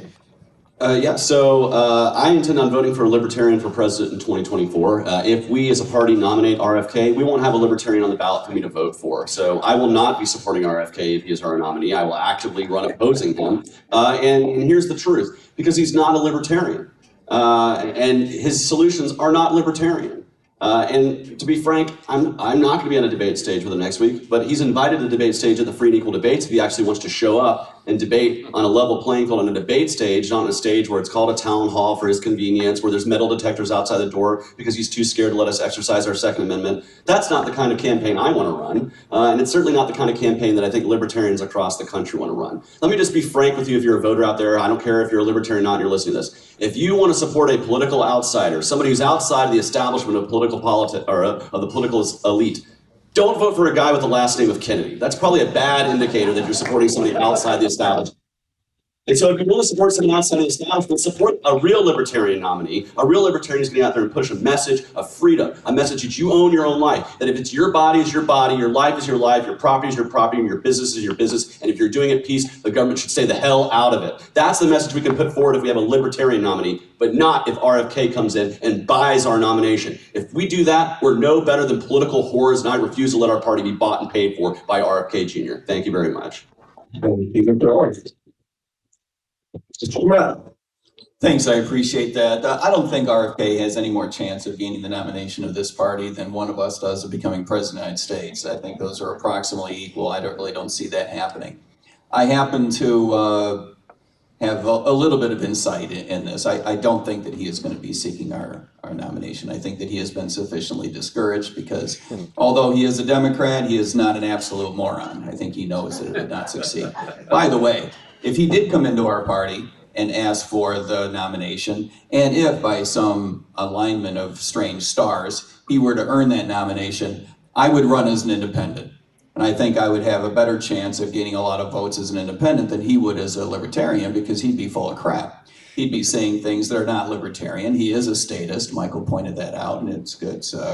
[SPEAKER 5] I intend on voting for a Libertarian for president in 2024. If we as a party nominate RFK, we won't have a Libertarian on the ballot for me to vote for. So I will not be supporting RFK if he is our nominee. I will actively run opposing him. And here's the truth, because he's not a Libertarian. And his solutions are not Libertarian. And to be frank, I'm not going to be on a debate stage with him next week, but he's invited to the debate stage at the Free and Equal Debates if he actually wants to show up and debate on a level playing field on a debate stage, not on a stage where it's called a town hall for his convenience, where there's metal detectors outside the door because he's too scared to let us exercise our Second Amendment. That's not the kind of campaign I want to run, and it's certainly not the kind of campaign that I think libertarians across the country want to run. Let me just be frank with you if you're a voter out there. I don't care if you're a libertarian or not, and you're listening to this. If you want to support a political outsider, somebody who's outside of the establishment of political politics or of the political elite, don't vote for a guy with the last name of Kennedy. That's probably a bad indicator that you're supporting somebody outside the establishment. And so if you want to support someone outside of the establishment, support a real libertarian nominee. A real libertarian who's going to get out there and push a message of freedom, a message that you own your own life, that if it's your body is your body, your life is your life, your property is your property, and your business is your business, and if you're doing it peace, the government should stay the hell out of it. That's the message we can put forward if we have a libertarian nominee, but not if RFK comes in and buys our nomination. If we do that, we're no better than political whores, and I refuse to let our party be bought and paid for by RFK Jr. Thank you very much.
[SPEAKER 6] Thanks, I appreciate that. I don't think RFK has any more chance of gaining the nomination of this party than one of us does of becoming president of the United States. I think those are approximately equal. I really don't see that happening. I happen to have a little bit of insight in this. I don't think that he is going to be seeking our nomination. I think that he has been sufficiently discouraged because although he is a Democrat, he is not an absolute moron. I think he knows that it would not succeed. By the way, if he did come into our party and ask for the nomination, and if by some alignment of strange stars, he were to earn that nomination, I would run as an independent. And I think I would have a better chance of gaining a lot of votes as an independent than he would as a libertarian, because he'd be full of crap. He'd be saying things that are not libertarian. He is a statist. Michael pointed that out, and it's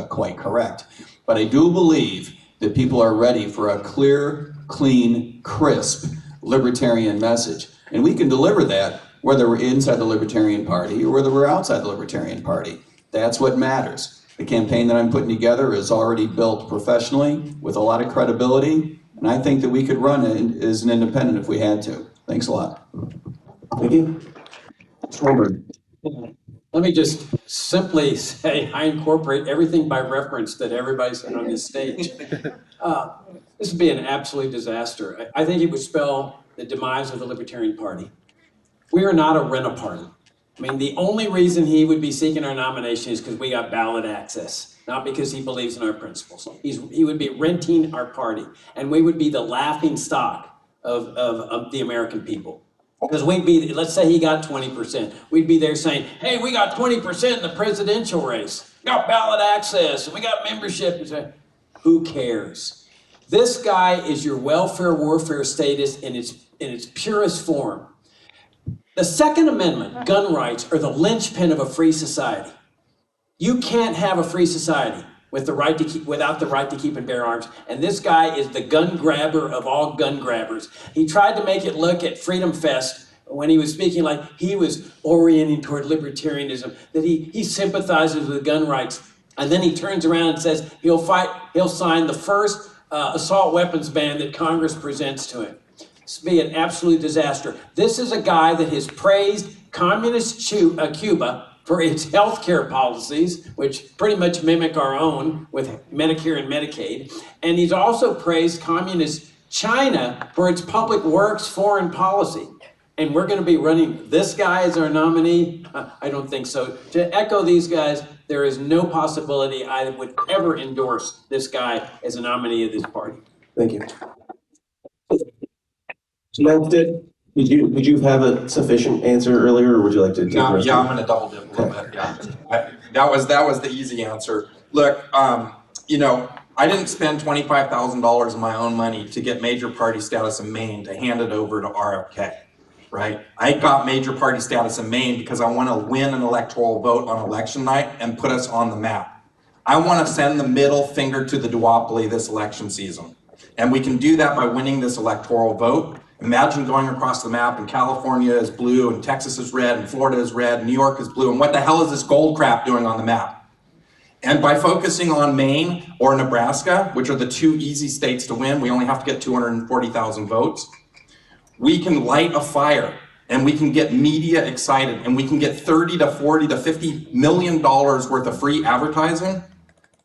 [SPEAKER 6] quite correct. But I do believe that people are ready for a clear, clean, crisp libertarian message. And we can deliver that whether we're inside the Libertarian Party or whether we're outside the Libertarian Party. That's what matters. The campaign that I'm putting together is already built professionally with a lot of credibility, and I think that we could run it as an independent if we had to. Thanks a lot.
[SPEAKER 1] Thank you. Hornberger.
[SPEAKER 7] Let me just simply say I incorporate everything by reference that everybody said on this stage. This would be an absolute disaster. I think it would spell the demise of the Libertarian Party. We are not a rent-a-party. I mean, the only reason he would be seeking our nomination is because we got ballot access, not because he believes in our principles. He would be renting our party, and we would be the laughing stock of the American people. Because we'd be, let's say he got 20%, we'd be there saying, hey, we got 20% in the presidential race. We got ballot access, and we got membership. Who cares? This guy is your welfare warfare status in its purest form. The Second Amendment, gun rights, are the linchpin of a free society. You can't have a free society with the right to without the right to keep and bear arms. And this guy is the gun grabber of all gun grabbers. He tried to make it look at Freedom Fest when he was speaking like he was orienting toward libertarianism, that he sympathizes with gun rights. And then he turns around and says he'll sign the first assault weapons ban that Congress presents to him. This would be an absolute disaster. This is a guy that has praised communist Cuba for its healthcare policies, which pretty much mimic our own with Medicare and Medicaid. And he's also praised communist China for its public works foreign policy. And we're going to be running this guy as our nominee? I don't think so. To echo these guys, there is no possibility I would ever endorse this guy as a nominee of this party.
[SPEAKER 1] Thank you. Mapstead, did you have a sufficient answer earlier, or would you like to?
[SPEAKER 2] No, yeah, I'm going to double dip a little bit. Yeah, that was the easy answer. Look, you know, I didn't spend $25,000 of my own money to get major party status in Maine to hand it over to RFK, right? I got major party status in Maine because I want to win an electoral vote on election night and put us on the map. I want to send the middle finger to the duopoly this election season, and we can do that by winning this electoral vote. Imagine going across the map and California is blue and Texas is red and Florida is red and New York is blue. And what the hell is this gold crap doing on the map? And by focusing on Maine or Nebraska, which are the two easy states to win, we only have to get 240,000 votes. We can light a fire and we can get media excited and we can get 30 to 40 to $50 million worth of free advertising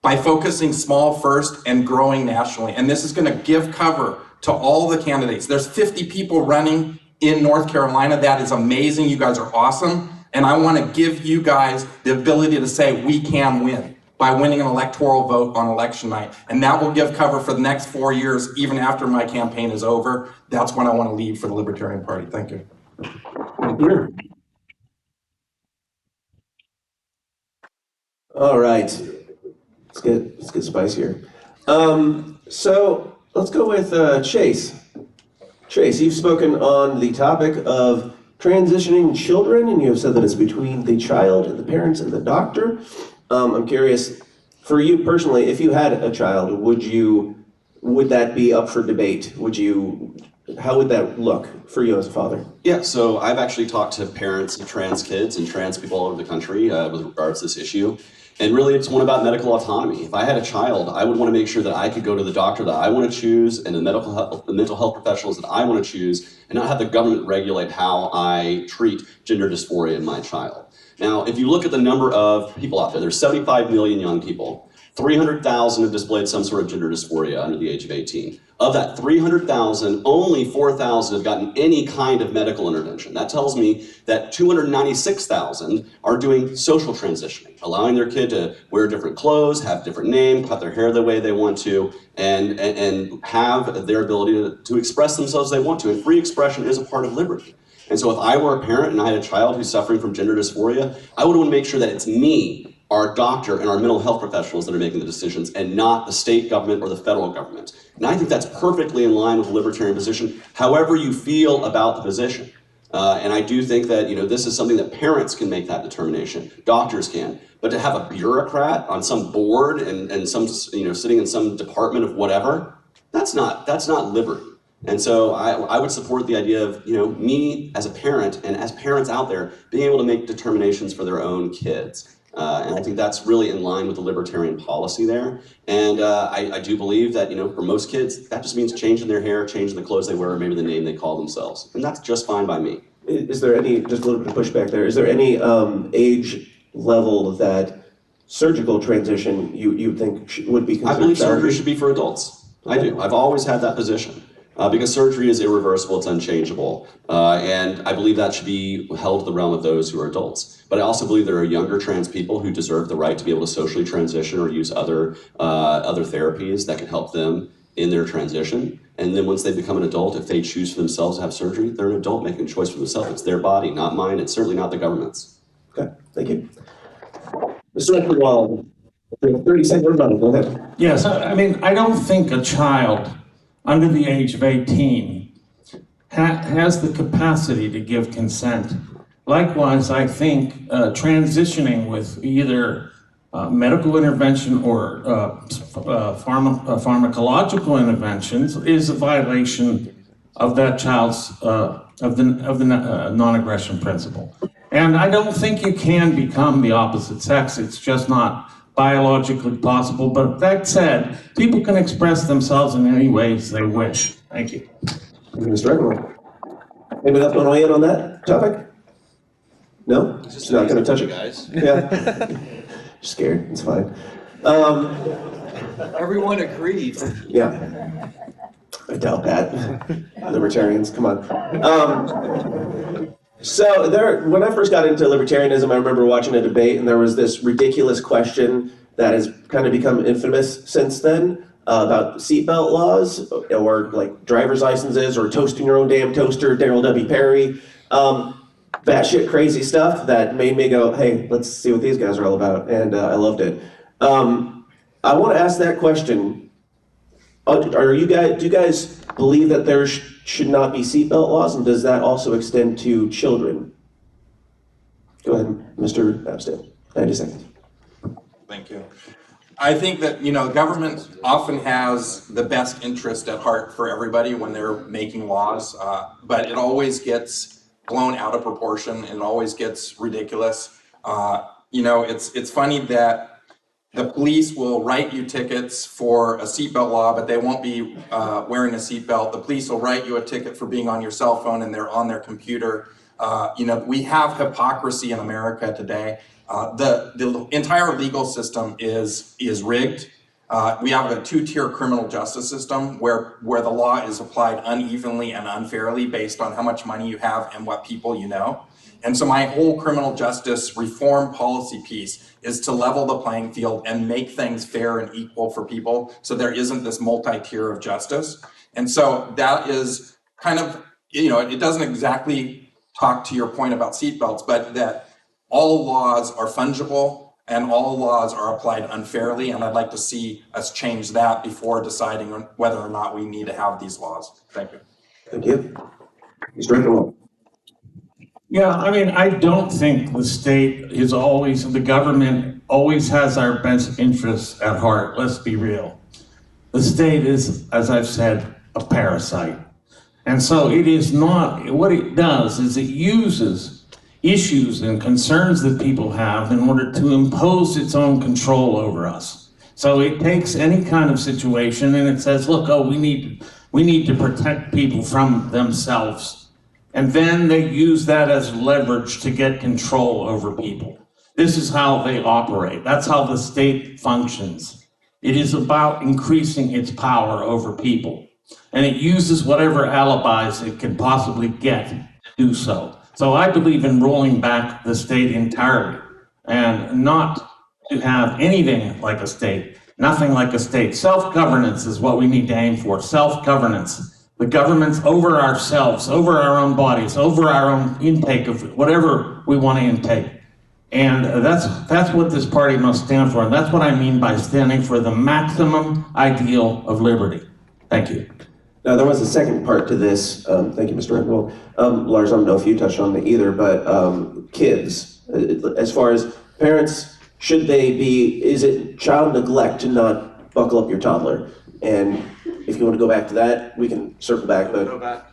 [SPEAKER 2] by focusing small first and growing nationally. And this is going to give cover
[SPEAKER 9] to all the candidates. There's 50 people running in North Carolina. That is amazing. You guys are awesome. And I want to give you guys the ability to say we can win by winning an electoral vote on election night. And that will give cover for the next 4 years, even after my campaign is over. That's when I want to leave for the Libertarian Party. Thank you.
[SPEAKER 1] Thank you. All right, let's get spicier. So let's go with Chase. Chase, you've spoken on the topic of transitioning children, and you have said that it's between the child and the parents and the doctor. I'm curious, for you personally, if you had a child, would that be up for debate? How would that look for you as a father?
[SPEAKER 5] Yeah, so I've actually talked to parents of trans kids and trans people all over the country with regards to this issue. And really, it's one about medical autonomy. If I had a child, I would want to make sure that I could go to the doctor that I want to choose and the mental health professionals that I want to choose, and not have the government regulate how I treat gender dysphoria in my child. Now, if you look at the number of people out there, there's 75 million young people. 300,000 have displayed some sort of gender dysphoria under the age of 18. Of that 300,000, only 4,000 have gotten any kind of medical intervention. That tells me that 296,000 are doing social transitioning, allowing their kid to wear different clothes, have different name, cut their hair the way they want to, and have their ability to express themselves as they want to. And free expression is a part of liberty. And so if I were a parent and I had a child who's suffering from gender dysphoria, I would want to make sure that it's me, our doctor, and our mental health professionals that are making the decisions, and not the state government or the federal government. And I think that's perfectly in line with the libertarian position, however you feel about the position. And I do think that, this is something that parents can make that determination, doctors can. But to have a bureaucrat on some board and some, sitting in some department of whatever, that's not liberty. And so I would support the idea of, me as a parent and as parents out there being able to make determinations for their own kids. And I think that's really in line with the libertarian policy there. And I do believe that, for most kids, that just means changing their hair, changing the clothes they wear, or maybe the name they call themselves. And that's just fine by me.
[SPEAKER 1] Is there any, just a little bit of pushback there, is there any age level that surgical transition you think would be considered?
[SPEAKER 5] I believe surgery should be for adults. I do. I've always had that position. Because surgery is irreversible, it's unchangeable. And I believe that should be held to the realm of those who are adults. But I also believe there are younger trans people who deserve the right to be able to socially transition or use other therapies that can help them in their transition. And then once they become an adult, if they choose for themselves to have surgery, they're an adult making a choice for themselves. It's their body, not mine. It's certainly not the government's.
[SPEAKER 1] Okay, thank you. Mr. Rectenwald, 30-second rebuttal, go ahead.
[SPEAKER 8] Yes, I mean, I don't think a child under the age of 18 has the capacity to give consent. Likewise, I think transitioning with either medical intervention or pharmacological interventions is a violation of that child's of the non-aggression principle. And I don't think you can become the opposite sex. It's just not biologically possible. But that said, people can express themselves in any ways they wish. Thank you.
[SPEAKER 1] Thank you, Mr. Rectenwald. Anybody else want to weigh in on that topic? No? Just not going to touch it, guys. Yeah. Scared. It's fine.
[SPEAKER 10] Everyone agrees.
[SPEAKER 1] Yeah. I doubt that. Libertarians, come on. So when I first got into libertarianism, I remember watching a debate, and there was this ridiculous question that has kind of become infamous since then about seatbelt laws, or like driver's licenses, or toasting your own damn toaster, Daryl W. Perry. Batshit crazy stuff that made me go, hey, let's see what these guys are all about, and I loved it. I want to ask that question. Do you guys believe that there should not be seatbelt laws, and does that also extend to children? Go ahead, Mr. Mapstead. 90 seconds.
[SPEAKER 9] Thank you. I think that, government often has the best interest at heart for everybody when they're making laws, but it always gets blown out of proportion, and it always gets ridiculous. It's funny that the police will write you tickets for a seatbelt law, but they won't be wearing a seatbelt. The police will write you a ticket for being on your cell phone, and they're on their computer. We have hypocrisy in America today. The entire legal system is rigged. We have a two-tier criminal justice system where the law is applied unevenly and unfairly based on how much money you have and what people you know. And so my whole criminal justice reform policy piece is to level the playing field and make things fair and equal for people so there isn't this multi-tier of justice. And so that is kind of, it doesn't exactly talk to your point about seatbelts, but that all laws are fungible and all laws are applied unfairly. And I'd like to see us change that before deciding whether or not we need to have these laws. Thank you.
[SPEAKER 1] Thank you. Mr. Rectenwald.
[SPEAKER 8] Yeah, I mean, I don't think the government always has our best interests at heart. Let's be real. The state is, as I've said, a parasite. And so it is not, what it does is it uses issues and concerns that people have in order to impose its own control over us. So it takes any kind of situation and it says, look, we need to protect people from themselves. And then they use that as leverage to get control over people. This is how they operate. That's how the state functions. It is about increasing its power over people. And it uses whatever alibis it can possibly get to do so. So I believe in rolling back the state entirely and not to have anything like a state, nothing like a state. Self-governance is what we need to aim for, self-governance. The government's over ourselves, over our own bodies, over our own intake of whatever we want to intake. And that's what this party must stand for. And that's what I mean by standing for the maximum ideal of liberty. Thank you.
[SPEAKER 1] Now, there was a second part to this. Thank you, Mr. Rectenwald. Lars, I don't know if you touched on it either, but kids, as far as parents, is it child neglect to not buckle up your toddler? And if you want to go back to that, we can circle back. But
[SPEAKER 9] Go back.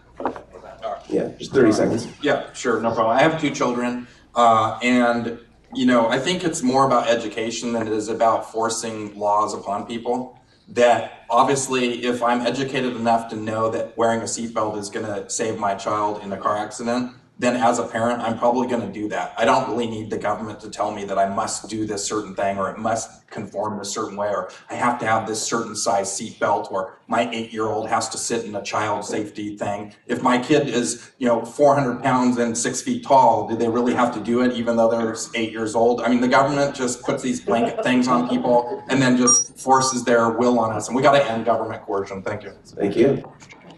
[SPEAKER 1] yeah, just 30 seconds.
[SPEAKER 9] Yeah, sure, no problem. I have 2 children, and I think it's more about education than it is about forcing laws upon people. That obviously, if I'm educated enough to know that wearing a seatbelt is going to save my child in a car accident, then as a parent, I'm probably going to do that. I don't really need the government to tell me that I must do this certain thing or it must conform a certain way or I have to have this certain size seat belt or my 8-year-old has to sit in a child safety thing. If my kid is, 400 pounds and 6 feet tall, do they really have to do it even though they're 8 years old? I mean, the government just puts these blanket things on people and then just forces their will on us. And we got to end government coercion. Thank you.
[SPEAKER 1] Thank you.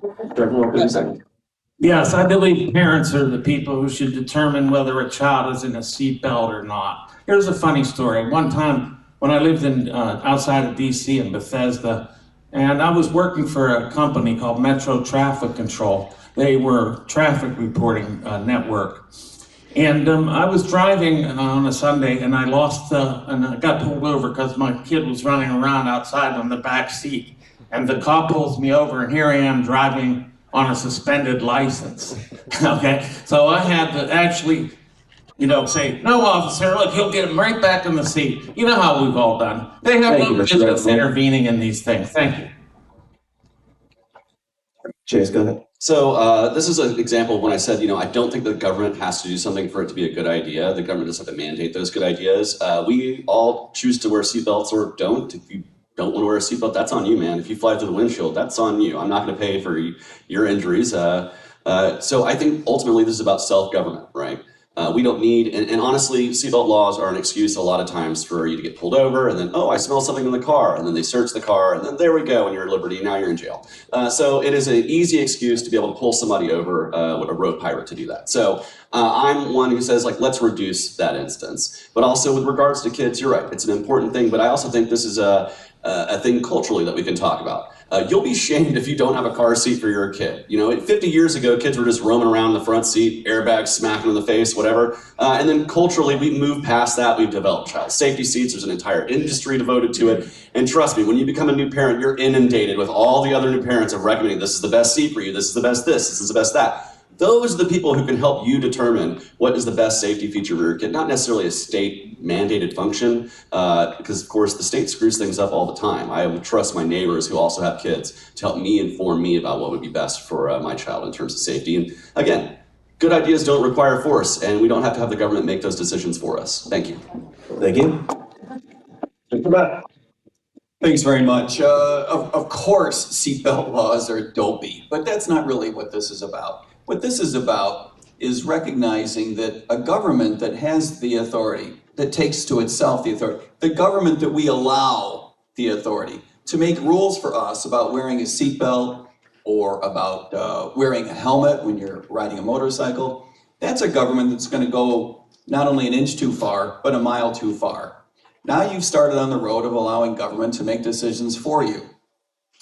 [SPEAKER 1] Rectenwald, 30 seconds.
[SPEAKER 8] Yes, I believe parents are the people who should determine whether a child is in a seatbelt or not. Here's a funny story. One time when I lived in outside of DC in Bethesda, and I was working for a company called Metro Traffic Control. They were a traffic reporting network. And I was driving on a Sunday and I and I got pulled over because my kid was running around outside on the back seat. And the cop pulls me over and here I am driving on a suspended license, okay? So I had to actually, say, no, officer, look, he'll get him right back in the seat. You know how we've all done. They have no business intervening in these things. Thank you.
[SPEAKER 1] Chase, go ahead.
[SPEAKER 5] So this is an example of when I said, I don't think the government has to do something for it to be a good idea. The government doesn't have to mandate those good ideas. We all choose to wear seatbelts or don't. If you don't want to wear a seatbelt, that's on you, man. If you fly through the windshield, that's on you. I'm not going to pay for your injuries. So I think ultimately this is about self-government, right? We don't need, and honestly, seatbelt laws are an excuse a lot of times for you to get pulled over and then, I smell something in the car. And then they search the car and then there we go and you're at liberty. Now you're in jail. So it is an easy excuse to be able to pull somebody over with a road pirate to do that. So I'm one who says, let's reduce that instance. But also with regards to kids, you're right. It's an important thing. But I also think this is a thing culturally that we can talk about. You'll be shamed if you don't have a car seat for your kid. 50 years ago, kids were just roaming around the front seat, airbags smacking in the face, whatever. And then culturally, we moved past that. We've developed child safety seats. There's an entire industry devoted to it. And trust me, when you become a new parent, you're inundated with all the other new parents of recommending this is the best seat for you, this is the best this is the best that. Those are the people who can help you determine what is the best safety feature for your kid, not necessarily a state mandated function, because of course the state screws things up all the time. I would trust my neighbors who also have kids to help me inform me about what would be best for my child in terms of safety. And again, good ideas don't require force, and we don't have to have the government make those decisions for us. Thank you.
[SPEAKER 1] Thank you. Come back.
[SPEAKER 6] Thanks very much. Of course, seatbelt laws are dopey, but that's not really what this is about. What this is about is recognizing that a government that has the authority, that takes to itself the authority, the government that we allow the authority to make rules for us about wearing a seatbelt or about wearing a helmet when you're riding a motorcycle, that's a government that's going to go not only an inch too far, but a mile too far. Now you've started on the road of allowing government to make decisions for you.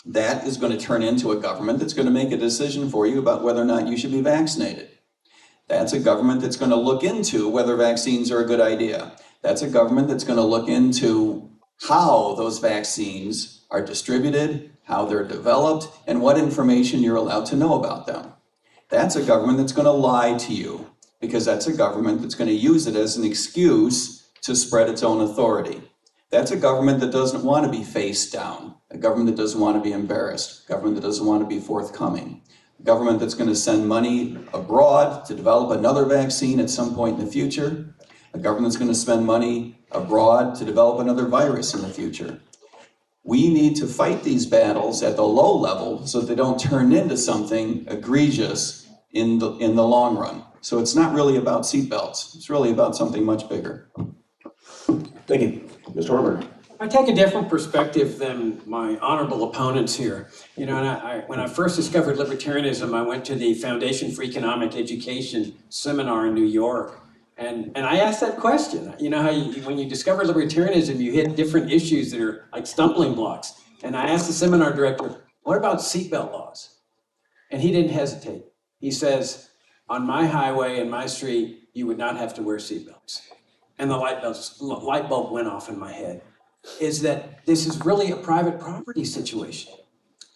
[SPEAKER 6] That is going to turn into a government that's going to make a decision for you about whether or not you should be vaccinated. That's a government that's going to look into whether vaccines are a good idea. That's a government that's going to look into how those vaccines are distributed, how they're developed, and what information you're allowed to know about them. That's a government that's going to lie to you, because that's a government that's going to use it as an excuse to spread its own authority. That's a government that doesn't want to be face down, a government that doesn't want to be embarrassed, a government that doesn't want to be forthcoming, a government that's going to send money abroad to develop another vaccine at some point in the future, a government that's going to spend money abroad to develop another virus in the future. We need to fight these battles at the low level so that they don't turn into something egregious in the long run. So it's not really about seatbelts. It's really about something much bigger.
[SPEAKER 1] Thank you. Mr. Hornberger.
[SPEAKER 7] I take a different perspective than my honorable opponents here. You know, and when I first discovered libertarianism, I went to the Foundation for Economic Education seminar in New York. And I asked that question. You know how when you discover libertarianism, you hit different issues that are like stumbling blocks. And I asked the seminar director, what about seatbelt laws? And he didn't hesitate. He says, on my highway and my street, you would not have to wear seatbelts. And the light bulb went off in my head, is that this is really a private property situation.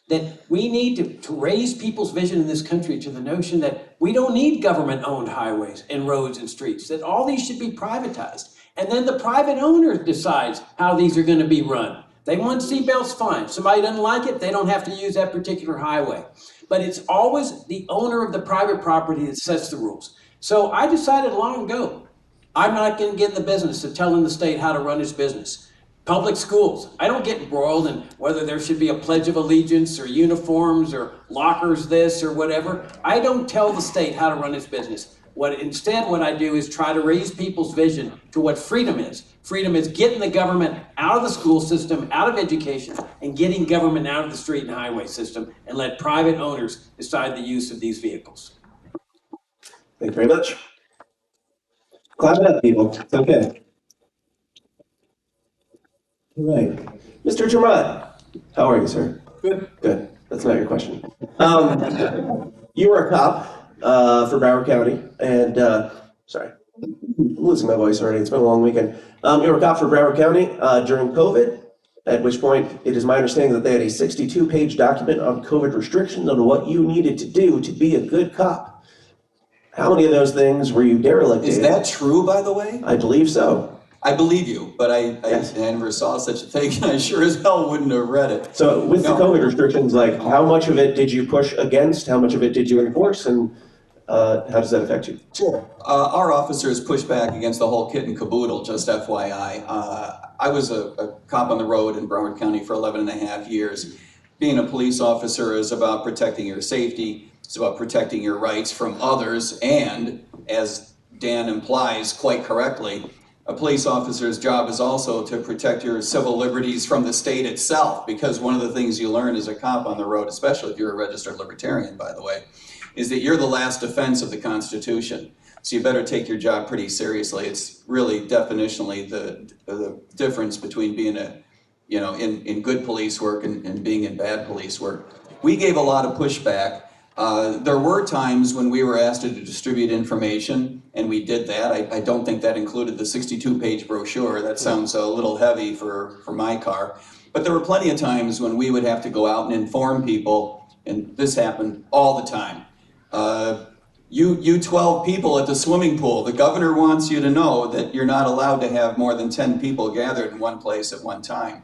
[SPEAKER 7] That we need to raise people's vision in this country to the notion that we don't need government-owned highways and roads and streets, that all these should be privatized. And then the private owner decides how these are going to be run. They want seatbelts, fine. Somebody doesn't like it, they don't have to use that particular highway. But it's always the owner of the private property that sets the rules. So I decided long ago, I'm not going to get in the business of telling the state how to run its business. Public schools, I don't get embroiled in whether there should be a Pledge of Allegiance or uniforms or lockers this or whatever. I don't tell the state how to run its business. Instead, what I do is try to raise people's vision to what freedom is. Freedom is getting the government out of the school system, out of education, and getting government out of the street and highway system, and let private owners decide the use of these vehicles.
[SPEAKER 1] Thank you very much. Clap it up, people. It's okay. All right. Mr. Jermott, how are you, sir? Good. Good. That's not your question. You were a cop for Broward County, and sorry, I'm losing my voice already. It's been a long weekend. You were a cop for Broward County during COVID, at which point it is my understanding that they had a 62-page document on COVID restrictions on what you needed to do to be a good cop. How many of those things were you derelict in?
[SPEAKER 6] Is that true, by the way?
[SPEAKER 1] I believe so.
[SPEAKER 6] I believe you, but I never saw such a thing, and I sure as hell wouldn't have read it.
[SPEAKER 1] So with the COVID restrictions, like how much of it did you push against? How much of it did you enforce? And how does that affect you?
[SPEAKER 6] Sure. Our officers pushed back against the whole kit and caboodle, just FYI. I was a cop on the road in Broward County for 11 and a half years. Being a police officer is about protecting your safety. It's about protecting your rights from others. And as Dan implies quite correctly, a police officer's job is also to protect your civil liberties from the state itself, because one of the things you learn as a cop on the road, especially if you're a registered libertarian, by the way, is that you're the last defense of the Constitution. So you better take your job pretty seriously. It's really definitionally the difference between being in good police work and being in bad police work. We gave a lot of pushback. There were times when we were asked to distribute information, and we did that. I don't think that included the 62-page brochure. That sounds a little heavy for my car. But there were plenty of times when we would have to go out and inform people, and this happened all the time. You 12 people at the swimming pool, the governor wants you to know that you're not allowed to have more than 10 people gathered in one place at one time.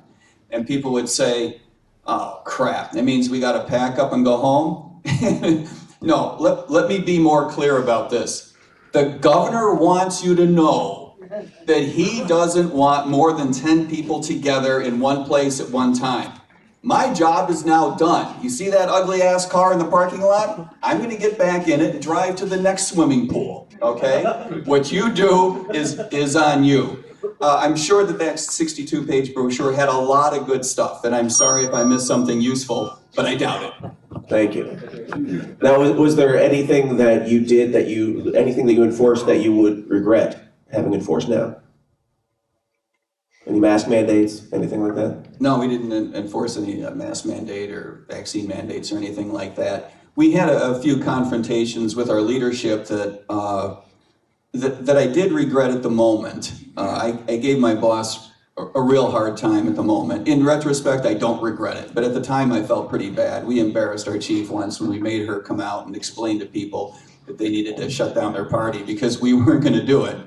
[SPEAKER 6] And people would say, oh, crap, that means we got to pack up and go home? No, let me be more clear about this. The governor wants you to know that he doesn't want more than 10 people together in one place at one time. My job is now done. You see that ugly ass car in the parking lot? I'm gonna get back in it and drive to the next swimming pool, okay? What you do is on you. I'm sure that 62-page brochure had a lot of good stuff, and I'm sorry if I missed something useful, but I doubt it.
[SPEAKER 1] Thank you. Now, was there anything that you did anything that you enforced that you would regret having enforced now? Any mask mandates, anything like that?
[SPEAKER 6] No, we didn't enforce any mask mandate or vaccine mandates or anything like that. We had a few confrontations with our leadership that I did regret at the moment. I gave my boss a real hard time at the moment. In retrospect, I don't regret it, but at the time I felt pretty bad. We embarrassed our chief once when we made her come out and explain to people that they needed to shut down their party because we weren't going to do it.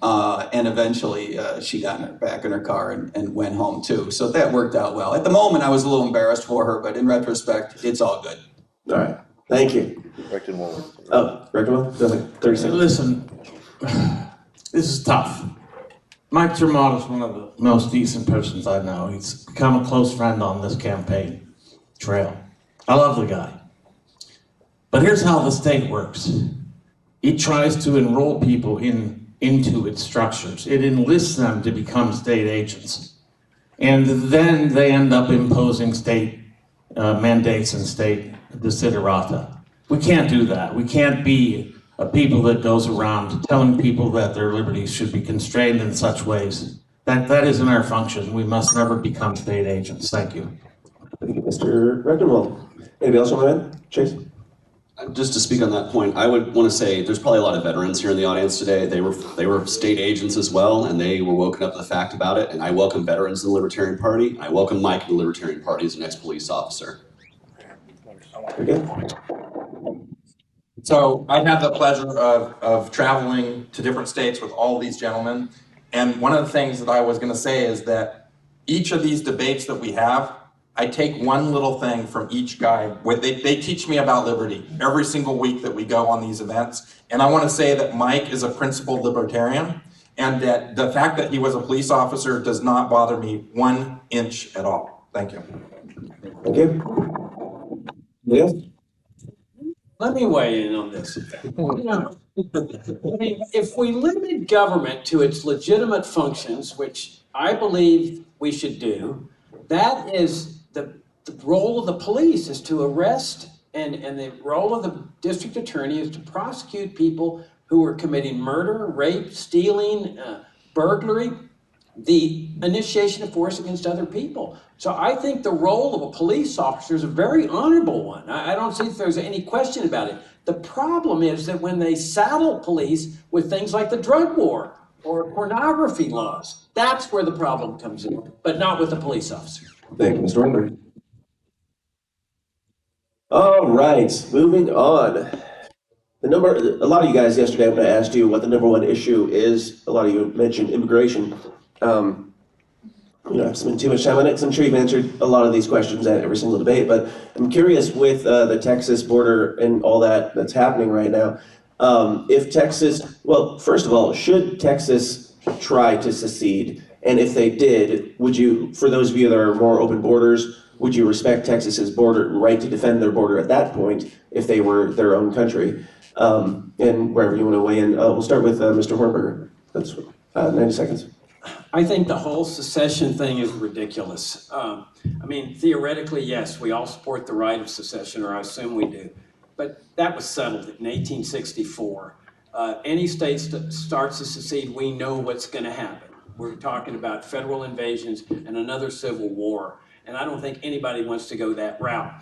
[SPEAKER 6] And eventually she got back in her car and went home too. So that worked out well. At the moment, I was a little embarrassed for her, but in retrospect, it's all good.
[SPEAKER 1] All right, thank you.
[SPEAKER 3] Rectenwald.
[SPEAKER 1] Oh, Rectenwald, go ahead, 30 seconds.
[SPEAKER 8] Listen, this is tough. Mike Tremont is one of the most decent persons I know. He's become a close friend on this campaign trail. I love the guy. But here's how the state works. It tries to enroll people into its structures. It enlists them to become state agents. And then they end up imposing state mandates and state desiderata. We can't do that. We can't be a people that goes around telling people that their liberties should be constrained in such ways. That isn't our function. We must never become state agents. Thank you.
[SPEAKER 1] Thank you, Mr. Rectenwald. Anybody else want to add? Chase?
[SPEAKER 5] Just to speak on that point, I would want to say there's probably a lot of veterans here in the audience today. They were state agents as well, and they were woken up to the fact about it. And I welcome veterans in the Libertarian Party. I welcome Mike in the Libertarian Party as an ex-police officer.
[SPEAKER 1] Okay.
[SPEAKER 9] So I've had the pleasure of traveling to different states with all these gentlemen. And one of the things that I was going to say is that each of these debates that we have, I take one little thing from each guy. They teach me about liberty every single week that we go on these events. And I want to say that Mike is a principled libertarian, and that the fact that he was a police officer does not bother me 1 inch at all. Thank you.
[SPEAKER 1] Thank you. Yes?
[SPEAKER 7] Let me weigh in on this. You know, I mean, if we limit government to its legitimate functions, which I believe we should do, that is the role of the police is to arrest, and the role of the district attorney is to prosecute people who are committing murder, rape, stealing, burglary, the initiation of force against other people. So I think the role of a police officer is a very honorable one. I don't see if there's any question about it. The problem is that when they saddle police with things like the drug war or pornography laws, that's where the problem comes in, but not with the police officer.
[SPEAKER 1] Thank you, Mr. Hornberger. All right, moving on. A lot of you guys yesterday, when I asked you what the #1 issue is, a lot of you mentioned immigration. I've spent too much time on it, because I'm sure you've answered a lot of these questions at every single debate, but I'm curious with the Texas border and all that's happening right now, if Texas, well, first of all, should Texas try to secede? And if they did, would you, for those of you that are more open borders, would you respect Texas's border right to defend their border at that point if they were their own country? And wherever you want to weigh in, we'll start with Mr. Hornberger. That's 90 seconds.
[SPEAKER 7] I think the whole secession thing is ridiculous. I mean, theoretically, yes, we all support the right of secession, or I assume we do. But that was settled in 1864. Any state that starts to secede, we know what's going to happen. We're talking about federal invasions and another civil war. And I don't think anybody wants to go that route.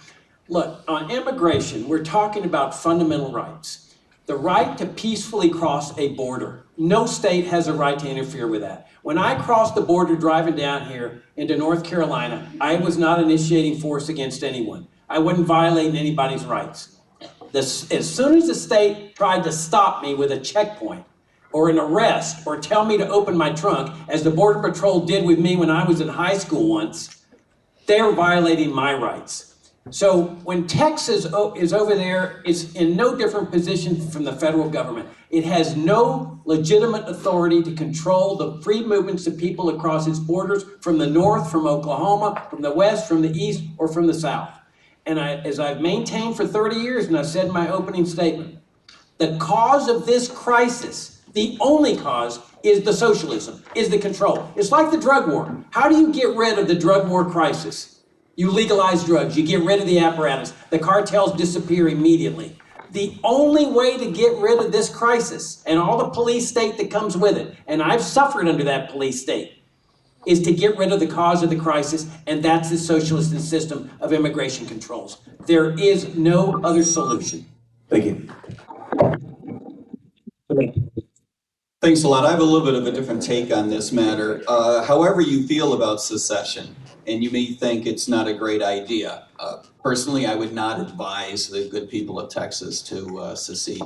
[SPEAKER 7] Look, on immigration, we're talking about fundamental rights. The right to peacefully cross a border. No state has a right to interfere with that. When I crossed the border driving down here into North Carolina, I was not initiating force against anyone. I wasn't violating anybody's rights. As soon as the state tried to stop me with a checkpoint or an arrest or tell me to open my trunk, as the Border Patrol did with me when I was in high school once, they're violating my rights. So when Texas is over there, it's in no different position from the federal government. It has no legitimate authority to control the free movements of people across its borders from the north, from Oklahoma, from the west, from the east, or from the south. And as I've maintained for 30 years, and I said in my opening statement, the cause of this crisis, the only cause, is the socialism, is the control. It's like the drug war. How do you get rid of the drug war crisis? You legalize drugs, you get rid of the apparatus, the cartels disappear immediately. The only way to get rid of this crisis and all the police state that comes with it, and I've suffered under that police state, is to get rid of the cause of the crisis, and that's the socialist system of immigration controls. There is no other solution.
[SPEAKER 1] Thank you.
[SPEAKER 6] Thanks a lot. I have a little bit of a different take on this matter. However you feel about secession, and you may think it's not a great idea. Personally, I would not advise the good people of Texas to secede.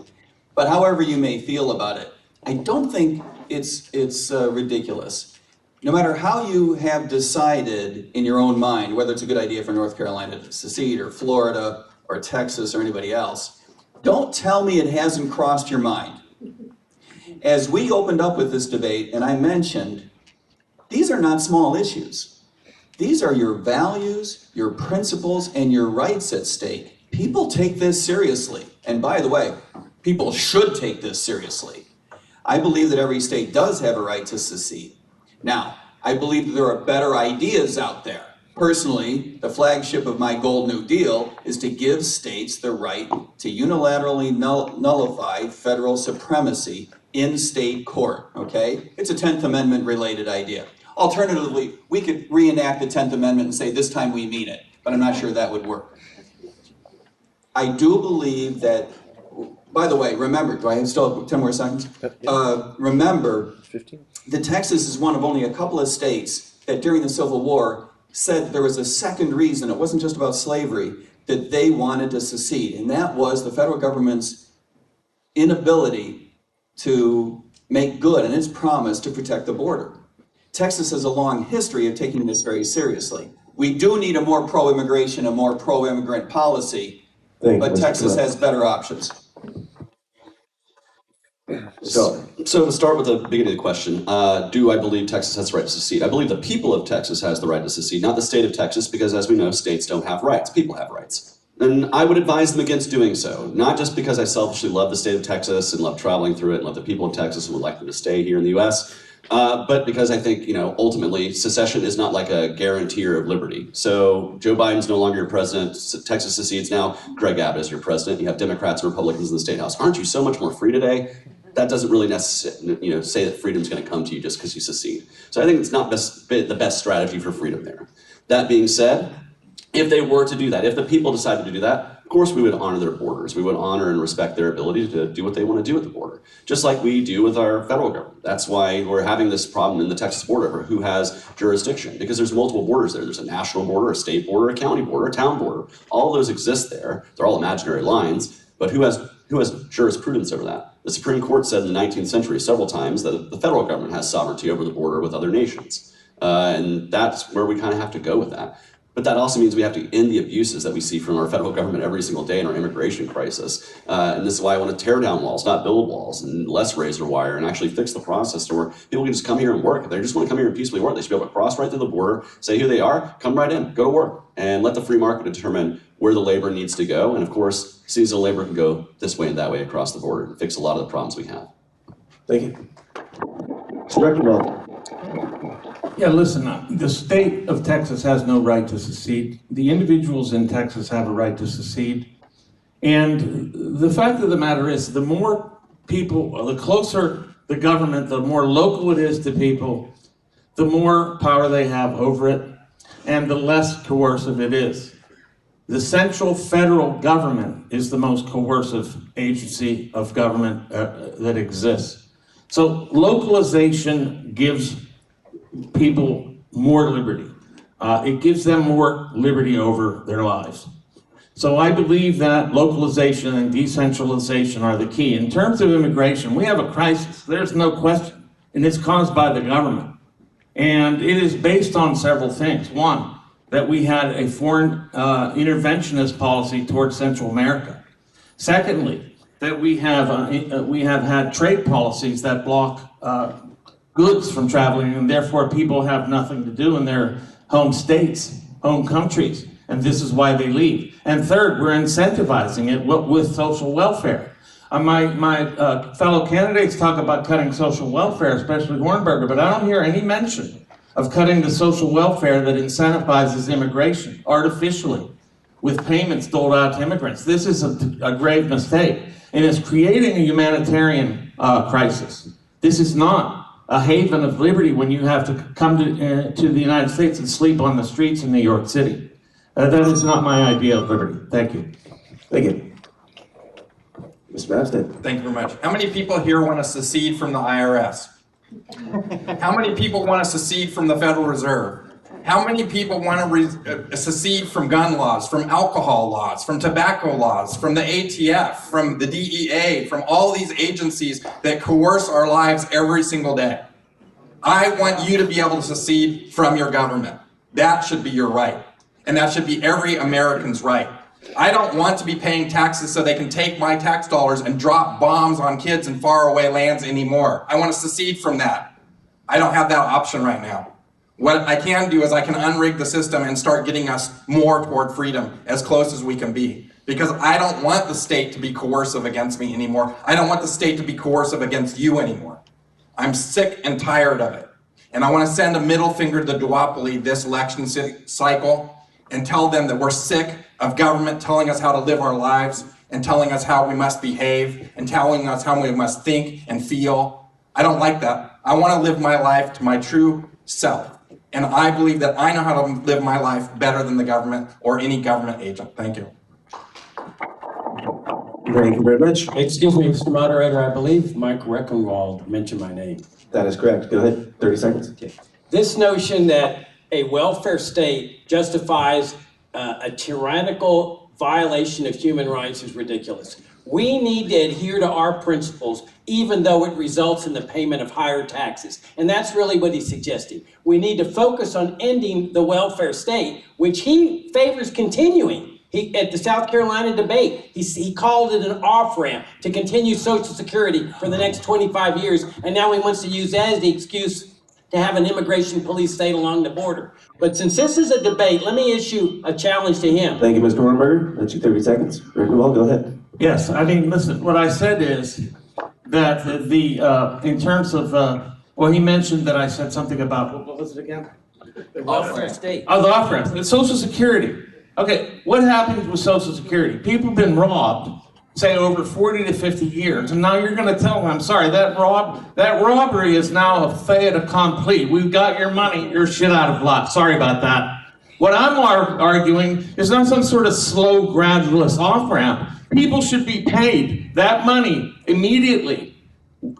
[SPEAKER 6] But however you may feel about it, I don't think it's ridiculous. No matter how you have decided in your own mind whether it's a good idea for North Carolina to secede, or Florida, or Texas, or anybody else, don't tell me it hasn't crossed your mind. As we opened up with this debate, and I mentioned, these are not small issues. These are your values, your principles, and your rights at stake. People take this seriously. And by the way, people should take this seriously. I believe that every state does have a right to secede. Now, I believe that there are better ideas out there. Personally, the flagship of my Gold New Deal is to give states the right to unilaterally nullify federal supremacy in state court, okay? It's a 10th Amendment related idea. Alternatively, we could reenact the 10th Amendment and say this time we mean it, but I'm not sure that would work. I do believe that, by the way, remember, do I still have 10 more seconds? Remember,
[SPEAKER 3] 15.
[SPEAKER 6] that Texas is one of only a couple of states that during the Civil War said there was a second reason, it wasn't just about slavery, that they wanted to secede, and that was the federal government's inability to make good on its promise to protect the border. Texas has a long history of taking this very seriously. We do need a more pro-immigration, a more pro-immigrant policy, but Texas has better options.
[SPEAKER 5] So to start with the beginning of the question, do I believe Texas has the right to secede? I believe the people of Texas has the right to secede, not the state of Texas, because as we know, states don't have rights, people have rights. And I would advise them against doing so, not just because I selfishly love the state of Texas and love traveling through it and love the people of Texas and would like them to stay here in the US, but because I think, ultimately secession is not like a guarantor of liberty. So Joe Biden's no longer your president, Texas secedes now, Greg Abbott is your president, you have Democrats and Republicans in the state house. Aren't you so much more free today? That doesn't really necessarily, say that freedom's going to come to you just because you secede. So I think it's not the best strategy for freedom there. That being said, if they were to do that, if the people decided to do that, of course we would honor their borders. We would honor and respect their ability to do what they want to do at the border, just like we do with our federal government. That's why we're having this problem in the Texas border for who has jurisdiction, because there's multiple borders there. There's a national border, a state border, a county border, a town border. All of those exist there. They're all imaginary lines, but who has jurisprudence over that? The Supreme Court said in the 19th century several times that the federal government has sovereignty over the border with other nations. And that's where we kind of have to go with that. But that also means we have to end the abuses that we see from our federal government every single day in our immigration crisis. And this is why I want to tear down walls, not build walls, and less razor wire, and actually fix the process to where people can just come here and work. If they just want to come here and peacefully work, they should be able to cross right through the border, say who they are, come right in, go to work, and let the free market determine where the labor needs to go. And of course, seasonal labor can go this way and that way across the border and fix a lot of the problems we have.
[SPEAKER 1] Thank you. Rectenwald.
[SPEAKER 8] Yeah, listen, the state of Texas has no right to secede. The individuals in Texas have a right to secede. And the fact of the matter is, the more people, the closer the government, the more local it is to people, the more power they have over it, and the less coercive it is. The central federal government is the most coercive agency of government that exists. So localization gives people more liberty. It gives them more liberty over their lives. So I believe that localization and decentralization are the key. In terms of immigration, we have a crisis, there's no question, and it's caused by the government. And it is based on several things. One, that we had a foreign interventionist policy towards Central America. Secondly, that we have had trade policies that block goods from traveling, and therefore people have nothing to do in their home states, home countries, and this is why they leave. And third, we're incentivizing it with social welfare. My fellow candidates talk about cutting social welfare, especially Hornberger, but I don't hear any mention of cutting the social welfare that incentivizes immigration artificially with payments doled out to immigrants. This is a grave mistake, and it's creating a humanitarian crisis. This is not a haven of liberty when you have to come to the United States and sleep on the streets in New York City. That is not my idea of liberty. Thank you.
[SPEAKER 1] Thank you. Mr. Mapstead.
[SPEAKER 9] Thank you very much. How many people here want to secede from the IRS? How many people want to secede from the Federal Reserve? How many people want to secede from gun laws, from alcohol laws, from tobacco laws, from the ATF, from the DEA, from all these agencies that coerce our lives every single day? I want you to be able to secede from your government. That should be your right. And that should be every American's right. I don't want to be paying taxes so they can take my tax dollars and drop bombs on kids in faraway lands anymore. I want to secede from that. I don't have that option right now. What I can do is I can unrig the system and start getting us more toward freedom, as close as we can be. Because I don't want the state to be coercive against me anymore. I don't want the state to be coercive against you anymore. I'm sick and tired of it. And I want to send a middle finger to the duopoly this election cycle and tell them that we're sick of government telling us how to live our lives and telling us how we must behave and telling us how we must think and feel. I don't like that. I want to live my life to my true self. And I believe that I know how to live my life better than the government or any government agent. Thank you.
[SPEAKER 1] Thank you very much.
[SPEAKER 10] Excuse me, Mr. Moderator, I believe Mike Rectenwald mentioned my name.
[SPEAKER 1] That is correct. Go ahead. 30 seconds. Okay.
[SPEAKER 10] This notion that a welfare state justifies a tyrannical violation of human rights is ridiculous. We need to adhere to our principles, even though it results in the payment of higher taxes. And that's really what he's suggesting. We need to focus on ending the welfare state, which he favors continuing. At the South Carolina debate, he called it an off-ramp to continue Social Security for the next 25 years. And now he wants to use that as the excuse to have an immigration police state along the border. But since this is a debate, let me issue a challenge to him.
[SPEAKER 1] Thank you, Mr. Hornberger. That's your 30 seconds. Rectenwald, go ahead.
[SPEAKER 8] Yes, I mean, listen, what I said is that in terms of, well, he mentioned that I said something about, what was it again?
[SPEAKER 10] The welfare state.
[SPEAKER 8] Oh, the off-ramp, the Social Security. Okay, what happens with Social Security? People have been robbed, say, over 40 to 50 years, and now you're going to tell them, I'm sorry, that robbery is now a fait accompli. We've got your money, your shit out of luck. Sorry about that. What I'm arguing is not some sort of slow, gradualist off-ramp. People should be paid that money immediately,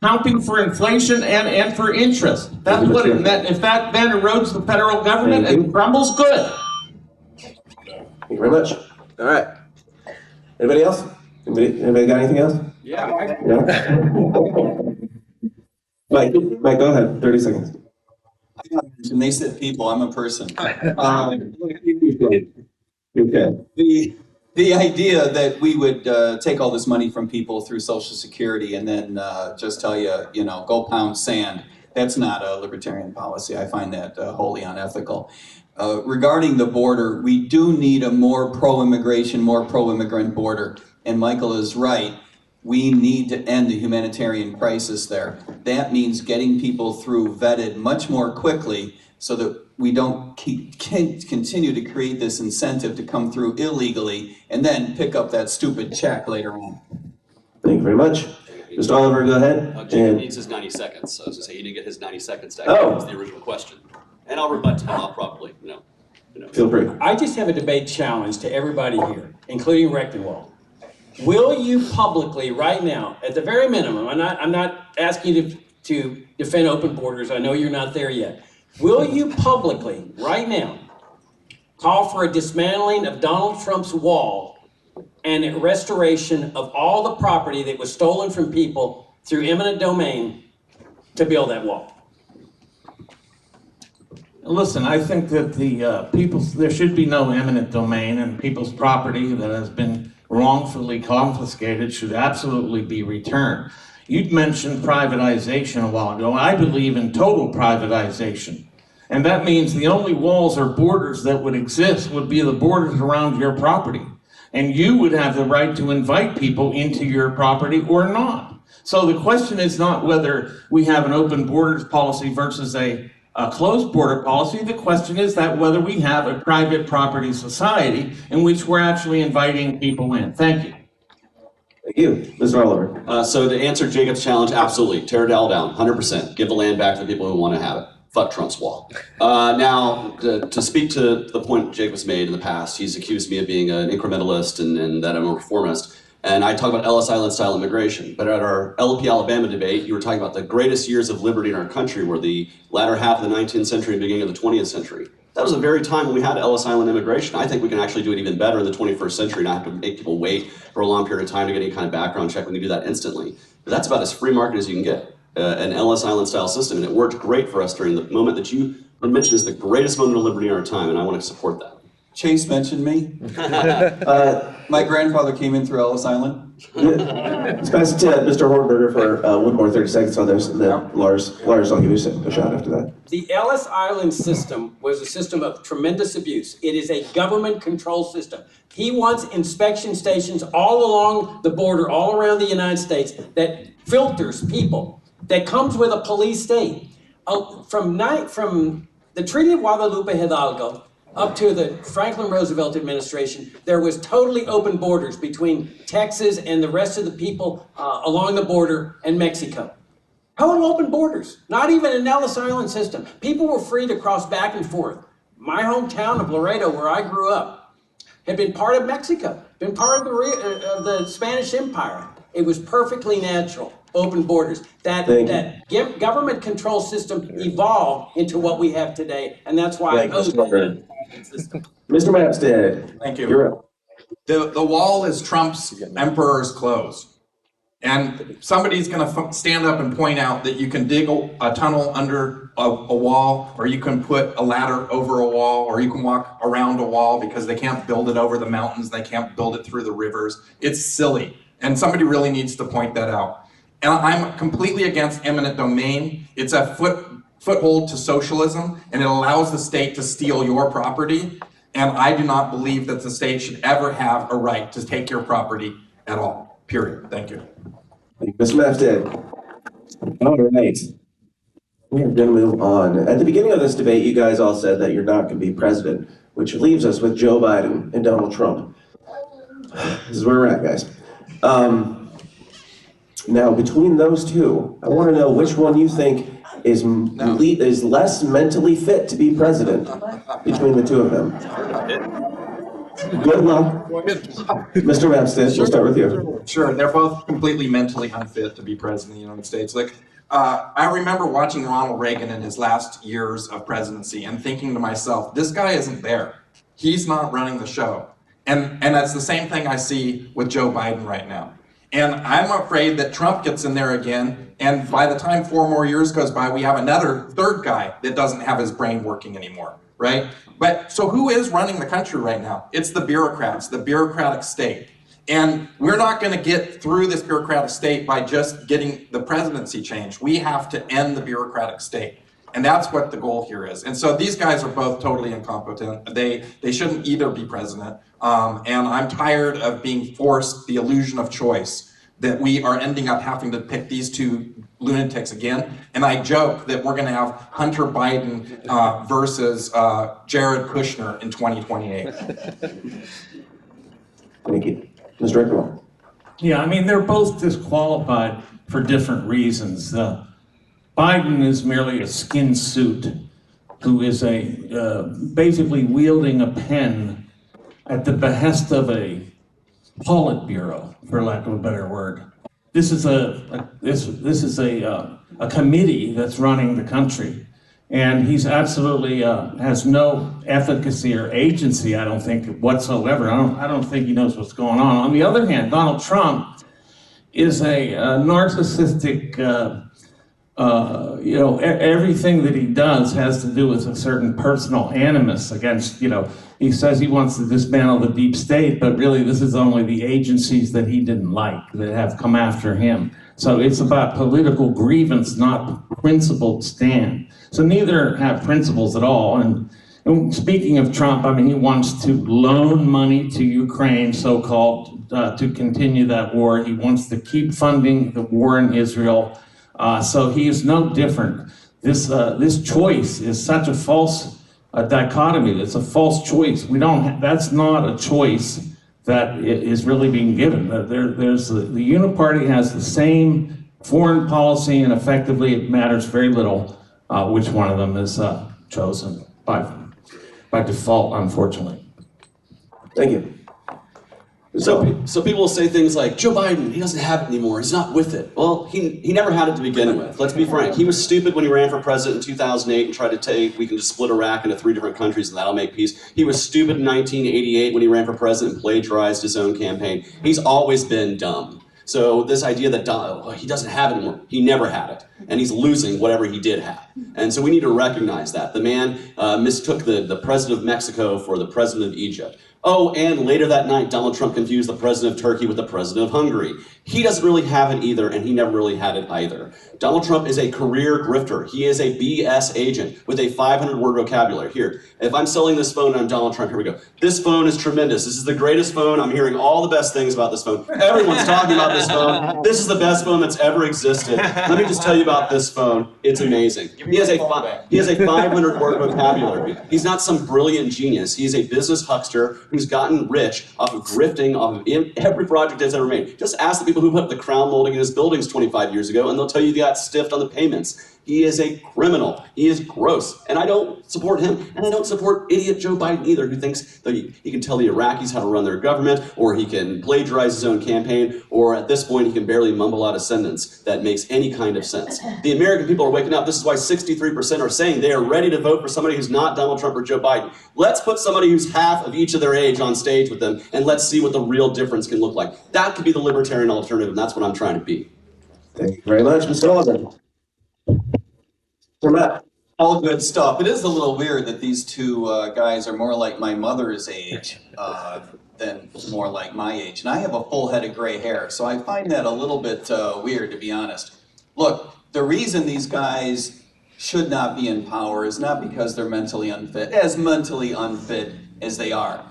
[SPEAKER 8] counting for inflation and for interest. That's what it meant. If that then erodes the federal government and crumbles, good.
[SPEAKER 1] Thank you very much. All right. Anybody else? Anybody got anything else?
[SPEAKER 10] Yeah.
[SPEAKER 1] Mike, go ahead. 30 seconds.
[SPEAKER 6] And they said people, I'm a person.
[SPEAKER 1] Okay.
[SPEAKER 6] The idea that we would take all this money from people through Social Security and then just tell you, go pound sand, that's not a libertarian policy. I find that wholly unethical. Regarding the border, we do need a more pro-immigration, more pro-immigrant border. And Michael is right. We need to end the humanitarian crisis there. That means getting people through vetted much more quickly so that we don't continue to create this incentive to come through illegally and then pick up that stupid check later on.
[SPEAKER 1] Thank you very much. Mr. Oliver, go ahead.
[SPEAKER 5] Jacob needs his 90 seconds. So I was going to say, he didn't get his 90 seconds to answer the original question. And I'll rebut to him all properly.
[SPEAKER 1] Feel free.
[SPEAKER 10] I just have a debate challenge to everybody here, including Rectenwald. Will you publicly, right now, at the very minimum, I'm not asking you to defend open borders. I know you're not there yet. Will you publicly, right now, call for a dismantling of Donald Trump's wall and a restoration of all the property that was stolen from people through eminent domain to build that wall?
[SPEAKER 8] Listen, I think that there should be no eminent domain, and people's property that has been wrongfully confiscated should absolutely be returned. You'd mentioned privatization a while ago. I believe in total privatization. And that means the only walls or borders that would exist would be the borders around your property. And you would have the right to invite people into your property or not. So the question is not whether we have an open borders policy versus a closed border policy. The question is that whether we have a private property society in which we're actually inviting people in. Thank you.
[SPEAKER 1] Thank you. Mr. Oliver.
[SPEAKER 5] So to answer Jacob's challenge, absolutely. Tear it all down, 100%. Give the land back to the people who want to have it. Fuck Trump's wall. Now, to speak to the point Jacob's made in the past, he's accused me of being an incrementalist and that I'm a reformist. And I talk about Ellis Island style immigration. But at our LP Alabama debate, you were talking about the greatest years of liberty in our country were the latter half of the 19th century and beginning of the 20th century. That was the very time when we had Ellis Island immigration. I think we can actually do it even better in the 21st century, not have to make people wait for a long period of time to get any kind of background check. We can do that instantly. But that's about as free market as you can get. An Ellis Island style system, and it worked great for us during the moment that you mentioned is the greatest moment of liberty in our time, and I want to support that.
[SPEAKER 6] Chase mentioned me. My grandfather came in through Ellis Island.
[SPEAKER 1] Let's pass it to Mr. Hornberger for one more 30 seconds on this, and then Lars, I'll give you a shot after that.
[SPEAKER 10] The Ellis Island system was a system of tremendous abuse. It is a government control system. He wants inspection stations all along the border, all around the United States, that filters people, that comes with a police state. From the Treaty of Guadalupe Hidalgo up to the Franklin Roosevelt administration, there was totally open borders between Texas and the rest of the people along the border and Mexico. Total open borders, not even an Ellis Island system. People were free to cross back and forth. My hometown of Laredo, where I grew up, had been part of Mexico, been part of the Spanish Empire. It was perfectly natural, open borders. That government control system evolved into what we have today, and that's why I oppose it.
[SPEAKER 1] Mr. Mapstead.
[SPEAKER 9] Thank you.
[SPEAKER 1] You're up.
[SPEAKER 9] The wall is Trump's emperor's clothes. And somebody's going to stand up and point out that you can dig a tunnel under a wall, or you can put a ladder over a wall, or you can walk around a wall because they can't build it over the mountains, they can't build it through the rivers. It's silly. And somebody really needs to point that out. And I'm completely against eminent domain. It's a foothold to socialism, and it allows the state to steal your property. And I do not believe that the state should ever have a right to take your property at all, period. Thank you.
[SPEAKER 1] Mr. Mapstead. All right. We're going to move on. At the beginning of this debate, you guys all said that you're not going to be president, which leaves us with Joe Biden and Donald Trump. This is where we're at, guys. Now, between those two, I want to know which one you think is less mentally fit to be president between the two of them. Good luck. Mr. Mapstead, we'll start with you.
[SPEAKER 9] Sure, they're both completely mentally unfit to be president of the United States. I remember watching Ronald Reagan in his last years of presidency and thinking to myself, this guy isn't there. He's not running the show. And that's the same thing I see with Joe Biden right now. And I'm afraid that Trump gets in there again, and by the time 4 more years goes by, we have another third guy that doesn't have his brain working anymore, right? But so who is running the country right now? It's the bureaucrats, the bureaucratic state. And we're not going to get through this bureaucratic state by just getting the presidency changed. We have to end the bureaucratic state. And that's what the goal here is. And so these guys are both totally incompetent. They shouldn't either be president. And I'm tired of being forced the illusion of choice, that we are ending up having to pick these two lunatics again. And I joke that we're going to have Hunter Biden versus Jared Kushner in 2028.
[SPEAKER 1] Thank you. Mr. Rectenwald.
[SPEAKER 8] Yeah, I mean, they're both disqualified for different reasons. Biden is merely a skin suit who is basically wielding a pen at the behest of a Politburo, for lack of a better word. This is a committee that's running the country, and he's absolutely has no efficacy or agency, I don't think, whatsoever. I don't think he knows what's going on. On the other hand, Donald Trump is a narcissistic everything that he does has to do with a certain personal animus against, he says he wants to dismantle the deep state, but really this is only the agencies that he didn't like that have come after him. So it's about political grievance, not principled stand. So neither have principles at all. And speaking of Trump, he wants to loan money to Ukraine, so-called, to continue that war. He wants to keep funding the war in Israel. So he is no different. This choice is such a false dichotomy. It's a false choice. That's not a choice that is really being given. The Uniparty has the same foreign policy, and effectively it matters very little which one of them is chosen by default, unfortunately.
[SPEAKER 1] Thank you.
[SPEAKER 5] So people will say things like, Joe Biden, he doesn't have it anymore. He's not with it. Well, he never had it to begin with. Let's be frank. He was stupid when he ran for president in 2008 and tried to we can just split Iraq into 3 different countries and that'll make peace. He was stupid in 1988 when he ran for president and plagiarized his own campaign. He's always been dumb. So this idea that he doesn't have it anymore, he never had it. And he's losing whatever he did have. And so we need to recognize that. The man mistook the president of Mexico for the president of Egypt. Oh, and later that night, Donald Trump confused the president of Turkey with the president of Hungary. He doesn't really have it either, and he never really had it either. Donald Trump is a career grifter. He is a BS agent with a 500-word vocabulary. Here, if I'm selling this phone and I'm Donald Trump, here we go. This phone is tremendous. This is the greatest phone. I'm hearing all the best things about this phone. Everyone's talking about this phone. This is the best phone that's ever existed. Let me just tell you about this phone. It's amazing. He has a 500-word vocabulary. He's not some brilliant genius. He's a business huckster who's gotten rich off of grifting off of every project that's ever made. Just ask the people who put up the crown molding in his buildings 25 years ago, and they'll tell you they got stiffed on the payments. He is a criminal. He is gross. And I don't support him. And I don't support idiot Joe Biden either, who thinks that he can tell the Iraqis how to run their government, or he can plagiarize his own campaign, or at this point he can barely mumble out a sentence that makes any kind of sense. The American people are waking up. This is why 63% are saying they are ready to vote for somebody who's not Donald Trump or Joe Biden. Let's put somebody who's half of each of their age on stage with them, and let's see what the real difference can look like. That could be the libertarian alternative, and that's what I'm trying to be.
[SPEAKER 1] Thank you very much, Mr. Sullivan. Matt.
[SPEAKER 6] All good stuff. It is a little weird that these two guys are more like my mother's age than more like my age. And I have a full head of gray hair, so I find that a little bit weird, to be honest. Look, the reason these guys should not be in power is not because they're mentally unfit, as mentally unfit as they are.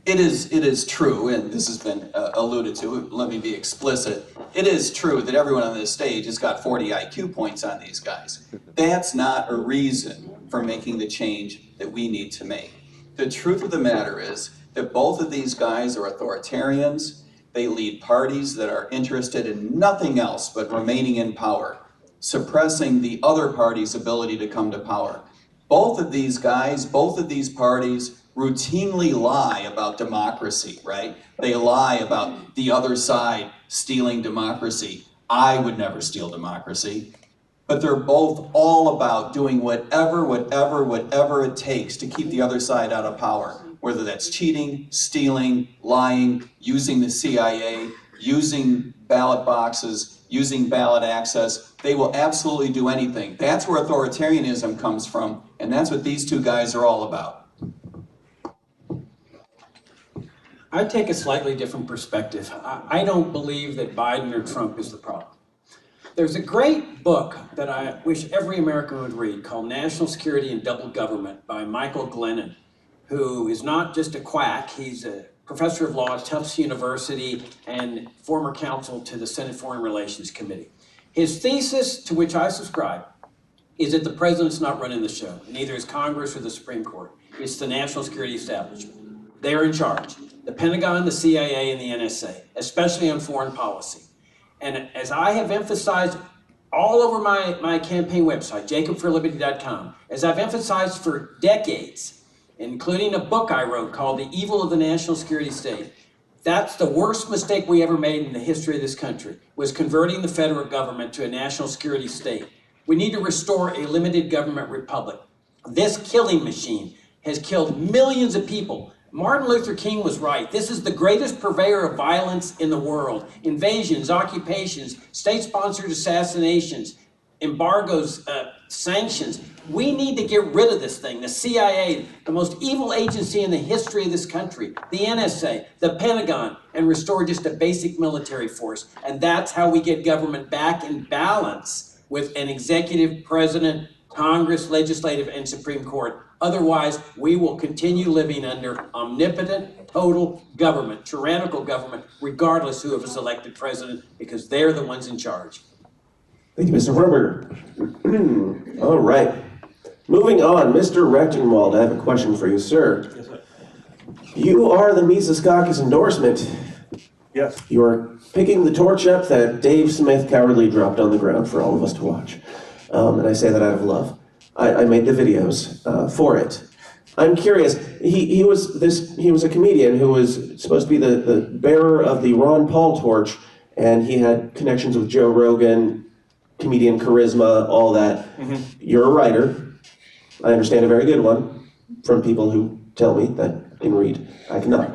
[SPEAKER 6] It is true, and this has been alluded to, let me be explicit. It is true that everyone on this stage has got 40 IQ points on these guys. That's not a reason for making the change that we need to make. The truth of the matter is that both of these guys are authoritarians. They lead parties that are interested in nothing else but remaining in power, suppressing the other party's ability to come to power. Both of these guys, both of these parties, routinely lie about democracy, right? They lie about the other side stealing democracy. I would never steal democracy. But they're both all about doing whatever it takes to keep the other side out of power, whether that's cheating, stealing, lying, using the CIA, using ballot boxes, using ballot access. They will absolutely do anything. That's where authoritarianism comes from, and that's what these two guys are all about.
[SPEAKER 10] I take a slightly different perspective. I don't believe that Biden or Trump is the problem. There's a great book that I wish every American would read called National Security and Double Government by Michael Glennon, who is not just a quack. He's a professor of law at Tufts University and former counsel to the Senate Foreign Relations Committee. His thesis, to which I subscribe, is that the president's not running the show. Neither is Congress or the Supreme Court. It's the national security establishment. They're in charge. The Pentagon, the CIA, and the NSA, especially on foreign policy. And as I have emphasized all over my campaign website, jacobforliberty.com, as I've emphasized for decades, including a book I wrote called The Evil of the National Security State, that's the worst mistake we ever made in the history of this country, was converting the federal government to a national security state. We need to restore a limited government republic. This killing machine has killed millions of people. Martin Luther King was right. This is the greatest purveyor of violence in the world. Invasions, occupations, state-sponsored assassinations, embargoes, sanctions. We need to get rid of this thing. The CIA, the most evil agency in the history of this country, the NSA, the Pentagon, and restore just a basic military force. And that's how we get government back in balance with an executive, president, Congress, legislative, and Supreme Court. Otherwise, we will continue living under omnipotent, total government, tyrannical government, regardless who is elected president, because they're the ones in charge.
[SPEAKER 1] Thank you, Mr. Hornberger. All right. Moving on, Mr. Rectenwald, I have a question for you, sir.
[SPEAKER 8] Yes, sir.
[SPEAKER 1] You are the Mises Caucus endorsement.
[SPEAKER 8] Yes.
[SPEAKER 1] You're picking the torch up that Dave Smith cowardly dropped on the ground for all of us to watch. And I say that out of love. I made the videos for it. I'm curious, he was a comedian who was supposed to be the bearer of the Ron Paul torch, and he had connections with Joe Rogan, comedian charisma, all that. Mm-hmm. You're a writer. I understand a very good one from people who tell me that I can read. I cannot.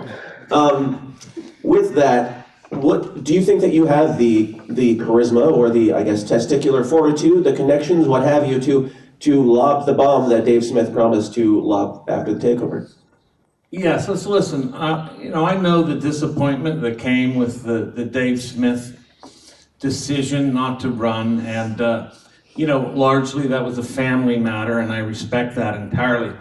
[SPEAKER 1] With that, what do you think that you have the charisma or the, I guess, testicular fortitude, the connections, what have you, to lob the bomb that Dave Smith promised to lob after the takeover?
[SPEAKER 8] Yes, let's listen. I know the disappointment that came with the Dave Smith decision not to run, and largely that was a family matter, and I respect that entirely.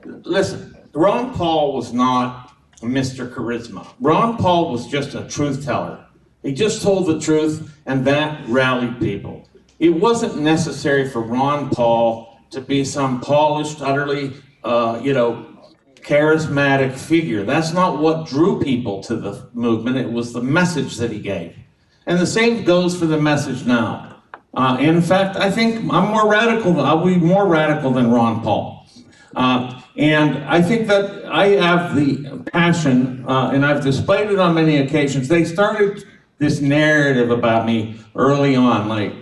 [SPEAKER 8] Listen, Ron Paul was not Mr. Charisma. Ron Paul was just a truth teller. He just told the truth, and that rallied people. It wasn't necessary for Ron Paul to be some polished, utterly, charismatic figure. That's not what drew people to the movement. It was the message that he gave. And the same goes for the message now. In fact, I think I'll be more radical than Ron Paul. And I think that I have the passion, and I've displayed it on many occasions. They started this narrative about me early on, like,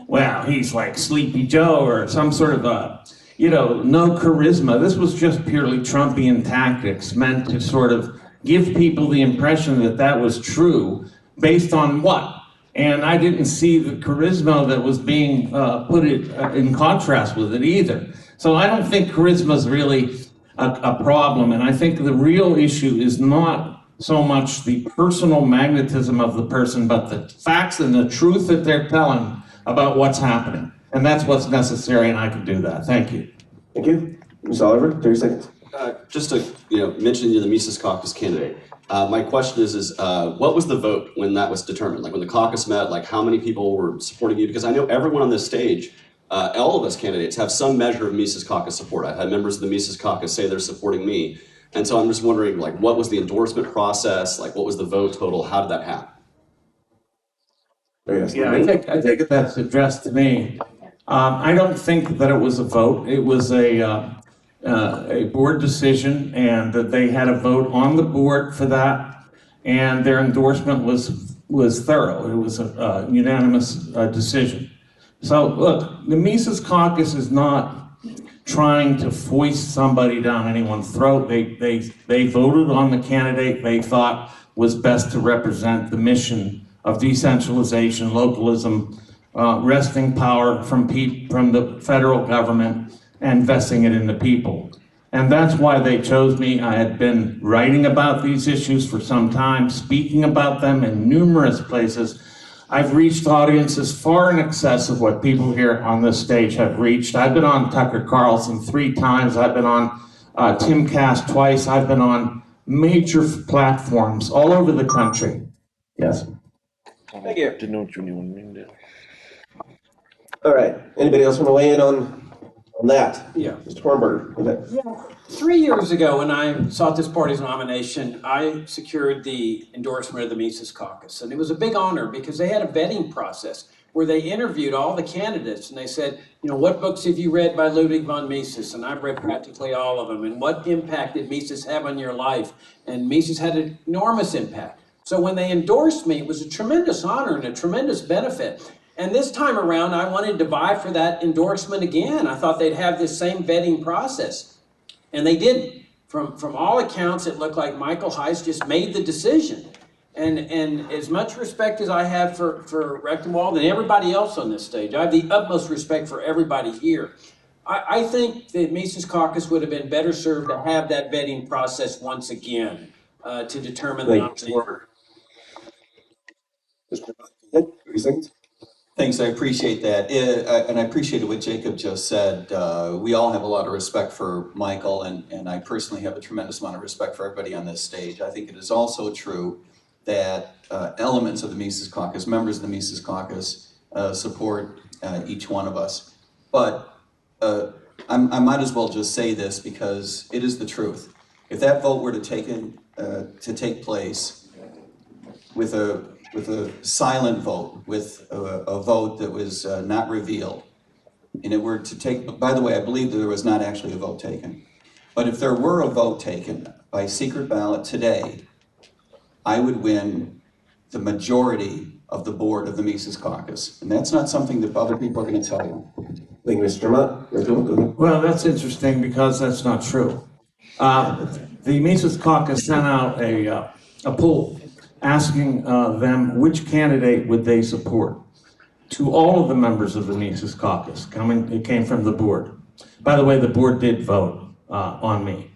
[SPEAKER 8] well, he's like Sleepy Joe or some sort of no charisma. This was just purely Trumpian tactics meant to sort of give people the impression that that was true based on what? And I didn't see the charisma that was being put in contrast with it either. So I don't think charisma is really a problem. And I think the real issue is not so much the personal magnetism of the person, but the facts and the truth that they're telling about what's happening. And that's what's necessary, and I can do that. Thank you.
[SPEAKER 1] Thank you. Ms. Oliver, 30 seconds.
[SPEAKER 5] Just to mention you're the Mises Caucus candidate. My question is what was the vote when that was determined? Like when the caucus met, like how many people were supporting you? Because I know everyone on this stage, all of us candidates have some measure of Mises Caucus support. I've had members of the Mises Caucus say they're supporting me. And so I'm just wondering, like, what was the endorsement process? Like, what was the vote total? How did that happen?
[SPEAKER 8] Yeah, I take it that's addressed to me. I don't think that it was a vote. It was a board decision, and that they had a vote on the board for that, and their endorsement was thorough. It was a unanimous decision. So look, the Mises Caucus is not trying to foist somebody down anyone's throat. They voted on the candidate they thought was best to represent the mission of decentralization, localism, wresting power from the federal government and vesting it in the people. And that's why they chose me. I had been writing about these issues for some time, speaking about them in numerous places. I've reached audiences far in excess of what people here on this stage have reached. I've been on Tucker Carlson 3 times. I've been on Timcast twice. I've been on major platforms all over the country. Yes.
[SPEAKER 1] Thank you.
[SPEAKER 3] Didn't know what you knew.
[SPEAKER 1] All right. Anybody else want to weigh in on that?
[SPEAKER 10] Yeah.
[SPEAKER 1] Mr. Hornberger. Okay.
[SPEAKER 10] Yeah. 3 years ago, when I sought this party's nomination, I secured the endorsement of the Mises Caucus. And it was a big honor because they had a vetting process where they interviewed all the candidates and they said, what books have you read by Ludwig von Mises? And I've read practically all of them. And what impact did Mises have on your life? And Mises had an enormous impact. So when they endorsed me, it was a tremendous honor and a tremendous benefit. And this time around, I wanted to vie for that endorsement again. I thought they'd have this same vetting process. And they didn't. From all accounts, it looked like Michael Heiss just made the decision. And as much respect as I have for Rectenwald and everybody else on this stage, I have the utmost respect for everybody here. I think the Mises Caucus would have been better served to have that vetting process once again to determine the nominee.
[SPEAKER 6] Thanks, I appreciate that. And I appreciated what Jacob just said. We all have a lot of respect for Michael, and I personally have a tremendous amount of respect for everybody on this stage. I think it is also true that elements of the Mises Caucus, members of the Mises Caucus, support each one of us. But I might as well just say this because it is the truth. If that vote were to take place with a silent vote, with a vote that was not revealed, and it were to take, by the way, I believe that there was not actually a vote taken. But if there were a vote taken by secret ballot today, I would win the majority of the board of the Mises Caucus. And that's not something that other people are going to tell you.
[SPEAKER 1] Thank you, Mr. Maat.
[SPEAKER 8] Well, that's interesting because that's not true. The Mises Caucus sent out a poll asking them which candidate would they support to all of the members of the Mises Caucus. It came from the board. By the way, the board did vote on me.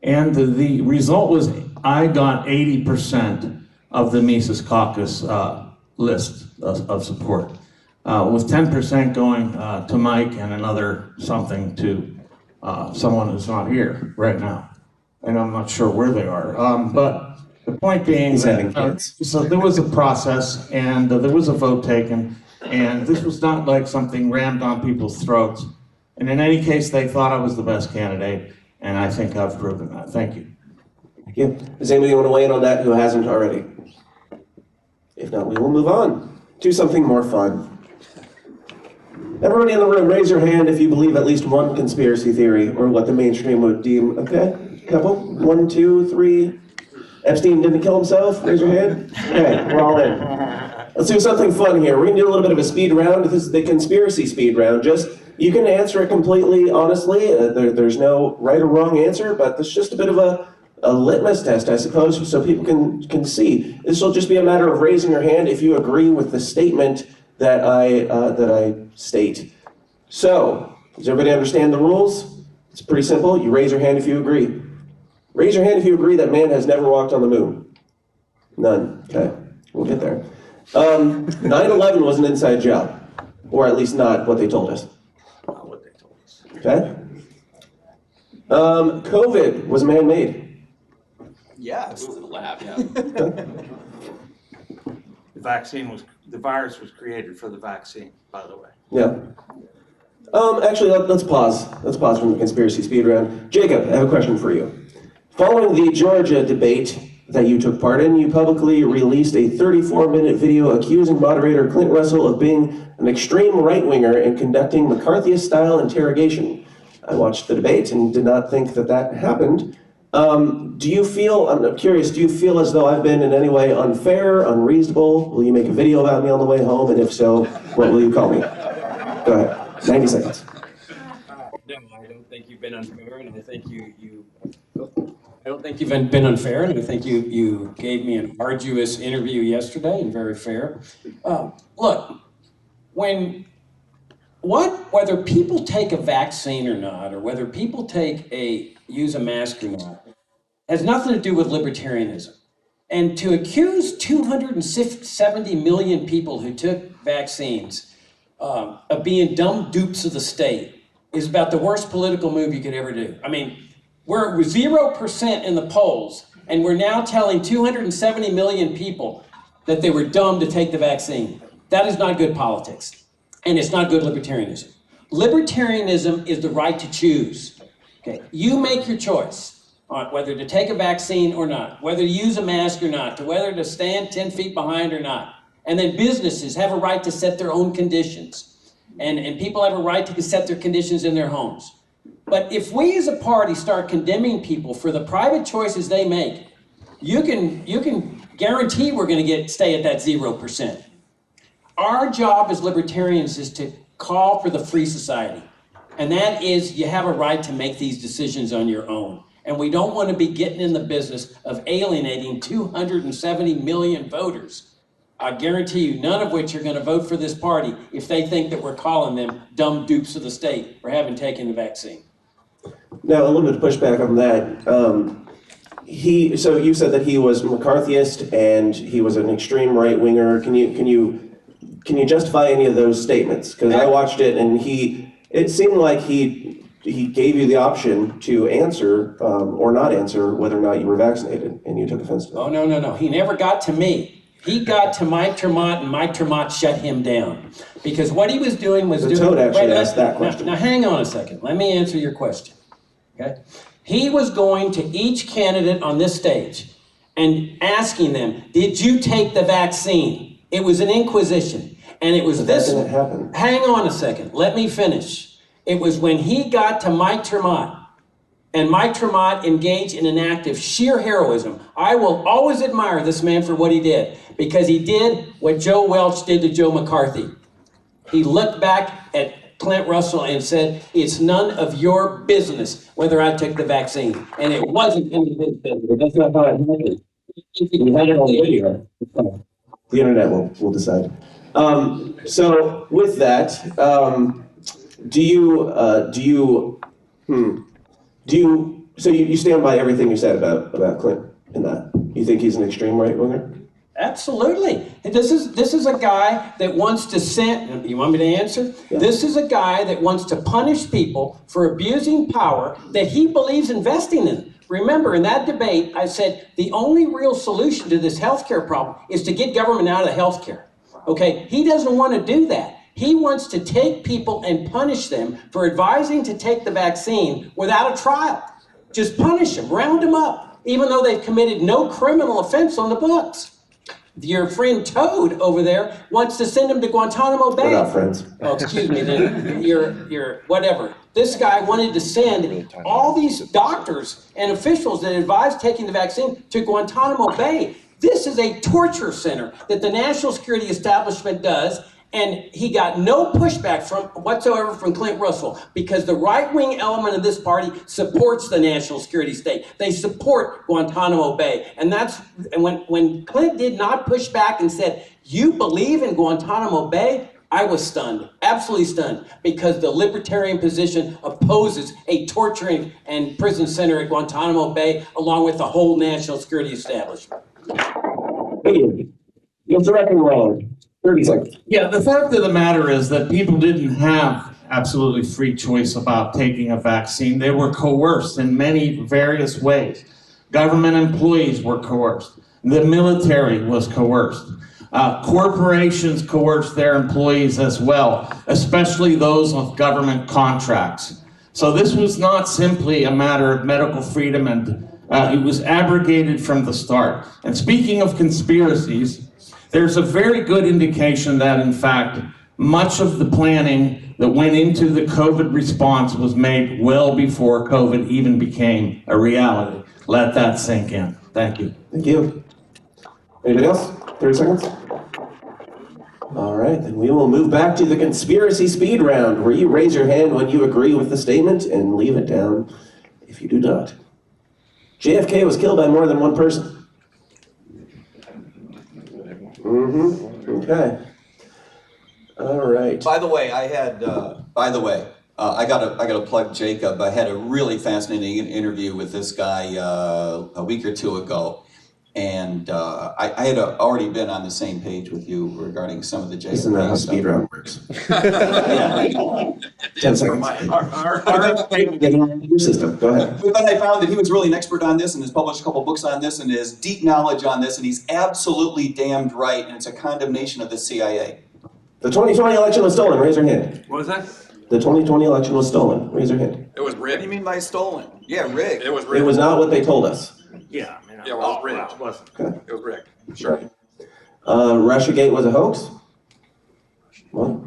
[SPEAKER 8] And the result was I got 80% of the Mises Caucus list of support, with 10% going to Mike and another something to someone who's not here right now. And I'm not sure where they are. But the point being, so there was a process and there was a vote taken, and this was not like something rammed on people's throats. And in any case, they thought I was the best candidate, and I think I've proven that. Thank you.
[SPEAKER 1] Thank you. Does anybody want to weigh in on that who hasn't already? If not, we will move on to something more fun. Everybody in the room, raise your hand if you believe at least one conspiracy theory or what the mainstream would deem. Okay, couple, 1, 2, 3. Epstein didn't kill himself? Raise your hand. Okay, we're all in. Let's do something fun here. We're gonna do a little bit of a speed round. This is the conspiracy speed round. You can answer it completely honestly. There's no right or wrong answer, but this is just a bit of a litmus test, I suppose, so people can see. This will just be a matter of raising your hand if you agree with the statement that I state. So, does everybody understand the rules? It's pretty simple. You raise your hand if you agree. Raise your hand if you agree that man has never walked on the moon. None. Okay, we'll get there. 9/11 was an inside job, or at least not what they told us.
[SPEAKER 8] Not what they told us.
[SPEAKER 1] Okay. COVID was man-made.
[SPEAKER 6] Yeah,
[SPEAKER 5] It was in the lab, yeah.
[SPEAKER 8] The virus was created for the vaccine, by the way.
[SPEAKER 1] Yeah. Actually, let's pause. Let's pause from the conspiracy speed round. Jacob, I have a question for you. Following the Georgia debate that you took part in, you publicly released a 34-minute video accusing moderator Clint Russell of being an extreme right-winger and conducting McCarthyist-style interrogation. I watched the debate and did not think that happened. I'm curious, do you feel as though I've been in any way unfair, unreasonable? Will you make a video about me on the way home? And if so, what will you call me? Go ahead, 90 seconds.
[SPEAKER 10] No, I don't think you've been unfair, and I think I don't think you've been unfair, and I think you gave me an arduous interview yesterday, and very fair. Look, whether people take a vaccine or not, or whether people use a mask or not, has nothing to do with libertarianism. And to accuse 270 million people who took vaccines of being dumb dupes of the state is about the worst political move you could ever do. I mean, we're 0% in the polls, and we're now telling 270 million people that they were dumb to take the vaccine. That is not good politics, and it's not good libertarianism. Libertarianism is the right to choose. Okay, you make your choice on whether to take a vaccine or not, whether to use a mask or not, to whether to stand 10 feet behind or not. And then businesses have a right to set their own conditions. And people have a right to set their conditions in their homes. But if we as a party start condemning people for the private choices they make, you can guarantee we're going to stay at that 0%. Our job as libertarians is to call for the free society. And that is, you have a right to make these decisions on your own. And we don't want to be getting in the business of alienating 270 million voters. I guarantee you, none of which are going to vote for this party if they think that we're calling them dumb dupes of the state for having taken the vaccine.
[SPEAKER 1] Now, a little bit of pushback on that. So you said that he was McCarthyist and he was an extreme right winger. Can you justify any of those statements? Because I watched it and it seemed like he gave you the option to answer or not answer whether or not you were vaccinated, and you took offense to that.
[SPEAKER 10] Oh, no. He never got to me. He got to Mike Tremont, and Mike Tremont shut him down. Because what he was doing was
[SPEAKER 1] The Toad actually asked that question.
[SPEAKER 10] Now, hang on a second. Let me answer your question. Okay? He was going to each candidate on this stage and asking them, did you take the vaccine? It was an inquisition. And it was
[SPEAKER 1] But
[SPEAKER 10] this.
[SPEAKER 1] that didn't happen.
[SPEAKER 10] Hang on a second. Let me finish. It was when he got to Mike Tremont, and Mike Tremont engaged in an act of sheer heroism. I will always admire this man for what he did, because he did what Joe Welch did to Joe McCarthy. He looked back at Clint Russell and said, it's none of your business whether I took the vaccine. And it wasn't any of his business. That's not how it happened.
[SPEAKER 1] You had it on video. The internet will decide. So with that, so you stand by everything you said about Clinton in that? You think he's an extreme right winger?
[SPEAKER 10] Absolutely. This is a guy that wants to send, you want me to answer?
[SPEAKER 1] Yeah.
[SPEAKER 10] This is a guy that wants to punish people for abusing power that he believes investing in. Remember, in that debate, I said the only real solution to this healthcare problem is to get government out of healthcare. Okay, he doesn't want to do that. He wants to take people and punish them for advising to take the vaccine without a trial. Just punish them, round them up, even though they've committed no criminal offense on the books. Your friend Toad over there wants to send them to Guantanamo Bay.
[SPEAKER 1] We're not friends.
[SPEAKER 10] Oh, excuse me, then. You're whatever. This guy wanted to send all these doctors and officials that advised taking the vaccine to Guantanamo Bay. This is a torture center that the national security establishment does, and he got no pushback whatsoever from Clint Russell, because the right-wing element of this party supports the national security state. They support Guantanamo Bay. And when Clint did not push back and said, you believe in Guantanamo Bay? I was stunned, absolutely stunned, because the libertarian position opposes a torturing and prison center at Guantanamo Bay, along with the whole national security establishment.
[SPEAKER 1] What's the Rectenwald? 30 seconds.
[SPEAKER 8] Yeah, the fact of the matter is that people didn't have absolutely free choice about taking a vaccine. They were coerced in many various ways. Government employees were coerced. The military was coerced. Corporations coerced their employees as well, especially those with government contracts. So this was not simply a matter of medical freedom, and it was abrogated from the start. And speaking of conspiracies, there's a very good indication that, in fact, much of the planning that went into the COVID response was made well before COVID even became a reality. Let that sink in. Thank you.
[SPEAKER 1] Thank you. Anybody else? 30 seconds? All right, then we will move back to the conspiracy speed round, where you raise your hand when you agree with the statement and leave it down if you do not. JFK was killed by more than one person. Okay. All right.
[SPEAKER 6] By the way, I gotta plug Jacob. I had a really fascinating interview with this guy a week or two ago, and I had already been on the same page with you regarding some of the JFK
[SPEAKER 1] Isn't that how
[SPEAKER 6] stuff.
[SPEAKER 1] speed round works?
[SPEAKER 6] Yeah.
[SPEAKER 1] 10 seconds. Your system. Go ahead.
[SPEAKER 6] But then I found that he was really an expert on this and has published a couple books on this and has deep knowledge on this, and he's absolutely damned right, and it's a condemnation of the CIA.
[SPEAKER 1] The 2020 election was stolen. Raise your hand.
[SPEAKER 11] What was that?
[SPEAKER 1] The 2020 election was stolen. Raise your hand.
[SPEAKER 11] It was
[SPEAKER 6] What
[SPEAKER 11] rigged.
[SPEAKER 6] do you mean by stolen? Yeah, rigged.
[SPEAKER 11] It was
[SPEAKER 1] It
[SPEAKER 11] rigged.
[SPEAKER 1] was not what they told us.
[SPEAKER 11] Yeah, it was rigged.
[SPEAKER 8] It wasn't.
[SPEAKER 1] Okay.
[SPEAKER 11] It was rigged. Sure.
[SPEAKER 1] Russiagate was a hoax. What?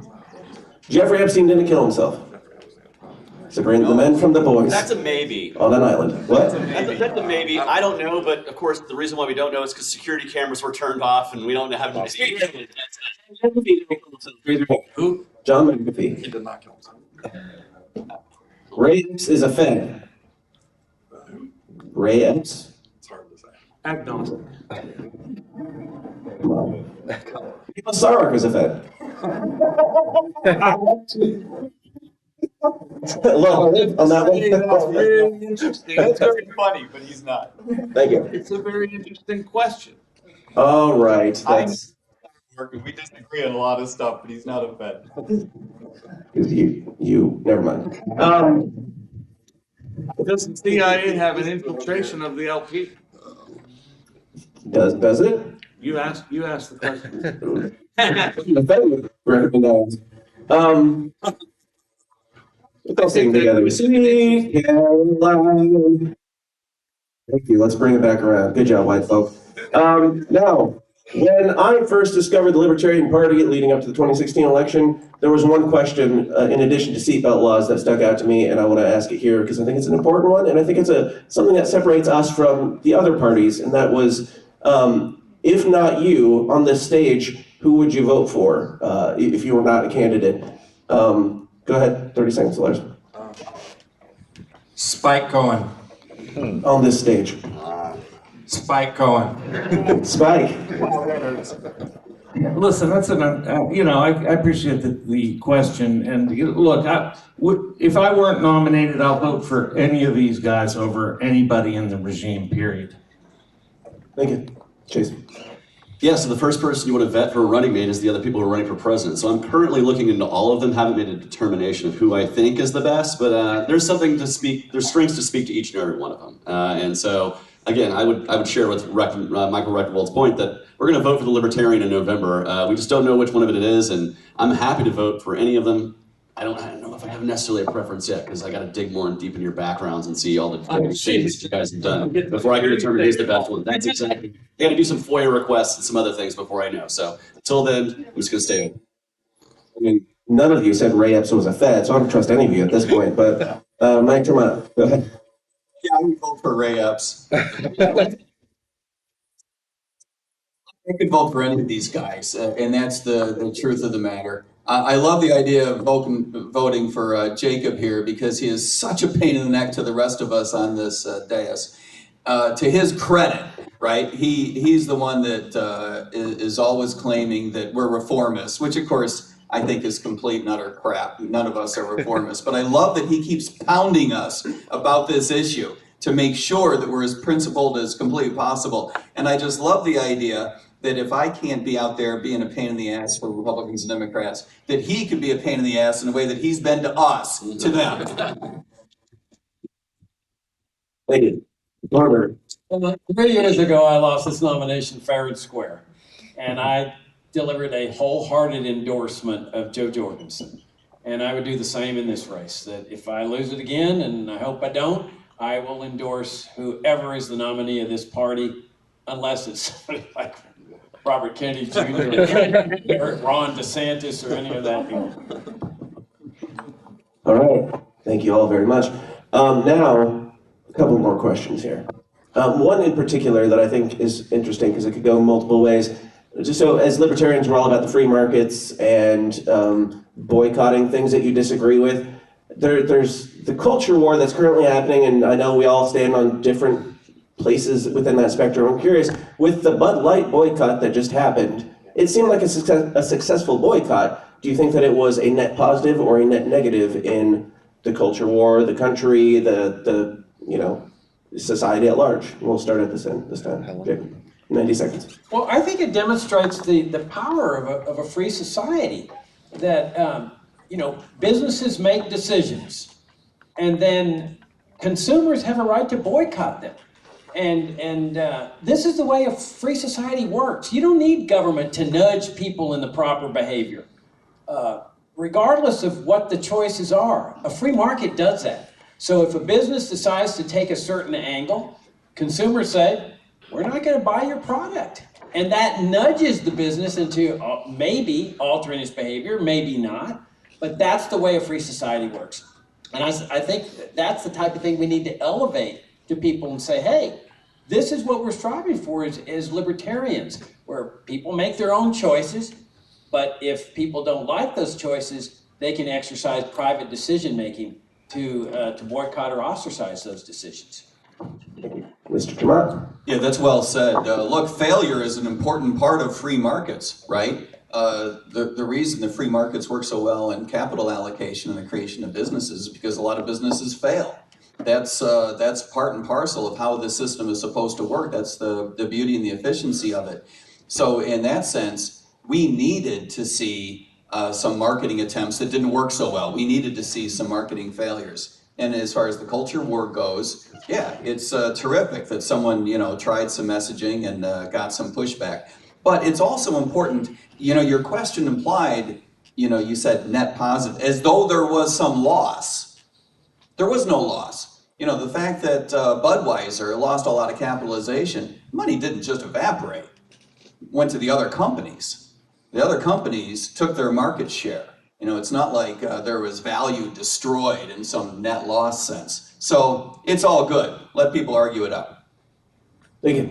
[SPEAKER 1] Jeffrey Epstein didn't kill himself. To bring the men from the boys
[SPEAKER 5] That's a maybe.
[SPEAKER 1] on an island. What?
[SPEAKER 5] That's a maybe. I don't know, but of course the reason why we don't know is because security cameras were turned off and we don't have.
[SPEAKER 1] Who? John McAfee.
[SPEAKER 11] He did not kill himself.
[SPEAKER 1] Rapes is a fed. Ray Epps?
[SPEAKER 11] It's hard to say.
[SPEAKER 8] Agnostic.
[SPEAKER 1] Come on. People Sarek is a Fed. Look, on that
[SPEAKER 8] That's
[SPEAKER 1] one.
[SPEAKER 8] very interesting.
[SPEAKER 6] That's very funny, but he's not.
[SPEAKER 1] Thank you.
[SPEAKER 8] It's a very interesting question.
[SPEAKER 1] All right. That's
[SPEAKER 6] We disagree on a lot of stuff, but he's not a Fed.
[SPEAKER 1] you. Never mind.
[SPEAKER 8] Does the CIA have an infiltration of the LP?
[SPEAKER 1] Does it?
[SPEAKER 8] You asked the question.
[SPEAKER 1] The Fed would recognize. Let's sing together. Sweet Caroline. Thank you. Let's bring it back around. Good job, white folk. Now, when I first discovered the Libertarian Party leading up to the 2016 election, there was one question, in addition to seatbelt laws, that stuck out to me, and I want to ask it here because I think it's an important one, and I think it's something that separates us from the other parties, and that was, if not you, on this stage, who would you vote for if you were not a candidate? Go ahead, 30 seconds, Lars.
[SPEAKER 9] Spike Cohen.
[SPEAKER 1] On this stage.
[SPEAKER 9] Spike Cohen.
[SPEAKER 1] Spike.
[SPEAKER 8] Listen, that's I appreciate the question, and look, if I weren't nominated, I'll vote for any of these guys over anybody in the regime, period.
[SPEAKER 1] Thank you. Chase.
[SPEAKER 5] Yeah, so the first person you want to vet for a running mate is the other people who are running for president. So I'm currently looking into all of them, haven't made a determination of who I think is the best, but there's strengths to speak to each and every one of them. And so, again, I would share with Michael Rectenwald's point that we're going to vote for the Libertarian in November. We just don't know which one of it is, and I'm happy to vote for any of them. I don't know if I have necessarily a preference yet, because I got to dig more and deep in your backgrounds and see all the things that you guys have done before I can determine who's the best one. That's exactly. I got to do some FOIA requests and some other things before I know. So until then, I'm just going to stay open.
[SPEAKER 1] I mean, none of you said Ray Epps was a Fed, so I don't trust any of you at this point. But Mike Tremont, go ahead.
[SPEAKER 6] Yeah, I would vote for Ray Epps. I could vote for any of these guys, and that's the truth of the matter. I love the idea of voting for Jacob here because he is such a pain in the neck to the rest of us on this dais. To his credit, right, he's the one that is always claiming that we're reformists, which of course I think is complete and utter crap. None of us are reformists, but I love that he keeps pounding us about this issue to make sure that we're as principled as completely possible. And I just love the idea that if I can't be out there being a pain in the ass for Republicans and Democrats, that he could be a pain in the ass in a way that he's been to us, to them.
[SPEAKER 1] Thank you. Hornberger.
[SPEAKER 10] 3 years ago, I lost this nomination fair and square, and I delivered a wholehearted endorsement of Joe Jorgensen. And I would do the same in this race, that if I lose it again, and I hope I don't, I will endorse whoever is the nominee of this party, unless it's somebody like Robert Kennedy Jr. or Ron DeSantis or any of that people.
[SPEAKER 1] All right. Thank you all very much. Now, a couple more questions here. One in particular that I think is interesting because it could go multiple ways. Just so, as libertarians, we're all about the free markets and boycotting things that you disagree with. There's the culture war that's currently happening, and I know we all stand on different places within that spectrum. I'm curious, with the Bud Light boycott that just happened, it seemed like a successful boycott. Do you think that it was a net positive or a net negative in the culture war, the country, the society at large? We'll start at this end this time. Jacob, 90 seconds.
[SPEAKER 10] Well, I think it demonstrates the power of a free society, that businesses make decisions, and then consumers have a right to boycott them. And this is the way a free society works. You don't need government to nudge people in the proper behavior. Regardless of what the choices are, a free market does that. So if a business decides to take a certain angle, consumers say, we're not going to buy your product. And that nudges the business into maybe altering its behavior, maybe not. But that's the way a free society works. And I think that's the type of thing we need to elevate to people and say, hey, this is what we're striving for as libertarians, where people make their own choices, but if people don't like those choices, they can exercise private decision-making to boycott or ostracize those decisions.
[SPEAKER 1] Mr. Maat.
[SPEAKER 6] Yeah, that's well said. Look, failure is an important part of free markets, right? The reason the free markets work so well in capital allocation and the creation of businesses is because a lot of businesses fail. That's part and parcel of how the system is supposed to work. That's the beauty and the efficiency of it. So in that sense, we needed to see some marketing attempts that didn't work so well. We needed to see some marketing failures. And as far as the culture war goes, yeah, it's terrific that someone, tried some messaging and got some pushback. But it's also important, your question implied, you said net positive, as though there was some loss. There was no loss. The fact that Budweiser lost a lot of capitalization, money didn't just evaporate, went to the other companies. The other companies took their market share. It's not like there was value destroyed in some net loss sense. So it's all good. Let people argue it out.
[SPEAKER 1] Thank you.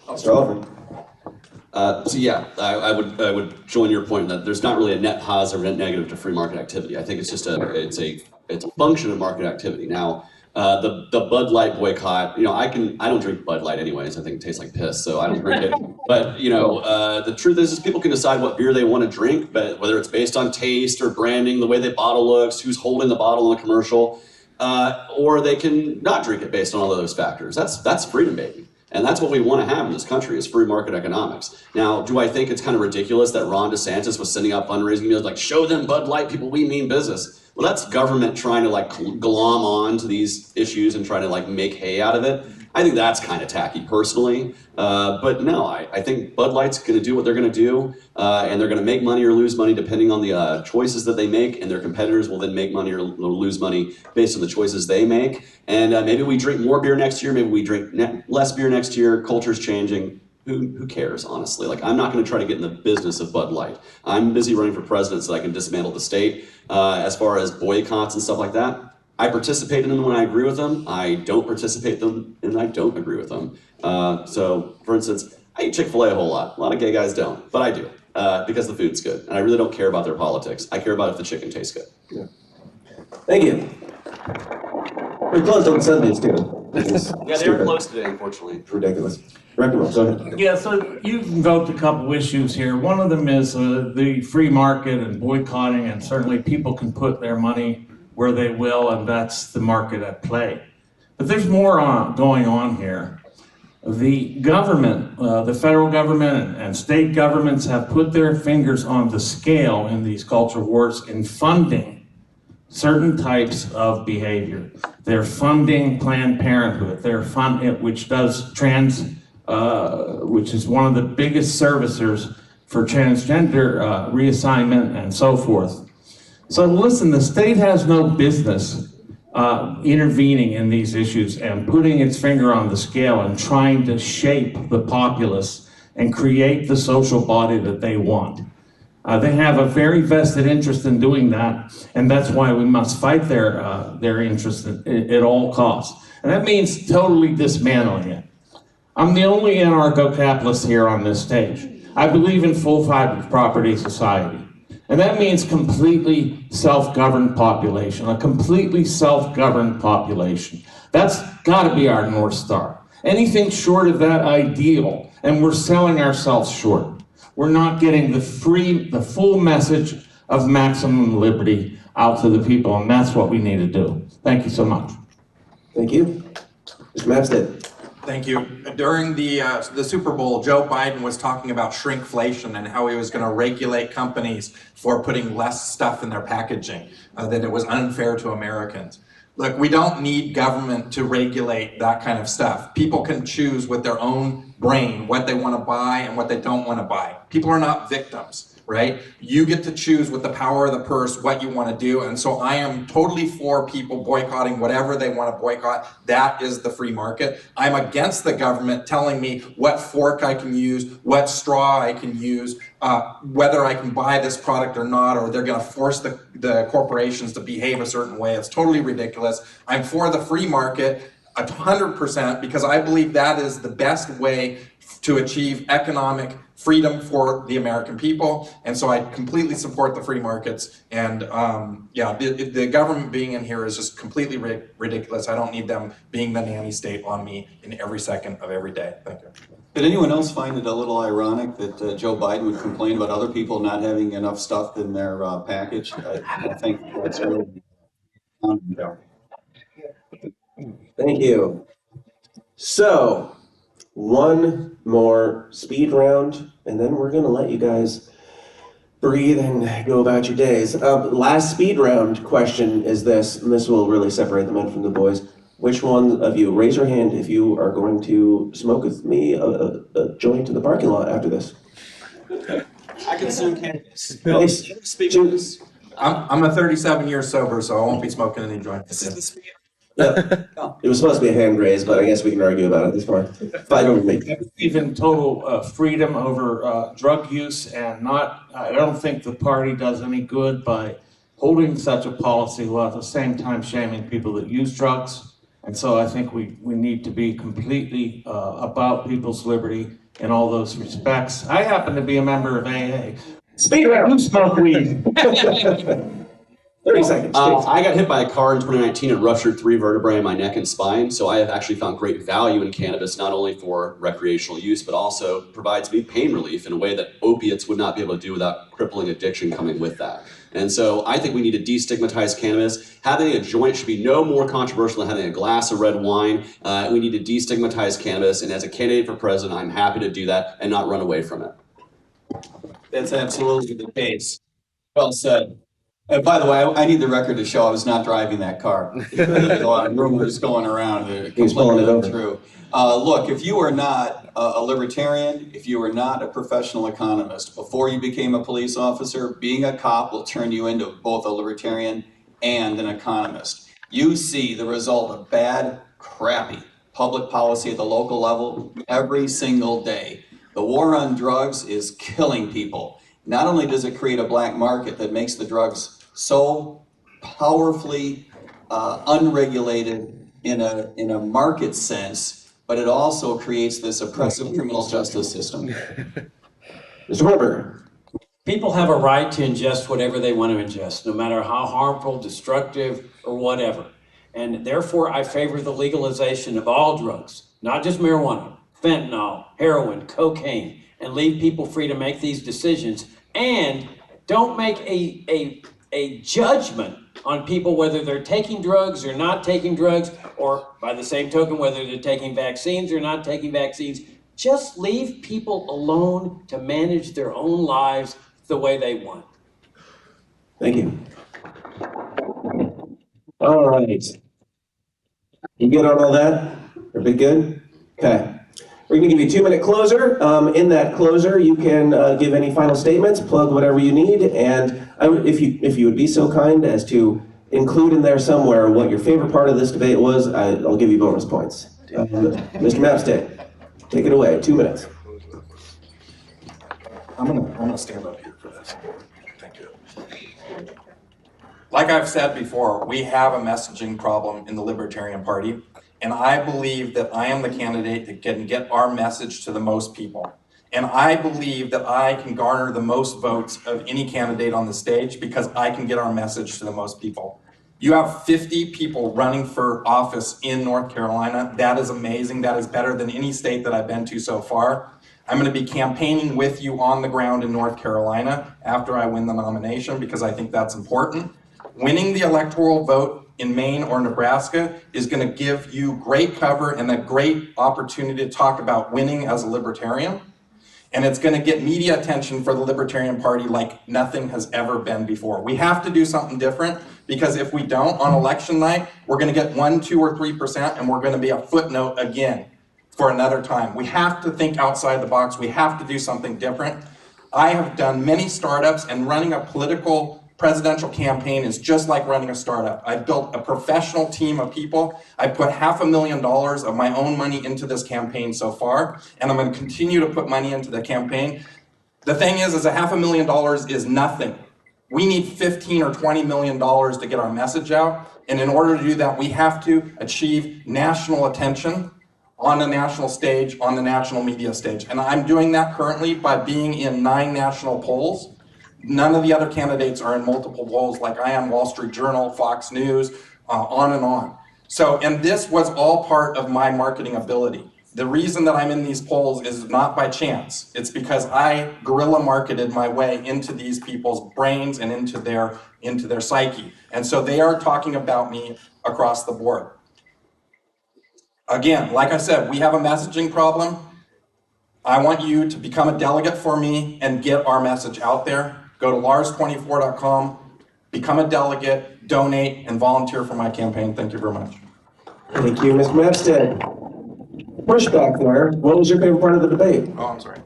[SPEAKER 1] Mr. Oliver.
[SPEAKER 5] So yeah, I would join your point that there's not really a net positive or net negative to free market activity. I think it's just it's a function of market activity. Now, the Bud Light boycott, I don't drink Bud Light anyways. I think it tastes like piss, so I don't drink it. But the truth is people can decide what beer they want to drink, but whether it's based on taste or branding, the way the bottle looks, who's holding the bottle in the commercial, or they can not drink it based on all of those factors. That's freedom, baby. And that's what we want to have in this country is free market economics. Now, do I think it's kind of ridiculous that Ron DeSantis was sending out fundraising meals like, show them Bud Light, people, we mean business? Well, that's government trying to glom on to these issues and trying to make hay out of it. I think that's kind of tacky personally. But no, I think Bud Light's going to do what they're going to do. And they're going to make money or lose money depending on the choices that they make. And their competitors will then make money or lose money based on the choices they make. And maybe we drink more beer next year. Maybe we drink less beer next year. Culture's changing. Who cares, honestly? I'm not going to try to get in the business of Bud Light. I'm busy running for president so I can dismantle the state. As far as boycotts and stuff like that, I participate in them when I agree with them. I don't participate in them and I don't agree with them. So, for instance, I eat Chick-fil-A a whole lot. A lot of gay guys don't, but I do because the food's good. And I really don't care about their politics. I care about if the chicken tastes good.
[SPEAKER 1] Yeah. Thank you. We're closed on Sundays, too.
[SPEAKER 5] Yeah, they were closed today, unfortunately.
[SPEAKER 1] It's ridiculous. Rectenwald, go ahead.
[SPEAKER 8] Yeah, so you invoked a couple issues here. One of them is the free market and boycotting, and certainly people can put their money where they will, and that's the market at play. But there's more going on here. The government, the federal government and state governments have put their fingers on the scale in these culture wars in funding certain types of behavior. They're funding Planned Parenthood. They're funding, which does which is one of the biggest servicers for transgender reassignment and so forth. So listen, the state has no business intervening in these issues and putting its finger on the scale and trying to shape the populace and create the social body that they want. They have a very vested interest in doing that, and that's why we must fight their interest at all costs. And that means totally dismantling it. I'm the only anarcho-capitalist here on this stage. I believe in full property society. And that means completely self-governed population, a completely self-governed population. That's got to be our North Star. Anything short of that ideal, and we're selling ourselves short. We're not getting the full message of maximum liberty out to the people, and that's what we need to do. Thank you so much.
[SPEAKER 1] Thank you. Mr. Mapstead.
[SPEAKER 9] Thank you. During the Super Bowl, Joe Biden was talking about shrinkflation and how he was going to regulate companies for putting less stuff in their packaging, that it was unfair to Americans. Look, we don't need government to regulate that kind of stuff. People can choose with their own brain what they want to buy and what they don't want to buy. People are not victims, right? You get to choose with the power of the purse what you want to do. And so I am totally for people boycotting whatever they want to boycott. That is the free market. I'm against the government telling me what fork I can use, what straw I can use, whether I can buy this product or not, or they're going to force the corporations to behave a certain way. It's totally ridiculous. I'm for the free market 100% because I believe that is the best way to achieve economic freedom for the American people. And so I completely support the free markets. And the government being in here is just completely ridiculous. I don't need them being the nanny state on me in every second of every day. Thank you.
[SPEAKER 6] Did anyone else find it a little ironic that Joe Biden would complain about other people not having enough stuff in their package? I think that's really
[SPEAKER 1] Thank you. So, one more speed round, and then we're going to let you guys breathe and go about your days. Last speed round question is this, and this will really separate the men from the boys. Which one of you, raise your hand if you are going to smoke with me a joint in the parking lot after this?
[SPEAKER 5] I consume cannabis.
[SPEAKER 1] Nice.
[SPEAKER 5] Speak on this.
[SPEAKER 9] I'm a 37 years sober, so I won't be smoking any joints.
[SPEAKER 1] Yeah. It was supposed to be a hand raise, but I guess we can argue about it this far. Fight over me.
[SPEAKER 8] Even total freedom over drug use, and I don't think the party does any good by holding such a policy while at the same time shaming people that use drugs. And so I think we need to be completely about people's liberty in all those respects. I happen to be a member of AA.
[SPEAKER 1] Speed round.
[SPEAKER 8] You smoke weed.
[SPEAKER 1] 30 seconds.
[SPEAKER 5] I got hit by a car in 2019 and ruptured 3 vertebrae in my neck and spine. So I have actually found great value in cannabis, not only for recreational use, but also provides me pain relief in a way that opiates would not be able to do without crippling addiction coming with that. And so I think we need to destigmatize cannabis. Having a joint should be no more controversial than having a glass of red wine. We need to destigmatize cannabis. And as a candidate for president, I'm happy to do that and not run away from it.
[SPEAKER 6] That's absolutely the case. Well said. And by the way, I need the record to show I was not driving that car. There's a lot of rumors going around.
[SPEAKER 1] He's pulling it over.
[SPEAKER 6] True. Look, if you are not a libertarian, if you are not a professional economist, before you became a police officer, being a cop will turn you into both a libertarian and an economist. You see the result of bad, crappy public policy at the local level every single day. The war on drugs is killing people. Not only does it create a black market that makes the drugs so powerfully unregulated in a market sense, but it also creates this oppressive criminal justice system.
[SPEAKER 1] Mr. Hornberger.
[SPEAKER 10] People have a right to ingest whatever they want to ingest, no matter how harmful, destructive, or whatever. And therefore, I favor the legalization of all drugs, not just marijuana, fentanyl, heroin, cocaine, and leave people free to make these decisions. And don't make a judgment on people whether they're taking drugs or not taking drugs, or by the same token, whether they're taking vaccines or not taking vaccines. Just leave people alone to manage their own lives the way they want.
[SPEAKER 1] Thank you. All right. You good on all that? Everybody good? Okay. We're going to give you a 2-minute closer. In that closer, you can give any final statements, plug whatever you need, and if you would be so kind as to include in there somewhere what your favorite part of this debate was, I'll give you bonus points. Mr. Mapstead, take it away. 2 minutes.
[SPEAKER 9] I'm gonna stand up here for this. Thank you. Like I've said before, we have a messaging problem in the Libertarian Party. And I believe that I am the candidate that can get our message to the most people. And I believe that I can garner the most votes of any candidate on the stage because I can get our message to the most people. You have 50 people running for office in North Carolina. That is amazing. That is better than any state that I've been to so far. I'm going to be campaigning with you on the ground in North Carolina after I win the nomination because I think that's important. Winning the electoral vote in Maine or Nebraska is going to give you great cover and a great opportunity to talk about winning as a libertarian. And it's going to get media attention for the Libertarian Party like nothing has ever been before. We have to do something different because if we don't, on election night, we're going to get 1%, 2%, or 3%, and we're going to be a footnote again for another time. We have to think outside the box. We have to do something different. I have done many startups, and running a political presidential campaign is just like running a startup. I've built a professional team of people. I put $500,000 of my own money into this campaign so far, and I'm going to continue to put money into the campaign. The thing is $500,000 is nothing. We need $15 or $20 million to get our message out, and in order to do that, we have to achieve national attention on the national stage, on the national media stage. And I'm doing that currently by being in 9 national polls. None of the other candidates are in multiple polls like I am, Wall Street Journal, Fox News, on and on. So, and this was all part of my marketing ability. The reason that I'm in these polls is not by chance. It's because I guerrilla marketed my way into these people's brains and into their psyche. And so they are talking about me across the board. Again, like I said, we have a messaging problem. I want you to become a delegate for me and get our message out there. Go to lars24.com, become a delegate, donate, and volunteer for my campaign. Thank you very much.
[SPEAKER 1] Thank you, Mr. Mapstead. Pushback there. What was your favorite part of the debate?
[SPEAKER 9] Oh, I'm sorry.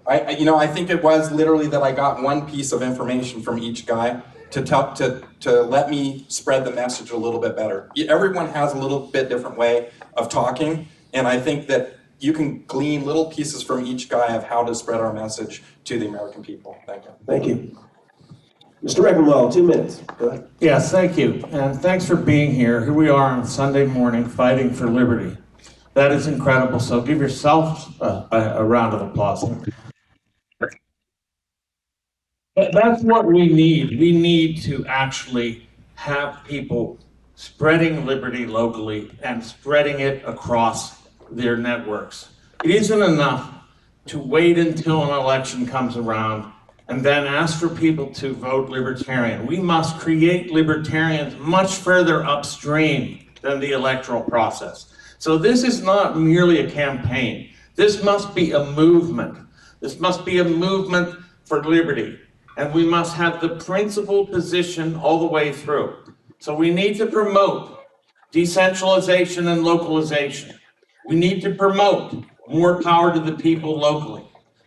[SPEAKER 9] I think it was literally that I got one piece of information from each guy to let me spread the message a little bit better. Everyone has a little bit different way of talking, and I think that you can glean little pieces from each guy of how to spread our message to the American people. Thank you.
[SPEAKER 1] Thank you. Mr. Rectenwald, 2 minutes. Go ahead.
[SPEAKER 8] Yes, thank you. And thanks for being here. Here we are on Sunday morning fighting for liberty. That is incredible. So give yourself a round of applause. That's what we need. We need to actually have people spreading liberty locally and spreading it across their networks. It isn't enough to wait until an election comes around and then ask for people to vote Libertarian. We must create Libertarians much further upstream than the electoral process. So this is not merely a campaign. This must be a movement. This must be a movement for liberty. And we must have the principled position all the way through. So we need to promote decentralization and localization. We need to promote more power to the people locally.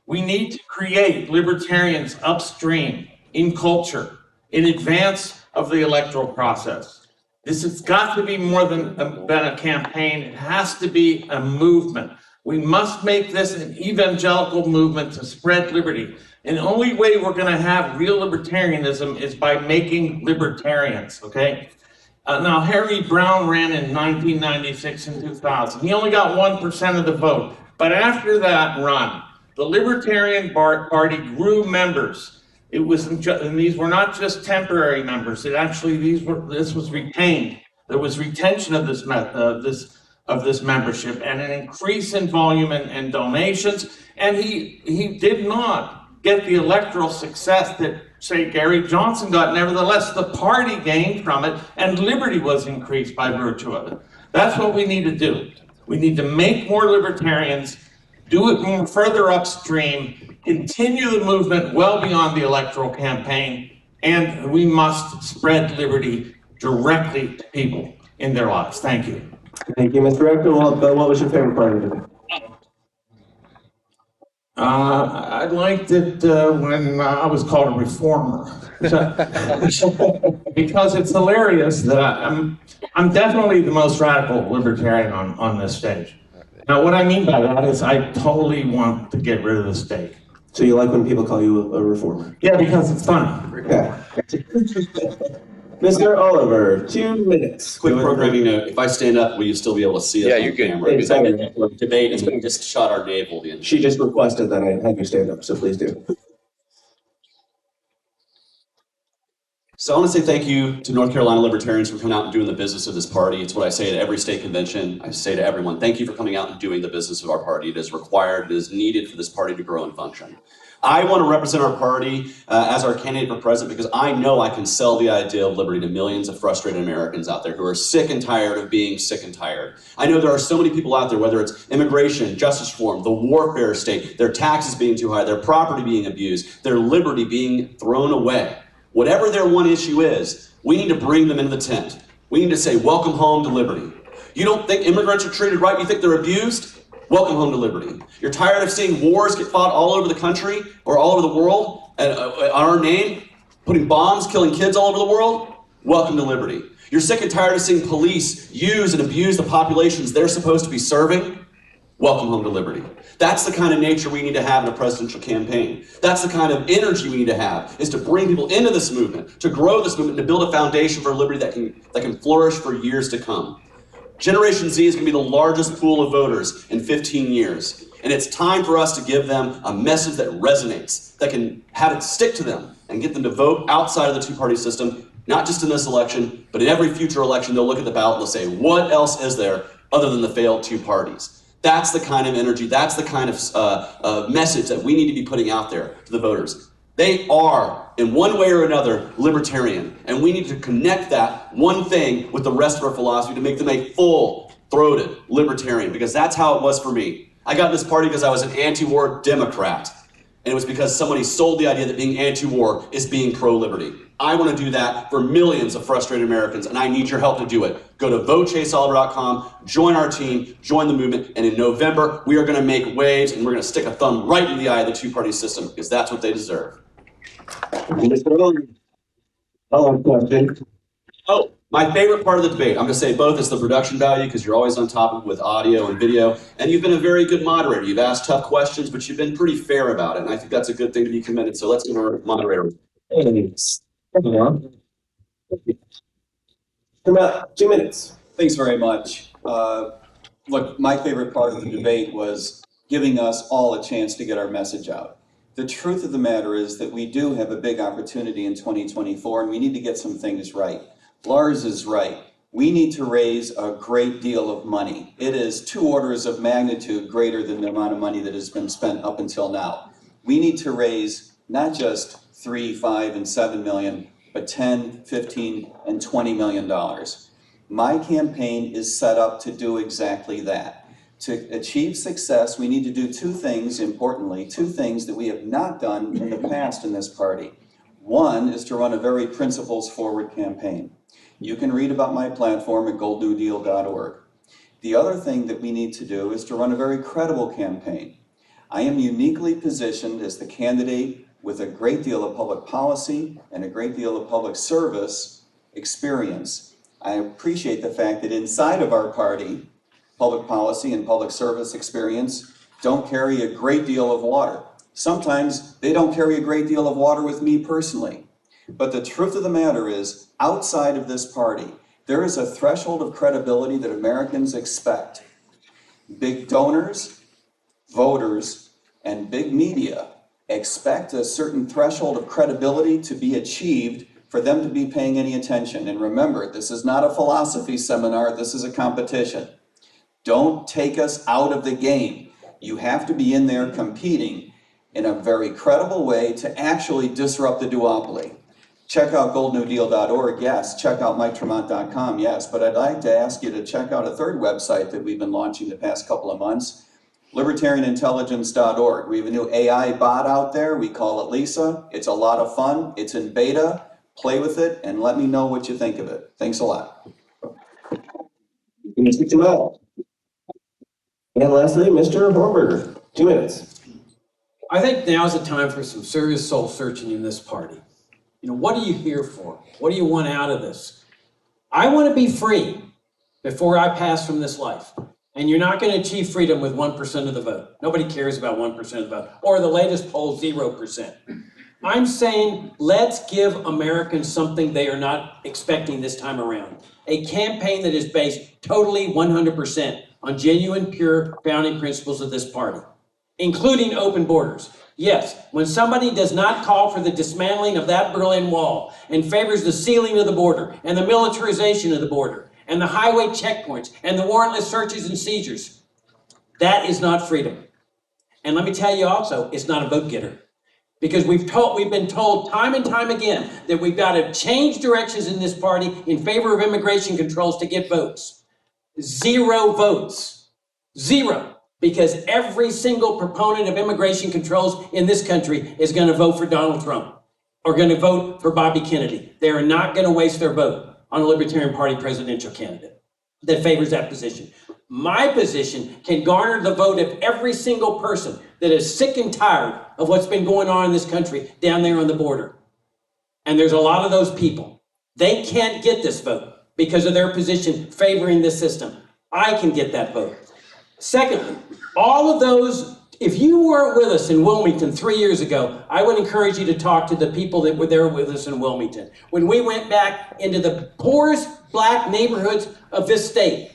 [SPEAKER 8] We need to create libertarians upstream in culture, in advance of the electoral process. This has got to be more than a campaign. It has to be a movement. We must make this an evangelical movement to spread liberty. And the only way we're going to have real libertarianism is by making libertarians, okay? Now, Harry Brown ran in 1996 and 2000. He only got 1% of the vote. But after that run, the Libertarian Party grew members. It was, and these were not just temporary members. It actually, this was retained. There was retention of this membership and an increase in volume and donations. And he did not get the electoral success that, say, Gary Johnson got. Nevertheless, the party gained from it, and liberty was increased by virtue of it. That's what we need to do. We need to make more libertarians, do it more further upstream, continue the movement well beyond the electoral campaign, and we must spread liberty directly to people in their lives. Thank you.
[SPEAKER 1] Thank you, Mr. Rectenwald. What was your favorite part of it?
[SPEAKER 8] I liked it when I was called a reformer. Because it's hilarious that I'm definitely the most radical libertarian on this stage. Now, what I mean by that is I totally want to get rid of the state.
[SPEAKER 1] So you like when people call you a reformer?
[SPEAKER 8] Yeah, because it's funny.
[SPEAKER 1] Okay. Mr. Oliver, 2 minutes.
[SPEAKER 5] Quick programming note, if I stand up, will you still be able to see us
[SPEAKER 3] Yeah,
[SPEAKER 5] on
[SPEAKER 3] you're good.
[SPEAKER 5] camera? Because I did a debate and we just shot our navel the
[SPEAKER 1] She just requested that I have you stand up, so please do.
[SPEAKER 5] So I want to say thank you to North Carolina Libertarians for coming out and doing the business of this party. It's what I say at every state convention. I say to everyone, thank you for coming out and doing the business of our party. It is required, it is needed for this party to grow and function. I want to represent our party as our candidate for president because I know I can sell the idea of liberty to millions of frustrated Americans out there who are sick and tired of being sick and tired. I know there are so many people out there, whether it's immigration, justice reform, the warfare state, their taxes being too high, their property being abused, their liberty being thrown away. Whatever their one issue is, we need to bring them into the tent. We need to say, welcome home to liberty. You don't think immigrants are treated right? You think they're abused? Welcome home to liberty. You're tired of seeing wars get fought all over the country or all over the world on our name, putting bombs, killing kids all over the world? Welcome to liberty. You're sick and tired of seeing police use and abuse the populations they're supposed to be serving? Welcome home to liberty. That's the kind of nature we need to have in a presidential campaign. That's the kind of energy we need to have, is to bring people into this movement, to grow this movement, to build a foundation for liberty that can flourish for years to come. Generation Z is going to be the largest pool of voters in 15 years. And it's time for us to give them a message that resonates, that can have it stick to them and get them to vote outside of the two-party system, not just in this election, but in every future election. They'll look at the ballot and they'll say, what else is there other than the failed two parties? That's the kind of energy, that's the kind of message that we need to be putting out there to the voters. They are, in one way or another, libertarian, and we need to connect that one thing with the rest of our philosophy to make them a full-throated libertarian, because that's how it was for me. I got in this party because I was an anti-war Democrat, and it was because somebody sold the idea that being anti-war is being pro-liberty. I want to do that for millions of frustrated Americans, and I need your help to do it. Go to votechaseoliver.com, join our team, join the movement, and in November, we are going to make waves, and we're going to stick a thumb right in the eye of the two-party system, because that's what they deserve. Oh, my favorite part of the debate, I'm going to say both, is the production value, because you're always on top of it with audio and video, and you've been a very good moderator. You've asked tough questions, but you've been pretty fair about it, and I think that's a good thing to be commended. So let's give our moderator.
[SPEAKER 1] About 2 minutes.
[SPEAKER 6] Thanks very much. Look, my favorite part of the debate was giving us all a chance to get our message out. The truth of the matter is that we do have a big opportunity in 2024, and we need to get some things right. Lars is right. We need to raise a great deal of money. It is 2 orders of magnitude greater than the amount of money that has been spent up until now. We need to raise not just 3, 5, and 7 million, but 10, 15, and 20 million dollars. My campaign is set up to do exactly that. To achieve success, we need to do 2 things, importantly, 2 things that we have not done in the past in this party. One is to run a very principles-forward campaign. You can read about my platform at goldnewdeal.org. The other thing that we need to do is to run a very credible campaign. I am uniquely positioned as the candidate with a great deal of public policy and a great deal of public service experience. I appreciate the fact that inside of our party, public policy and public service experience don't carry a great deal of water. Sometimes they don't carry a great deal of water with me personally. But the truth of the matter is, outside of this party, there is a threshold of credibility that Americans expect. Big donors, voters, and big media expect a certain threshold of credibility to be achieved for them to be paying any attention. And remember, this is not a philosophy seminar, this is a competition. Don't take us out of the game. You have to be in there competing in a very credible way to actually disrupt the duopoly. Check out goldnewdeal.org, yes. Check out MikeTremont.com, yes. But I'd like to ask you to check out a third website that we've been launching the past couple of months, LibertarianIntelligence.org. We have a new AI bot out there. We call it Lisa. It's a lot of fun. It's in beta. Play with it and let me know what you think of it. Thanks a lot.
[SPEAKER 1] And lastly, Mr. Hornberger, 2 minutes.
[SPEAKER 10] I think now's the time for some serious soul searching in this party. You know, what are you here for? What do you want out of this? I want to be free before I pass from this life. And you're not going to achieve freedom with 1% of the vote. Nobody cares about 1% of the vote. Or the latest poll, 0%. I'm saying let's give Americans something they are not expecting this time around. A campaign that is based totally 100% on genuine, pure founding principles of this party, including open borders. Yes, when somebody does not call for the dismantling of that Berlin Wall and favors the sealing of the border and the militarization of the border and the highway checkpoints and the warrantless searches and seizures, that is not freedom. And let me tell you also, it's not a vote getter. Because we've been told time and time again that we've got to change directions in this party in favor of immigration controls to get votes. 0 votes. 0. Because every single proponent of immigration controls in this country is going to vote for Donald Trump or going to vote for Bobby Kennedy. They are not going to waste their vote on a Libertarian Party presidential candidate that favors that position. My position can garner the vote of every single person that is sick and tired of what's been going on in this country down there on the border. And there's a lot of those people. They can't get this vote because of their position favoring this system. I can get that vote. Secondly, all of those, if you weren't with us in Wilmington 3 years ago, I would encourage you to talk to the people that were there with us in Wilmington. When we went back into the poorest black neighborhoods of this state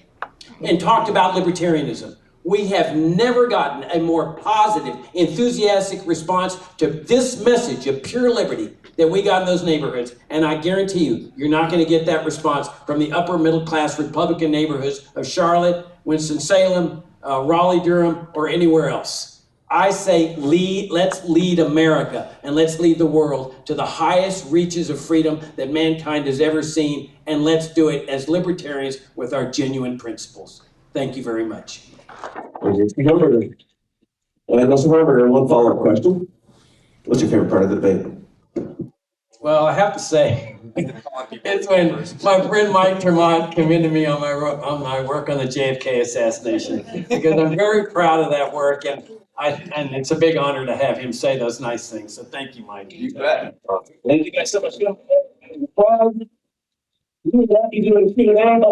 [SPEAKER 10] and talked about libertarianism. We have never gotten a more positive, enthusiastic response to this message of pure liberty that we got in those neighborhoods. And I guarantee you, you're not going to get that response from the upper middle class Republican neighborhoods of Charlotte, Winston-Salem, Raleigh-Durham, or anywhere else. I say let's lead America and let's lead the world to the highest reaches of freedom that mankind has ever seen. And let's do it as libertarians with our genuine principles. Thank you very much.
[SPEAKER 1] Mr. Hornberger. And Mr. Hornberger, one follow-up question. What's your favorite part of the debate?
[SPEAKER 10] Well, I have to say, it's when my friend Mike Tremont commended me on my work on the JFK assassination, because I'm very proud of that work, and it's a big honor to have him say those nice things. So thank you, Mike.
[SPEAKER 1] You bet. Thank you guys so much.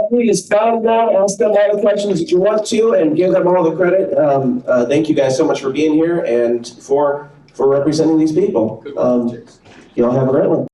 [SPEAKER 1] Please bow down, ask them all the questions that you want to, and give them all the credit. Thank you guys so much for being here and for representing these people. Y'all have a great one.